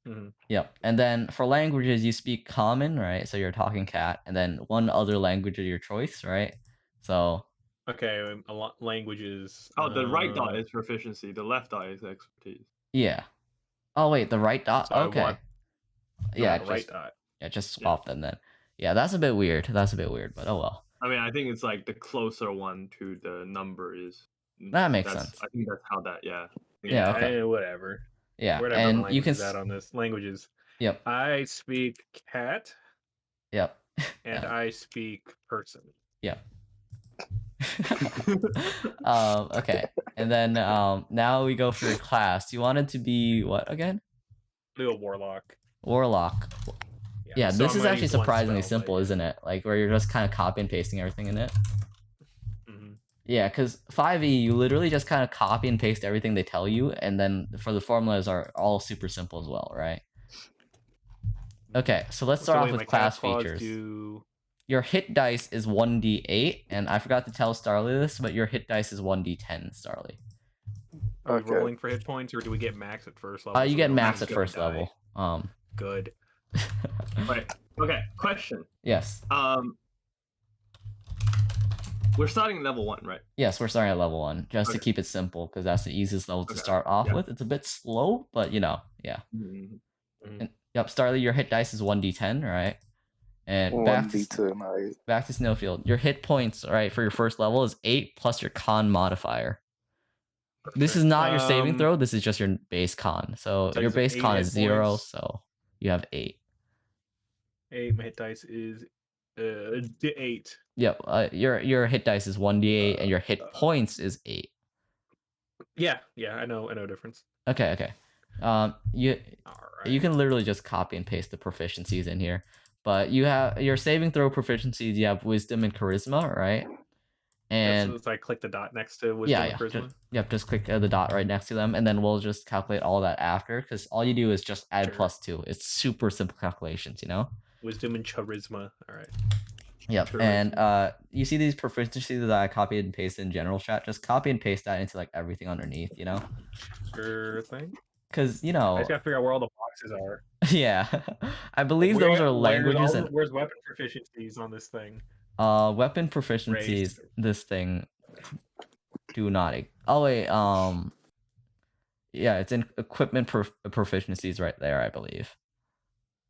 Mm-hmm. Yep. And then for languages, you speak Common, right? So you're talking cat, and then one other language of your choice, right? So Okay, languages. Oh, the right dot is proficiency. The left dot is expertise. yeah. Oh wait, the right dot. So I Okay. want- Yeah, the right dot. Yeah, just swap them then. Yeah, that's a bit weird. But oh well. I mean, I think it's like the closer one to the number is. That makes that's- sense. I think that's how that. Yeah. Yeah, okay. Whatever. Yeah, Whatever. and you can. Languages out on this languages. Yep. I speak cat. Yep. And Yeah. I speak person. Yep. Okay, and then now we go for your class. You wanted to be what again? Do a warlock. Warlock. Yeah, so this I'm is gonna actually use one surprisingly spell, but simple, yeah. isn't it? Like where you're just kind of copy and pasting everything in it. Mhm. Yeah, because 5e, you literally just kind of copy and paste everything they tell you, and then for the formulas are all super simple as well, right? Okay, so let's start So off wait, with my class cat claws features. do- Your hit dice is 1d8, and I forgot to tell Starly this, but your hit dice is 1d10, Starly. Are we Okay. rolling for hit points, or do we get max at first level? You so we get don't max at actually first die? level. Good. Wait. Okay. Question. Yes. We're starting at level 1, right? Yes, we're starting at level 1, just to Okay. keep it simple, because that's the easiest level to Okay, start off yeah. with. It's a bit slow, but yeah. Mhm. Yep, Starly, your hit dice is 1d10, right? And back to 1d10, alright. back to Snowfield. Your hit points, right, for your first level is 8 plus your con modifier. This is not your saving throw. This is just your base con. So So your it's base 8 con hit is 0, points. so you have 8. 8. My hit dice is 8. Yep. Your hit dice is 1d8, and your hit points is 8. Yeah, I know difference. Okay. You All right. can literally just copy and paste the proficiencies in here, but you have your saving throw proficiencies. You have wisdom and charisma, right? And so I click the dot next to wisdom and yeah. charisma. Just click the dot right next to them, and then we'll just calculate all that after, because all you do is just add Sure. +2. It's super simple calculations, you know. Wisdom and charisma. All right. Yep. Charisma. And you see these proficiencies that I copied and pasted in general chat. Just copy and paste that into like everything underneath, you know. Sure thing. Because I just gotta figure out where all the boxes are. yeah, I believe those are languages and Where's weapon proficiencies on this thing? weapon proficiencies. This thing do not. Oh wait, yeah, it's in equipment proficiencies right there, I believe.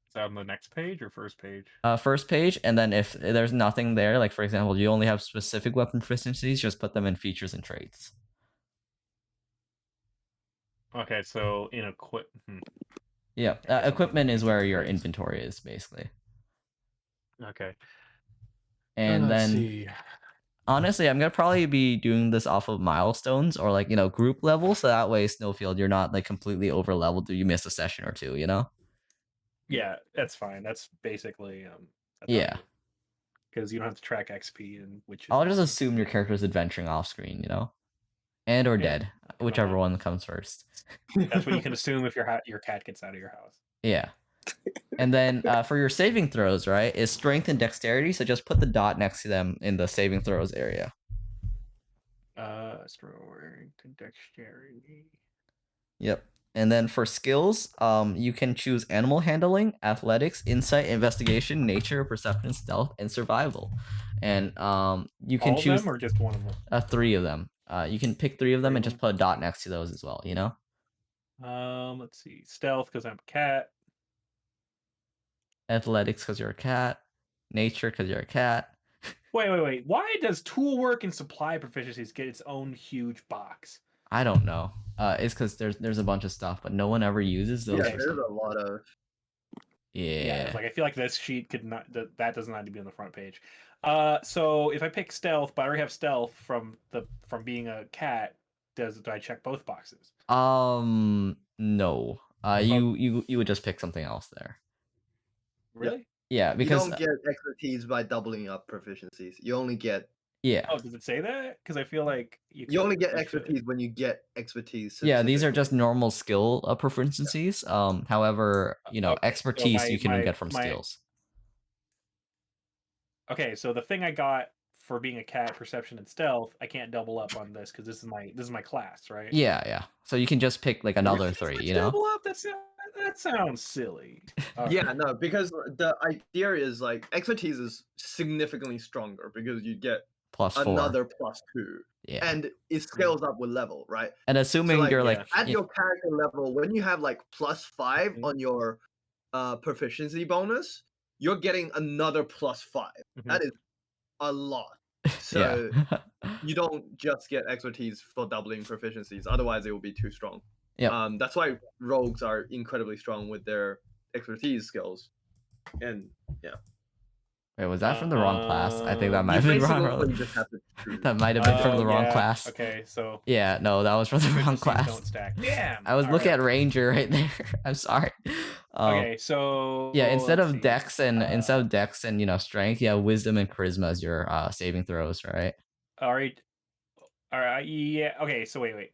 Is that on the next page or first page? First page, and then if there's nothing there, like for example, you only have specific weapon proficiencies, just put them in features and traits. Okay, so in equipment. Yeah, Okay, equipment is where your traits. inventory is basically. Okay. And Let's then see. honestly, I'm gonna probably be doing this off of milestones or like group level, so that way Snowfield, you're not like completely over leveled. Do you miss a session or two? Yeah, that's fine. That's basically Yeah. because you don't have to track XP and which. I'll just assume your character is adventuring off screen, you know, and or Yeah, dead, whichever one comes first. That's what you can assume if your cat gets out of your house. Yeah. And then for your saving throws, right, is strength and dexterity. So just put the dot next to them in the saving throws area. Strength and dexterity. Yep. And then for skills, you can choose animal handling, athletics, insight, investigation, nature, perception, stealth, and survival. And you can All of choose them or just one of them. 3 of them. You can pick 3 of them Three and of just put a dot next to those as well. You know. Let's see. Stealth because I'm a cat. Athletics because you're a cat. Nature because you're a cat. Wait. Why does tool work and supply proficiencies get its own huge box? I don't know. It's because there's a bunch of stuff, but no one ever uses those. Yeah, for there's some- a lot of. Yeah. It's like I feel like this sheet could not that doesn't have to be on the front page. So if I pick stealth, but I already have stealth from being a cat, do I check both boxes? No. You would just pick something else there. Really? Yeah, You because don't get expertise by doubling up proficiencies. You only get yeah. Oh, does it say that? Because I feel like you only get should. expertise when you get expertise. Yeah, these are just specifically. normal skill proficiencies. However, you know, Okay, so expertise you can my- get from my- skills. Okay, so the thing I got for being a cat, perception and stealth, I can't double up on this because this is my class, right? Yeah. So you can just pick like another 3, you know? Double up? That sounds silly. Yeah, no, because the idea is like expertise is significantly stronger because you get +4. another +2, Yeah. and it scales up with level, right? And assuming like, you're yeah. like At your character level, when you have like +5 Mhm. on your proficiency bonus, you're getting another +5. Mhm. That is a lot. So yeah. you don't just get expertise for doubling proficiencies, otherwise it will be too strong. Yep. That's why rogues are incredibly strong with their expertise skills. And yeah, Wait, was that from the wrong class? I think that might have you been wrong. basically just have to choose. That might have been from the wrong yeah, class. Okay, so Yeah, no, that was from the wrong proficiencies class. don't stack. Damn. I was all looking right. at Ranger right there. I'm sorry. Okay, so Yeah, instead let's of see. Dex and you know Strength, yeah, Wisdom and Charisma as your saving throws, right? All right, yeah. Okay, so wait.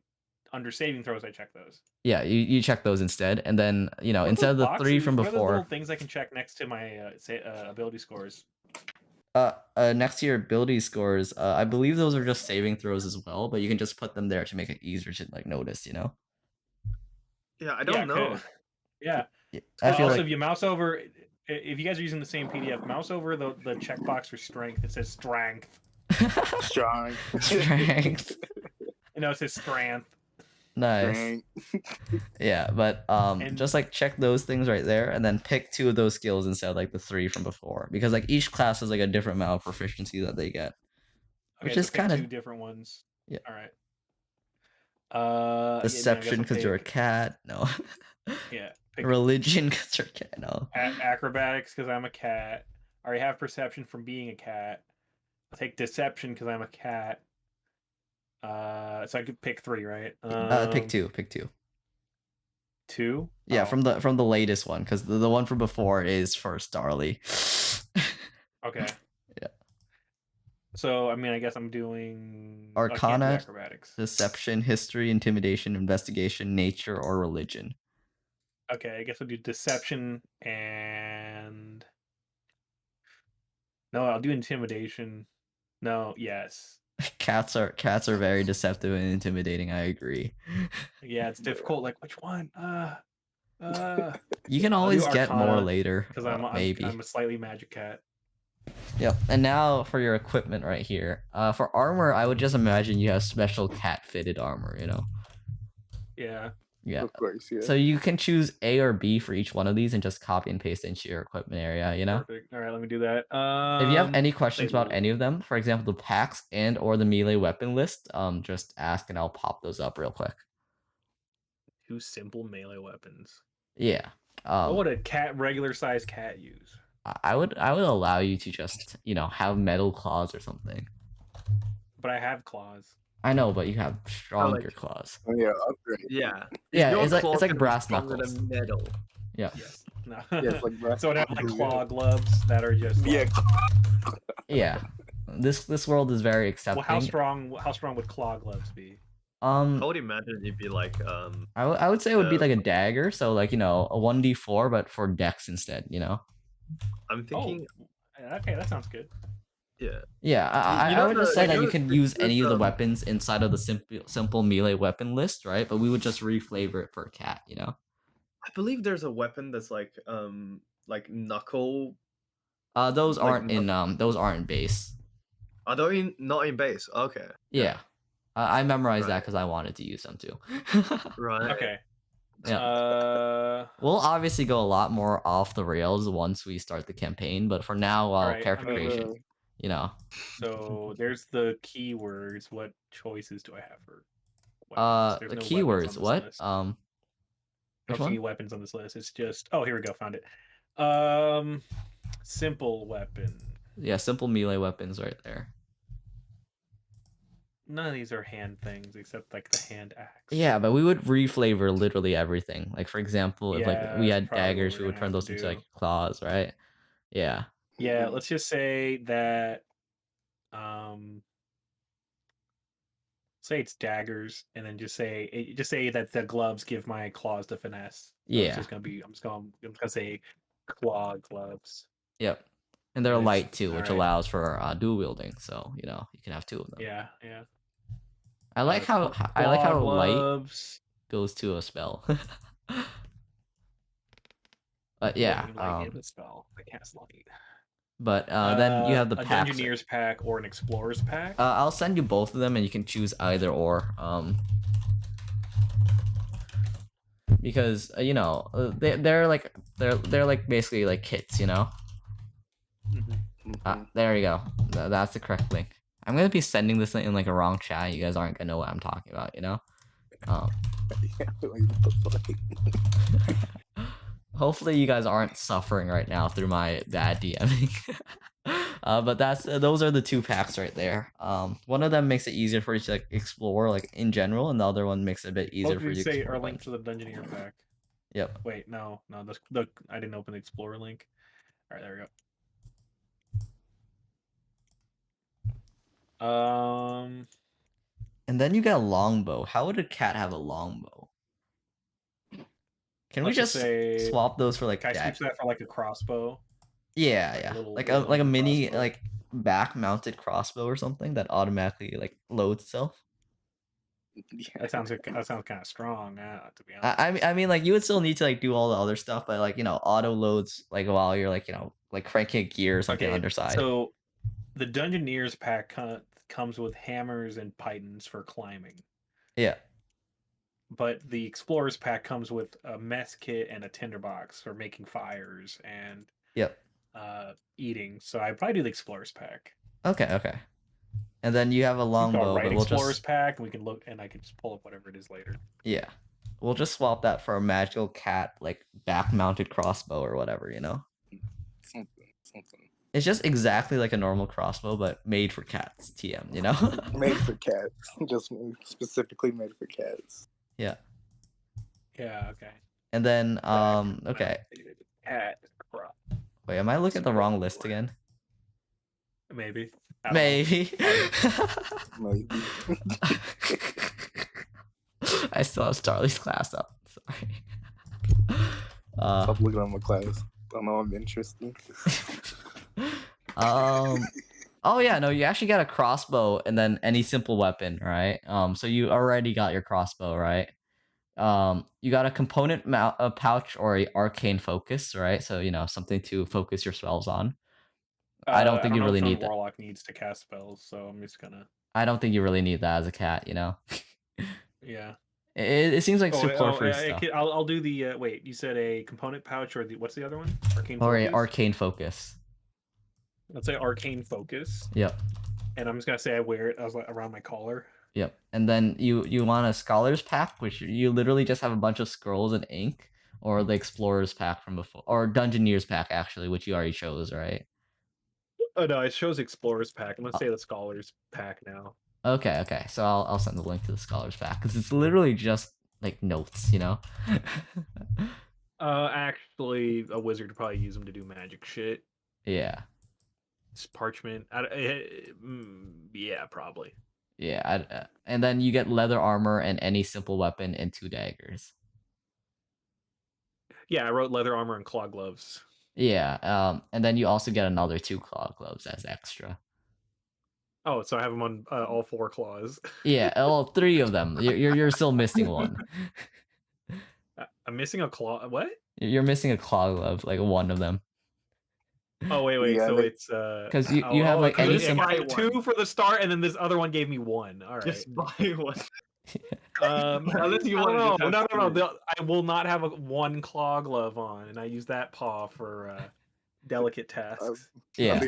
Under saving throws, I check those. Yeah, you check those instead, and then you know What are instead of those the 3 from boxes? What are those little before, things I can check next to my ability scores. next to your ability scores, I believe those are just saving throws as well, but you can just put them there to make it easier to like notice, you know. Yeah, I don't know. Yeah. Yeah, I feel Also, like if you mouse over, if you guys are using the same PDF, mouse over the checkbox for strength. It says strength. Strong. Strength. No, it says strength. Nice. Strength. Yeah, but And- just like check those things right there, and then pick 2 of those skills instead of like the 3 from before, because like each class has like a different amount of proficiency that they get. Okay, Which so is pick kinda- 2 different ones. Yeah. All right. Yeah, I mean, I guess Deception I'll because you're a pick- cat. No. Yeah. Pick Religion because you're a cat. No. acrobatics because I'm a cat. I already have perception from being a cat. I'll take deception because I'm a cat. So I could pick 3, right? Pick 2. Pick 2. 2? Yeah, Oh, from the latest one, because the one from before is for Starly. Okay. Yeah. So I mean, I guess I'm doing I can't do Arcana, acrobatics. Deception, history, intimidation, investigation, nature, or religion. Okay, I guess I'll do deception and no, I'll do intimidation. No, yes. Cats are very deceptive and intimidating. I agree. Yeah, it's difficult. Like which one? You can I'll do always get more Arcana, later. Because maybe. I'm a slightly magic cat. Yep. And now for your equipment right here. For armor, I would just imagine you have special cat fitted armor. You know. Yeah. Yeah. Of course, yeah. So you can choose A or B for each one of these and just copy and paste into your equipment area. You know. Perfect. All right, let me do that. If you have any questions wait, about any of them, for example, the packs and or the melee weapon list, just ask and I'll pop those up real quick. 2 simple melee weapons. Yeah. What would a regular sized cat use? I would allow you to just, you know, have metal claws or something. But I have claws. I know, but you have stronger like- claws. Oh, yeah, upgrade. Yeah. Yeah, Your it's like claws can be brass stronger knuckles. than metal. Yeah. Yes. No. Yeah, it's like brass So I'd have like knuckles, claw gloves that are just Yeah, like, Yeah. This world is very accepting. Well, how strong would claw gloves be? I would imagine it'd be like I would say it would be uh, like a dagger, so like, you know, a 1d4 but for dex instead, you know. I'm thinking Okay, that sounds good. yeah. Yeah, I, You I know would just the- say you that know you the- can there's- use any of the there's, weapons inside of the simple melee weapon list, right? But we would just reflavor it for a cat, you know. I believe there's a weapon that's like knuckle. Those Like, aren't in those aren't in base. Are they not in base? Okay. Yeah, I memorized that Right. because I wanted to use them too. Right. Okay. Yeah. We'll obviously go a lot more off the rails once we start the campaign, but for now, Alright, character I mean, creation, you know. So there's the keywords. What choices do I have for weapons? The There's no weapons on keywords. this What? list. Which No key one? weapons on this list. It's just here we go, found it. Simple weapon. Yeah, simple melee weapons right there. None of these are hand things except like the hand axe. Yeah, but we would reflavor literally everything. Like for example, if like Yeah, we that's had probably what daggers, we're we would gonna turn have those to into do. like claws, right? Yeah. Yeah, let's just say that say it's daggers, and then just say that the gloves give my claws the finesse. So Yeah. it's just gonna be I'm just gonna say claw gloves. Yep. And they're Nice. light too, which Alright. allows for dual wielding. So you know you can have two of them. Yeah. I like how Claw light gloves. goes to a spell. But yeah. Light in a spell. I cast light. But then you have the a packs. Dungeoneer's pack or an Explorer's pack. I'll send you both of them, and you can choose either or. Because you know they're like basically like kits, you know. Mhm. There you go. That's the correct link. I'm gonna be sending this in like a wrong chat. You guys aren't gonna know what I'm talking about, you know. Hopefully you guys aren't suffering right now through my bad DMing. But those are the two packs right there. One of them makes it easier for you to like explore like in general, and the other one makes it a bit easier What for did you you to say? explore. Our link to the Dungeoneer pack. Yep. Wait, no. The I didn't open the Explorer link. All right, there we go. And then you get a longbow. How would a cat have a longbow? Can we Let's just just say- swap those for like Can I that? switch that for like a crossbow? Yeah, like a yeah. little- Like little a mini crossbow? like back mounted crossbow or something that automatically like loads itself. That sounds kind of strong, to be honest. I mean like you would still need to like do all the other stuff, but like you know auto loads like while you're like you know like cranking a gear or something underside. So the Dungeoneer's pack comes with hammers and pythons for climbing, Yeah. but the Explorer's pack comes with a mess kit and a tinderbox for making fires and Yep. eating. So I'd probably do the Explorer's pack. Okay. And then you have a I'll longbow, write but we'll Explorer's just pack, and we can look, and I can just pull up whatever it is later. yeah. We'll just swap that for a magical cat like back mounted crossbow or whatever, you know. Something. It's just exactly like a normal crossbow, but made for cats. TM, you know. Made for cats. Just specifically made for cats. Yeah. Yeah. Okay. And then okay. Cat crop. Wait, am I looking at the wrong list again? Maybe. I don't know. Maybe. Maybe. I still have Starly's class up. Sorry. Stop looking at my class. I know I'm interesting. Oh yeah, no, you actually got a crossbow and then any simple weapon, right? So you already got your crossbow, right? You got a component a pouch or a arcane focus, right? So you know something to focus your spells on. I don't think you know really if need that. Warlock needs to cast spells, so I'm just gonna. I don't think you really need that as a cat, you know. Yeah. It seems like superfluous yeah, stuff. I'll do the wait. You said a component pouch or what's the other one? Arcane Or a focus? arcane focus. Let's say arcane focus, Yep. and I'm just gonna say I wear it around my collar. Yep. And then you want a scholar's pack, which you literally just have a bunch of scrolls and ink, or the explorer's pack from before, or dungeoneer's pack actually, which you already chose, right? Oh no, it shows explorer's pack. I'm gonna say the scholar's pack now. Okay. So I'll send the link to the scholar's pack because it's literally just like notes, you know. Actually, a wizard could probably use them to do magic shit. Yeah. parchment. Yeah, probably. Yeah, and then you get leather armor and any simple weapon and 2 daggers. Yeah, I wrote leather armor and claw gloves. Yeah, and then you also get another 2 claw gloves as extra. Oh, so I have them on all 4 claws. Yeah, well, 3 of them. You're still missing one. I'm missing a claw. What? You're missing a claw glove, like one of them. Oh wait. Yeah, So they- it's Because you have like 'cause any I simple. buy got 2 one. for the start, and then this other one gave me 1. All right. Just buy one. Unless you I wanna don't just know. have No. 3. I will not have one claw glove on, and I use that paw for delicate tasks. Yeah,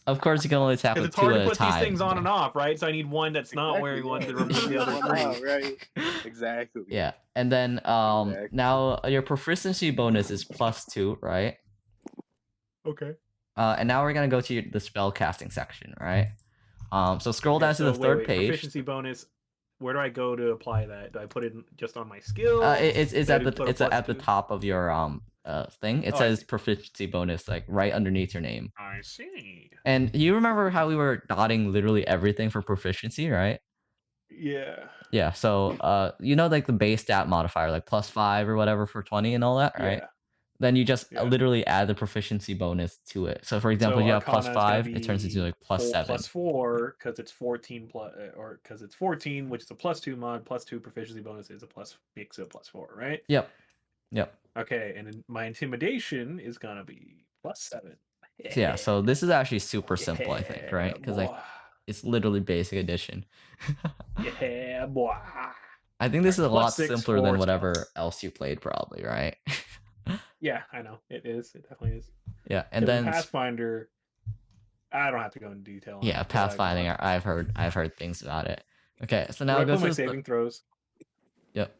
of course you can only tap Because with it's 2 hard at to a put these time. things on and off, right? So I need one that's not wearing one to remove the other 3. Right. Exactly. Yeah, and then Exactly. now your proficiency bonus is +2, right? Okay. And now we're gonna go to the spell casting section, right? So scroll Okay, down to the so third page. Proficiency bonus. Where do I go to apply that? Do I put it just on my skill? It's Do I at the put a it's at the +2? top of your thing. It Oh, I says see. proficiency bonus like right underneath your name. I see. And you remember how we were dotting literally everything for proficiency, right? Yeah. Yeah. So you know like the base stat modifier like +5 or whatever for 20 and all that, right? Yeah. Then you just Yeah. literally add the proficiency bonus to it. So for example, So you have Arcana is gonna +5, it turns into be like +7. +4 because it's 14 or because it's 14, which is a +2 mod, +2 proficiency bonus is a makes it a +4, right? Yep. Okay, and then my intimidation is gonna be +7. So yeah, so this is actually super simple, I think, right? Because like boy. it's literally basic addition. Yeah, boy. I think this is a lot +6 simpler than for whatever spells. else you played, probably, right? Yeah, I know it is. It definitely is. Yeah, and 'Cause in then Pathfinder, I don't have to go into detail. On yeah, it, 'cause I've pathfinding. gone- I've heard things about it. Okay, so Where now I go put my to saving throws. Yep.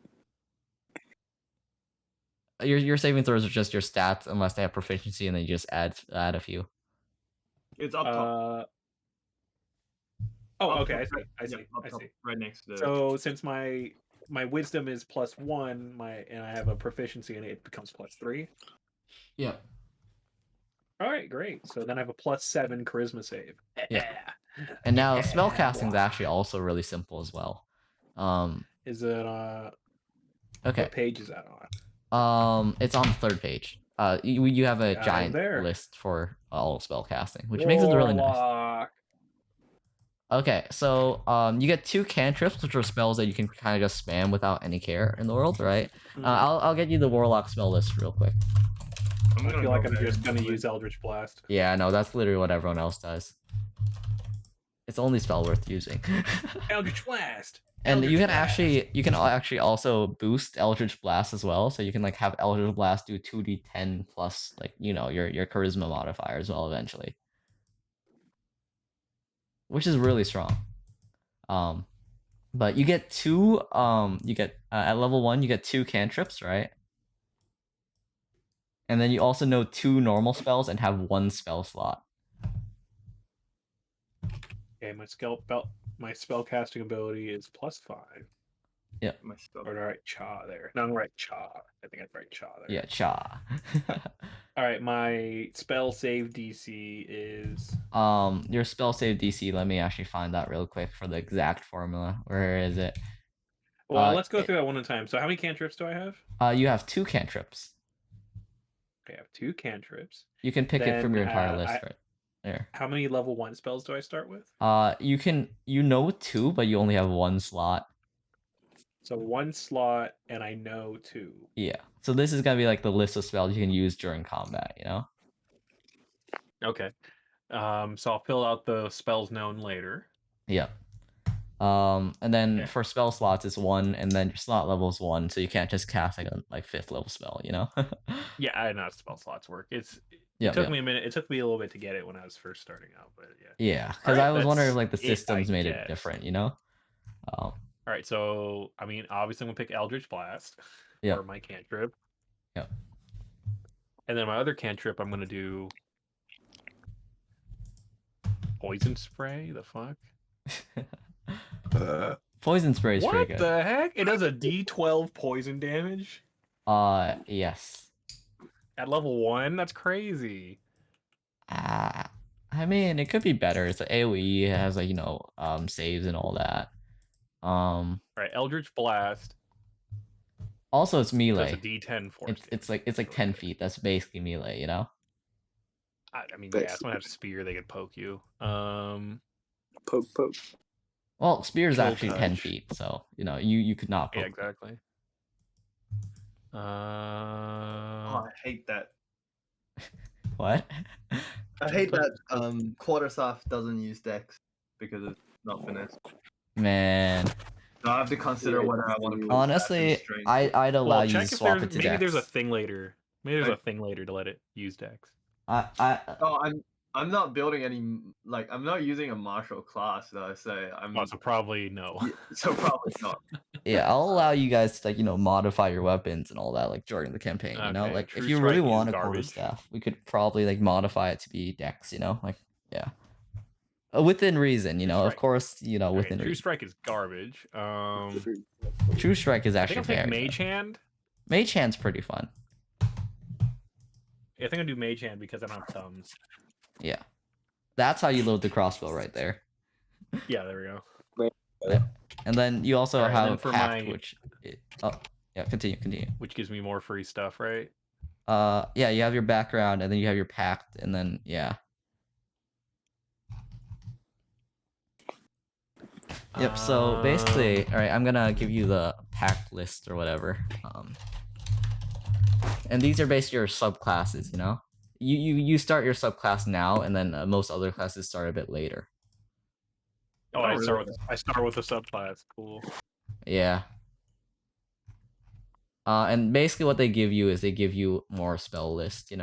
Your saving throws are just your stats unless they have proficiency, and then you just add a few. It's up top. Oh, Up okay. top, I see. right- I see. yeah, up I top, see. right next to the. So since my wisdom is +1, and I have a proficiency in it, it becomes +3. Yep. All right, great. So then I have a +7 charisma save. Yeah. And now Yeah, spell casting is boy. actually also really simple as well. Is it Okay. what page is that on? It's on the third page. You have a Yeah, I'm giant there. list for all spell casting, which makes it really nice. Warlock. Okay, so you get 2 cantrips, which are spells that you can kind of just spam without any care in the world, right? I'll get you the warlock spell list real quick. I'm I gonna feel like go I'm there just gonna and use Eldritch Blast. Yeah, no, that's literally what everyone else does. It's the only spell worth using. Eldritch Blast. And Eldritch you can Blast. actually also boost Eldritch Blast as well, so you can like have Eldritch Blast do 2d10 plus like your charisma modifier as well eventually, which is really strong. But you get 2 at level 1 you get 2 cantrips, right? And then you also know 2 normal spells and have 1 spell slot. Okay, my spell casting ability is +5. my stuff. Or do I write Cha there? No, I'm gonna write Cha. I think I'd write Cha there. Yeah, cha. All right, my spell save DC is Your spell save DC, let me actually find that real quick for the exact formula. Where is it? well. Let's go it- through that one at a time. So, how many cantrips do I have? You have 2 cantrips. Okay, I have 2 cantrips. You can pick it from Then, your entire list I- right there. How many level 1 spells do I start with? You know 2, but you only have 1 slot. So 1 slot, and I know 2. Yeah. So this is gonna be like the list of spells you can use during combat, you know? Okay. So I'll fill out the spells known later. Yeah. And then Okay. for spell slots it's 1, and then your slot level is 1, so you can't just cast like a 5th level spell, you know? Yeah, I know how spell slots work. It Yeah. took me a minute. It took me a little bit to get it when I was first starting out, but yeah. Yeah, because Alright, I was wondering if that's like the it, I systems made it guess. different, you know? All right, so I mean, obviously, I'm gonna pick Eldritch Blast Yep. for my cantrip. Yep. And then my other cantrip, I'm gonna do Poison Spray. The fuck? Poison spray is What pretty good. the heck? It does a D12 poison damage Yes. at level 1. That's crazy. I mean, it could be better. It's like AoE, it has like, saves and all that. All right, Eldritch Blast Also it's does a melee. D10 force. It's like 10 feet. That's basically melee, you know? I mean, yeah, someone has a spear, they could poke you. Poke, poke. Well, spear is Chill actually 10 touch. feet, so you could not Yeah, poke. exactly. Oh, I hate that. What? I hate that Quarterstaff doesn't use Dex because it's not finesse. Man. So I have to consider Yeah, whether I want to put Honestly, stats in strength. I'd allow Well, you check to if swap there's it to maybe there's a Dex. thing later. Maybe there's Right. a thing later to let it use Dex. I Oh, I'm not building any like I'm not using a martial class that I say I'm. Oh, so probably no. Yeah, so probably not. yeah, I'll allow you guys to modify your weapons and all that like during the campaign, Okay, Like True if you really Strike is want a garbage. quarterstaff, we could probably like modify it to be Dex, Like yeah. Within reason, True of Strike. course, Okay, within True reason. Strike is garbage. True Strike is I think actually I'll take very Mage good. Hand. Mage Hand's pretty fun. Yeah, I think I'll do Mage Hand because I don't have thumbs. Yeah. That's how you load the crossbow right there. Yeah, there we go. And then you also Alright, and have then a for pact, my- yeah, continue. Which gives me more free stuff, right? Yeah, you have your background, and then you have your pact, and then yeah. Yep. So basically, all right, I'm gonna give you the pact list or whatever. And these are basically your subclasses. You start your subclass now, and then most other classes start a bit later. Oh, I start with a subclass. Cool. Yeah. And basically what they give you is they give you more spell list, and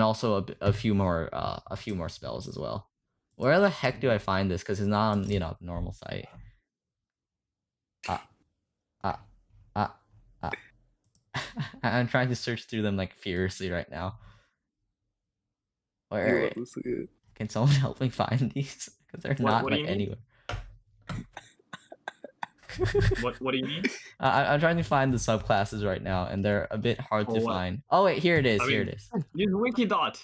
also a few more spells as well. Where the heck do I find this? Because it's not on the normal site. I'm trying to search through them like furiously right now. Where can someone help me find these? Because they're not what do like you mean? anywhere. What do you mean? I'm trying to find the subclasses right now, and they're a bit hard to For what? find. Oh wait, here it is. I Here mean- it is. Use Wikidot.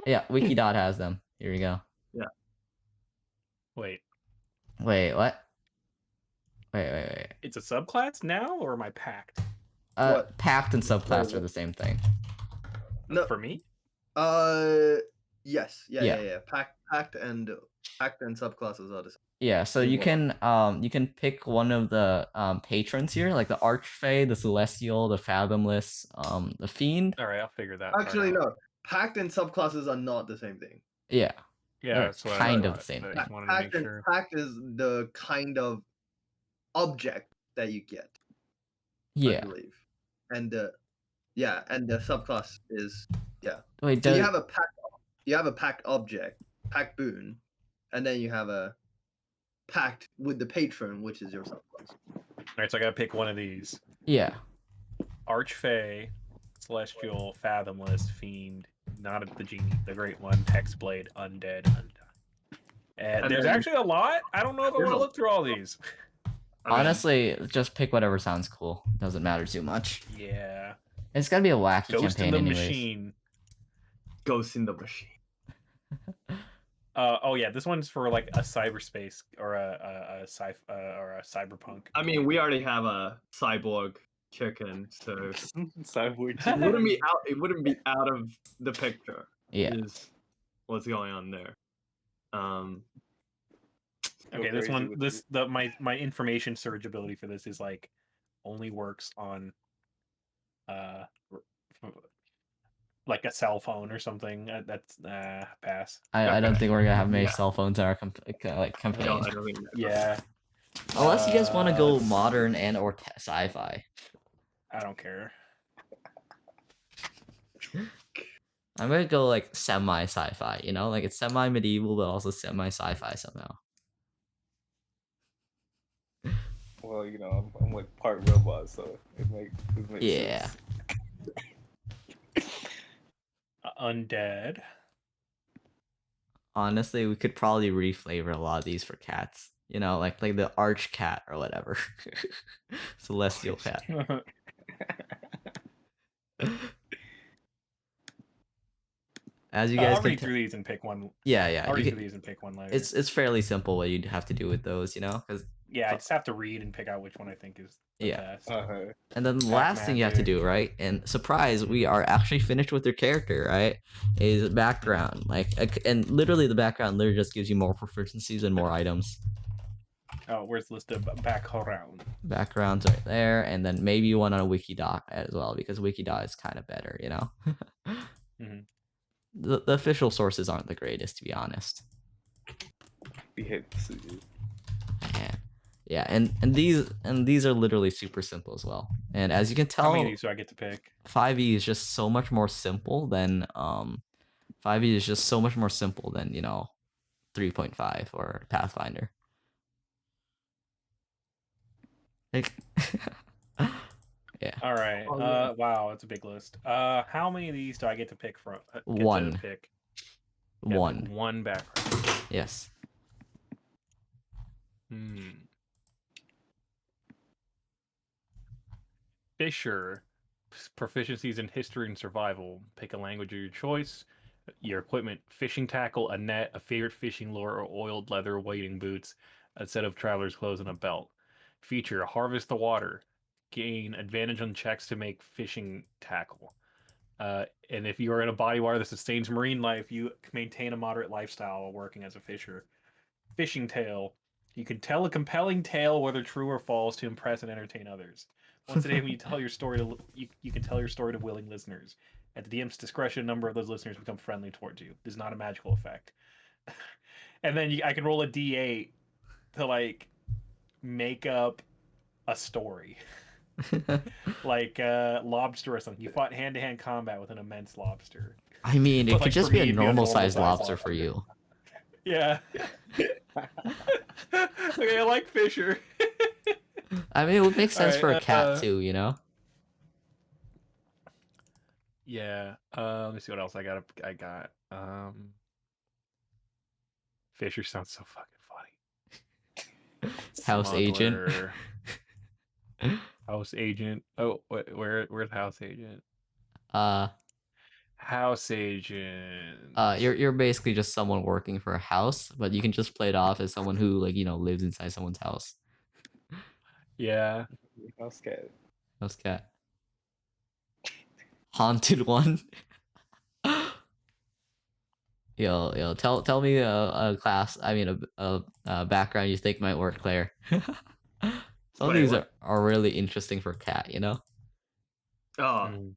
Yeah, Wikidot has them. Here we go. Wait, Wait, what? Wait. it's a subclass now, or am I packed? What? Pact and subclass Wait, are the same thing. No. For me? Yes. Yeah. Yeah. Pact and subclasses are the same. Yeah, so you can pick one of the patrons here, like the Archfey, the Celestial, the Fathomless, the Fiend. All right, I'll figure that. part Actually, out. no. Pact and subclasses are not the same thing. Yeah. Yeah, they're that's what I kind of thought, the same but I thing. just wanted to make sure. Pact is the kind of object that you get. I Yeah. believe. And and the subclass is Wait, so you have a pact object, pact boon, and then you have a pact with the patron, which is your subclass. All right, so I gotta pick one of these: yeah. Archfey, Celestial, Fathomless, Fiend, not the Genie, the Great One, Hexblade, Undead, Undone. And there's then- actually a lot. I don't know if I want to look through all these. I mean, Honestly, just pick whatever sounds cool. Doesn't matter too much. Yeah. It's gotta be a wacky Ghost in campaign the anyways. Machine. Ghost in the Machine. Oh yeah, this one's for like a cyberspace or a cyberpunk. I mean, we already have a cyborg chicken, so Cyborg. it wouldn't be out of the picture. Yeah. Is what's going on there. Okay, this one, my information surge ability for this is like only works on like a cell phone or something. That's pass. I don't think we're gonna have many Yeah. cell phones in our campaign. No, I don't think that- Yeah, Unless you guys want to go Uh, modern and or sci-fi. I don't care. I'm gonna go like semi sci-fi, like it's semi medieval but also semi sci-fi somehow. Well, I'm like part robot, so it makes Yeah. sense. Undead. Honestly, we could probably reflavor a lot of these for cats. Like the arch cat or whatever. Celestial cat. as you guys I'll can read through these and pick one. yeah, I'll you read can, through these and pick one later. it's fairly simple what you'd have to do with those, you know, because Yeah, I just have to read and pick out which one I think is the Yeah. best. and then the Black last thing you have to do, magic. right? And surprise, we are actually finished with your character, right? Is background, and literally the background literally just gives you more proficiencies and more items. Oh, where's the list of background? Backgrounds right there, and then maybe one on a Wikidot as well, because Wikidot is kind of better, you know. Mhm. The official sources aren't the greatest, to be honest. Yeah, and these are literally super simple as well. And as you can How many tell, of these do I get to pick? 5e is just so much more simple than 5e is just so much more simple than, you know, 3.5 or Pathfinder. Like yeah. All right. Oh, yeah. Wow, that's a big list. How many of these do I get to pick from? One. To pick? One. One background. Yes. Fisher, proficiencies in history and survival. Pick a language of your choice. Your equipment: fishing tackle, a net, a favorite fishing lure, or oiled leather wading boots, a set of traveler's clothes, and a belt. Feature: harvest the water. Gain advantage on checks to make fishing tackle. And if you are in a body of water that sustains marine life, you maintain a moderate lifestyle while working as a fisher. Fishing tale. You can tell a compelling tale, whether true or false, to impress and entertain others. Once a day, when you tell your story to you can tell your story to willing listeners. At the DM's discretion, a number of those listeners become friendly towards you. This is not a magical effect. And then I can roll a d8 to like make up a story. Like lobster or something. You fought hand-to-hand combat with an immense lobster. I mean, it But, could like, just for be me, a it'd be normal sized normal-sized lobster for you. Yeah. Okay, I like Fisher. I mean, it would make sense Alright, for a cat too, you know? Yeah. Let me see what else I got. Fisher sounds so fucking funny. House agent. Smuggler. House agent. Oh, where's house agent? House agent. You're basically just someone working for a house, but you can just play it off as someone who, like, you know, lives inside someone's house. Yeah. House cat. House cat. Haunted one. Yo, tell me a class. I mean, a background you think might work, Claire. Some of Wait, these what? are really interesting for cat, you know. Mm.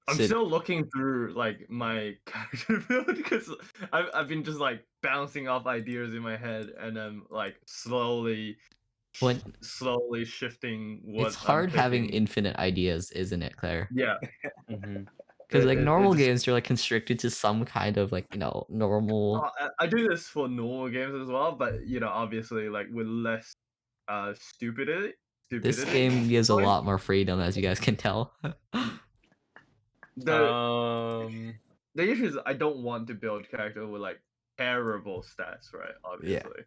I'm Sid- still looking through like my character build because I've been just like bouncing off ideas in my head and then like slowly When shifting what it's I'm hard having picking. infinite ideas, isn't it, Claire? Yeah, Mhm. Because like it normal just- games, you're like constricted to some kind of like, you know, normal. I do this for normal games as well, but you know, obviously like with less stupidity. This game gives a lot more freedom, as you guys can tell. The issue is I don't want to build character with like terrible stats, right? Obviously.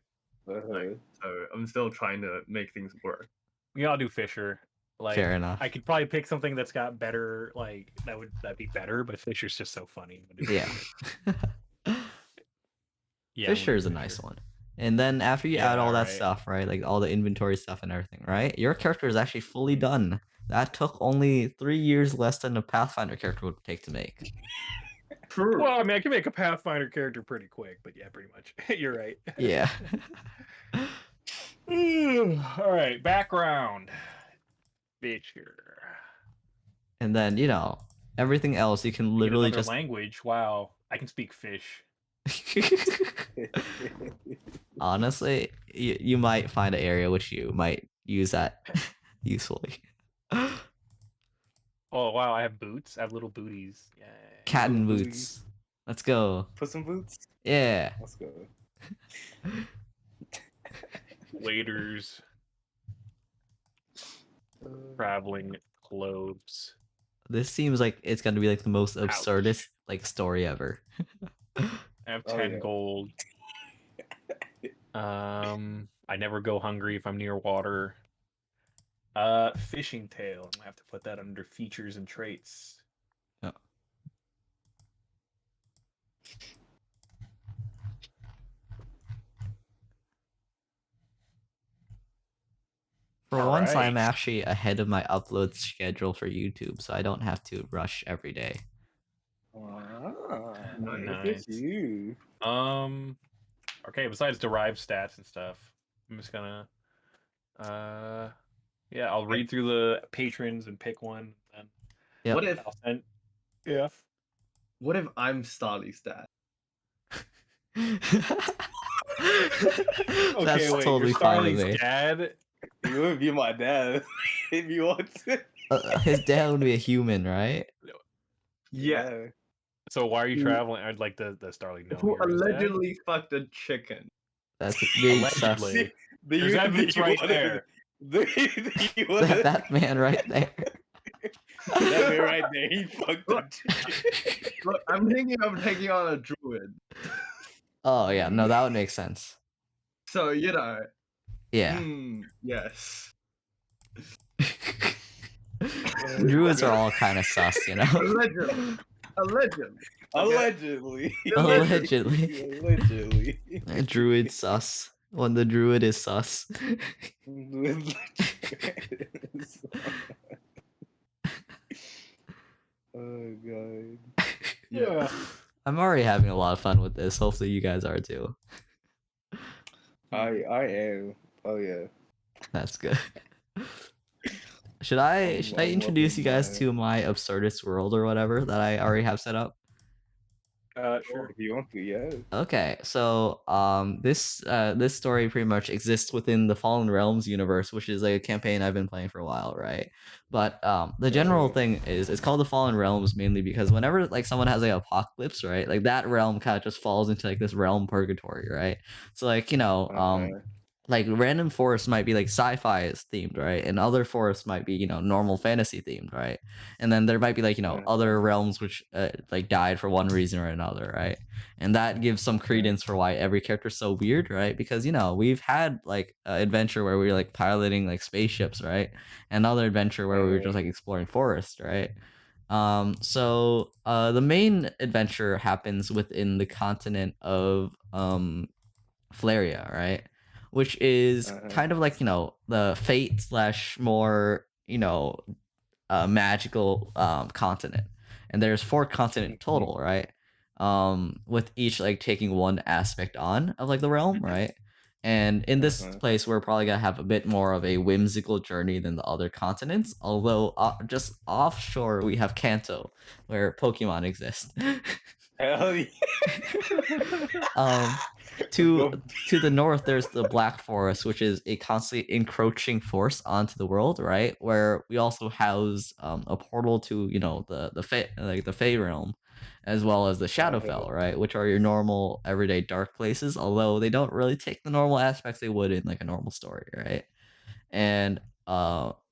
Like, so I'm still trying to make things work. We all do Fisher. Like, Fair enough. I could probably pick something that's got better, like that'd be better, but Fisher's just so funny. Yeah. Yeah, Fisher is a nice one. And then after you add all that stuff, right? Like all the inventory stuff and everything, right? Your character is actually fully done. That took only 3 years less than a Pathfinder character would take to make. True. Well, I mean, I can make a Pathfinder character pretty quick, but yeah, pretty much. You're right. Yeah. All right, background. Fisher. And then, you know, everything else you can literally just language. Wow, I can speak fish. honestly, you might find an area which you might use that usefully. Oh wow, I have boots. I have little booties. Yeah. Cat and Little boots. Let's go. Put some boots. Yeah. Let's go. Waiters. Traveling clothes. This seems like it's gonna be like the most Ouch. absurdist like story ever. I have 10 yeah. gold. I never go hungry if I'm near water. Fishing tail. I'm gonna have to put that under features and traits. Oh. For once, I'm Alright. actually ahead of my upload schedule for YouTube, so I don't have to rush every day. Wow. Nice. Look Nice. at you. Okay, besides derived stats and stuff, I'm just gonna yeah, I'll read through the patrons and pick one, and Yep. What if I'll send yeah. I'm Starly's dad? That's Okay, wait, totally you're fine with Starly's me. dad. You would be my dad if you want to. His dad would be a human, right? Yeah. So why are you Who- traveling? I'd like the Starly know Who you're his dad? allegedly fucked a chicken. That's big sus. Allegedly. Do There's you- evidence do you right wanna- there. do you wanna- That man right there. that man right there, he fucked up. Look, I'm thinking of taking on a druid. Oh yeah, no, that would make sense. So, you know, Yeah. yes. Druids are all kind of sus, you know. Allegedly. Allegedly. Allegedly. Allegedly. Allegedly. Druid sus. When the druid is sus. Oh god. Yeah. I'm already having a lot of fun with this. Hopefully you guys are too. I am. Oh yeah. That's good. Should I I'm introduce you loving guys that. to my absurdist world or whatever that I already have set up? Sure. If you want to, yeah. Okay, so this story pretty much exists within the Fallen Realms universe, which is like a campaign I've been playing for a while, right? But the general thing is it's called the Fallen Realms mainly because whenever like someone has like apocalypse, right? Like that realm kind of just falls into like this realm purgatory, right? So like, you know, like random forests might be like sci-fi themed, right? And other forests might be, you know, normal fantasy themed, right? And then there might be like, you know, other realms which like died for one reason or another, right? And that gives some credence for why every character is so weird, right? Because, you know, we've had like an adventure where we were like piloting like spaceships, right? Another adventure where we were just like exploring forests, right? So the main adventure happens within the continent of Flaria, right? Which is kind of like, you know, the fate / more, you know, magical continent. And there's 4 continent total, right? With each like taking one aspect on of like the realm, right? And in this place, we're probably gonna have a bit more of a whimsical journey than the other continents. Although just offshore, we have Kanto, where Pokemon exist. Hell yeah. To the north, there's the Black Forest, which is a constantly encroaching force onto the world, right? Where we also house a portal to, you know, the Fey realm, as well as the Shadowfell, right? Which are your normal everyday dark places, although they don't really take the normal aspects they would in like a normal story, right? And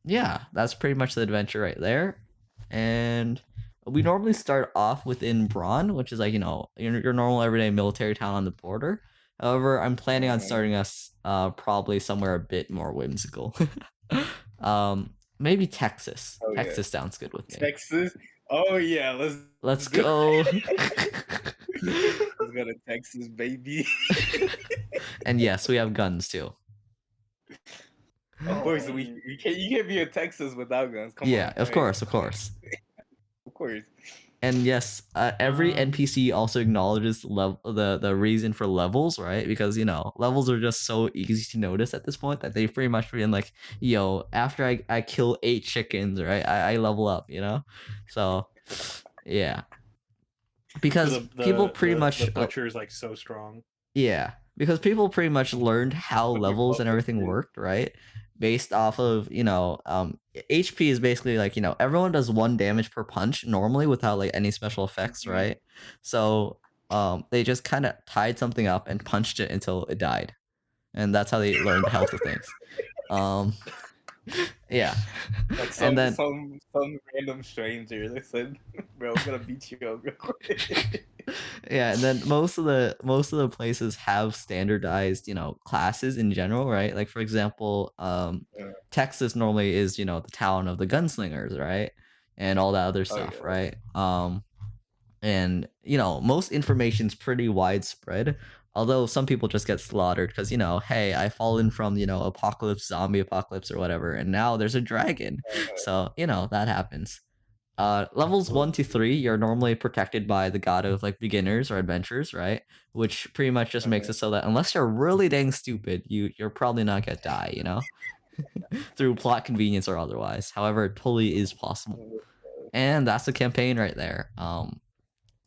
yeah, that's pretty much the adventure right there. And we normally start off within Braun, which is like, you know, your normal everyday military town on the border. However, I'm planning on starting us probably somewhere a bit more whimsical. Maybe Texas. Oh, yeah. Texas sounds good with me. Texas? Oh yeah, Let's go. Let's go to Texas, baby. And yes, we have guns too. Of course, you can't be in Texas without guns. Come Yeah, on. of course, of course. Of course. And yes, every NPC also acknowledges the reason for levels, right? Because, you know, levels are just so easy to notice at this point that they've pretty much been like, yo, after I kill 8 chickens, right, I level up, you know? So, yeah. Because people pretty much... The butcher is like so strong. Yeah, because people pretty much learned how levels and everything worked, right? Based off of, you know, HP is basically like, you know, everyone does 1 damage per punch normally without like any special effects, right? So they just kind of tied something up and punched it until it died. And that's how they learned the health of things. Yeah. Like And then some random stranger that said, "Bro, I'm gonna beat you up real quick." yeah, and then most of the places have standardized, you know, classes in general, right? Like for example, Texas normally is, you know, the town of the gunslingers, right? And all that other stuff, right? And you know, most information's pretty widespread Although some people just get slaughtered because, you know, hey, I fallen from, you know, apocalypse, zombie apocalypse or whatever, and now there's a dragon. So, you know, that happens. Levels 1 to 3, you're normally protected by the god of like beginners or adventurers, right? Which pretty much just makes it so that unless you're really dang stupid, you're probably not gonna die, you know? Through plot convenience or otherwise. However, it totally is possible. And that's the campaign right there.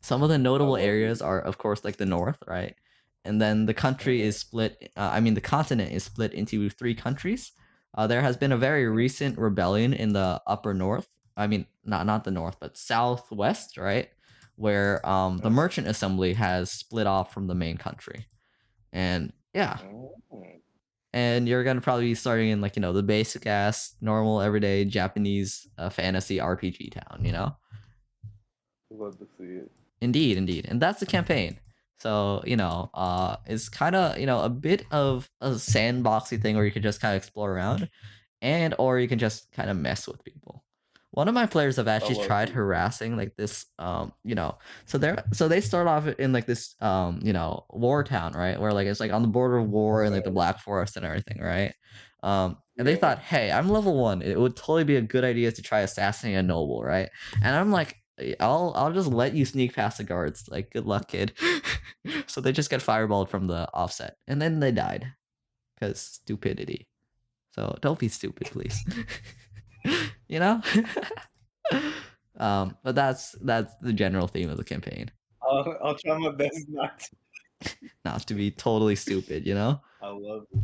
Some of the notable love areas it. are, of course, like the north, right? And then the country is split. I mean, the continent is split into 3 countries. There has been a very recent rebellion in the upper north. I mean, not the north, but southwest, right? Where the merchant assembly has split off from the main country, and yeah, and you're gonna probably be starting in like, you know, the basic ass normal everyday Japanese fantasy RPG town, you know. Love to see it. Indeed, and that's the campaign. So, you know, it's kind of, you know, a bit of a sandboxy thing where you can just kind of explore around, and or you can just kind of mess with people. One of my players have actually love tried it. harassing like this, you know, so they start off in like this, you know, war town, right, where like it's like on the border of war and like the Black Forest and everything, right? And they Yeah. thought, hey, I'm level 1. It would totally be a good idea to try assassinating a noble, right? And I'm like, I'll just let you sneak past the guards. Like, good luck, kid. So they just get fireballed from the offset, and then they died because stupidity. So don't be stupid, please. You know. But that's the general theme of the campaign. I'll try my best not to. Not to be totally stupid, you know. I love it.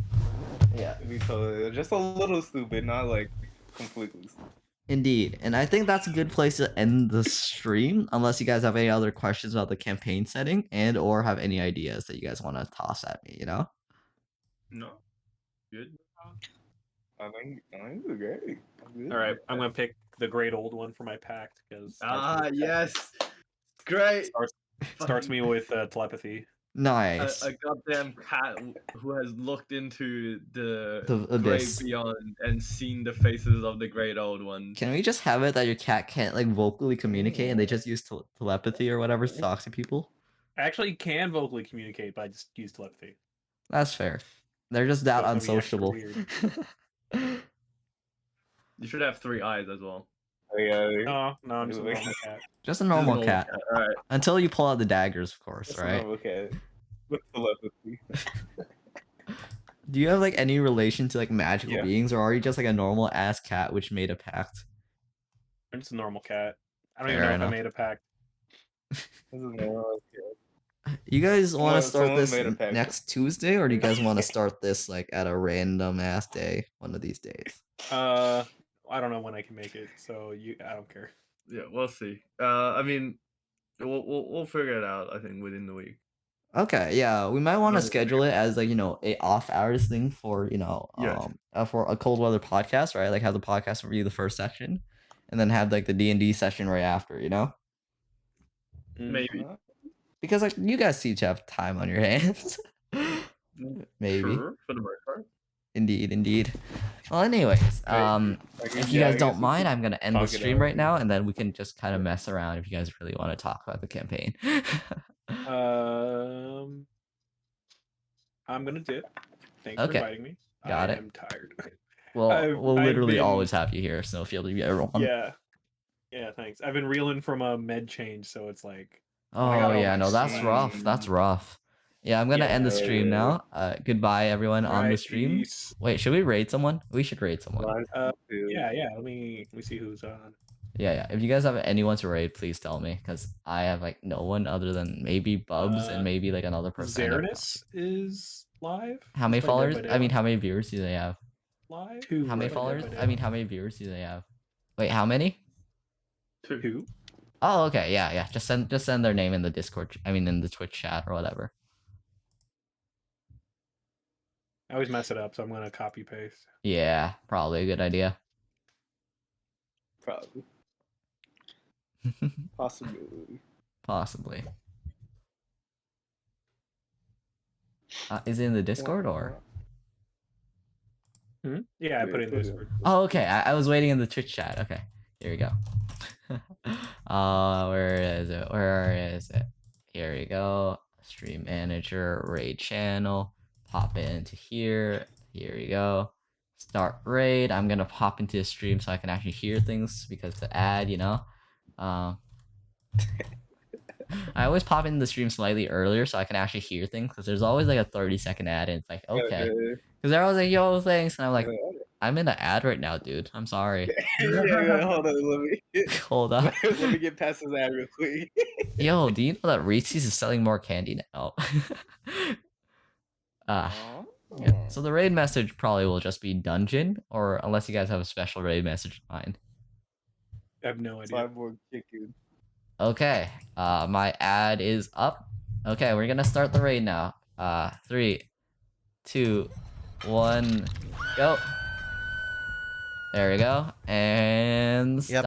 Yeah. To be totally, just a little stupid, not like completely stupid. Indeed, and I think that's a good place to end the stream, unless you guys have any other questions about the campaign setting and or have any ideas that you guys want to toss at me, you know? No. Good. I think it's great. Good. All right, I'm gonna pick the great old one for my pact because Yes. Great. starts me with telepathy. Nice. A goddamn cat who has looked into the great abyss. beyond and seen the faces of the great old ones. Can we just have it that your cat can't like vocally communicate and they just use telepathy or whatever to talk to people? I actually can vocally communicate, but I just use telepathy. That's fair. They're just that So it's gonna be extra unsociable. You should have 3 eyes as well. Oh, yeah. No, I'm just a normal cat. Just a normal cat. All right. Until you pull out the daggers, of course, That's right? okay. With telepathy. Do you have like any relation to like magical Yeah. beings, or are you just like a normal ass cat which made a pact? I'm just a normal cat. I don't Fair even know enough. if I made a pact. This is normal. You guys want to start someone this made a pact. next Tuesday, or do you guys want to start this like at a random ass day one of these days? I don't know when I can make it, so I don't care. Yeah, we'll see. I mean, we'll figure it out. I think within the week. Okay, yeah, we might want to No, schedule it as like, you know, a off hours thing for, you know, Yes. for a cold weather podcast, right? Like have the podcast review the first section, and then have like the D&D session right after, you know? Maybe. Because like you guys seem to have time on your hands. Maybe. Sure, for the most part. Indeed. Well, anyways, if you guys don't mind, I'm gonna end the talk it stream out. right now, and then we can just kind of mess around if you guys really want to talk about the campaign. I'm gonna dip. Thanks Okay. for inviting me. Got I it. am tired. Well, we'll I've literally been- always have you here, so feel free everyone. Yeah, thanks. I've been reeling from a med change, so it's like Oh I got all yeah, my no, that's sleep. rough. That's rough. Yeah, I'm gonna end the stream now. Goodbye, everyone on the Alright, stream. peace. Wait, should we raid someone? We should raid someone. Yeah. Let me see who's on. Yeah. If you guys have anyone to raid, please tell me, because I have like no one other than maybe Bubs and maybe like another person. I don't know. Xeranus is live. How many He's playing Dead followers? by I mean, Daylight. how many viewers do they have? Live. How many followers? I mean, how many viewers do they have? Wait, how many? 2. Oh, okay. Yeah. Just send their name in the Discord. I mean, in the Twitch chat or whatever. I always mess it up, so I'm gonna copy paste. Yeah, probably a good idea. Probably. Possibility. Possibly. Is it in the Discord or? Yeah, I put it in Discord. Oh, okay. I was waiting in the Twitch chat. Okay, here we go. Where is it? Here we go. Stream manager, raid channel, pop into here. Here you go. Start raid. I'm gonna pop into the stream so I can actually hear things because the ad, you know. I always pop in the stream slightly earlier so I can actually hear things because there's always like a 30-second ad and it's like okay. Because they're always like, yo, thanks. And I'm like, I'm in an ad right now, dude. I'm sorry. yeah, hold on, let me Hold up. let me get past this ad real quick. Yo, do you know that Reese's is selling more candy now? Yeah. So the raid message probably will just be dungeon, or unless you guys have a special raid message in mind. I have no idea. Cyborg chicken. Okay, my ad is up. Okay, we're gonna start the raid now. 3, 2, 1, go. There we go. And Yep.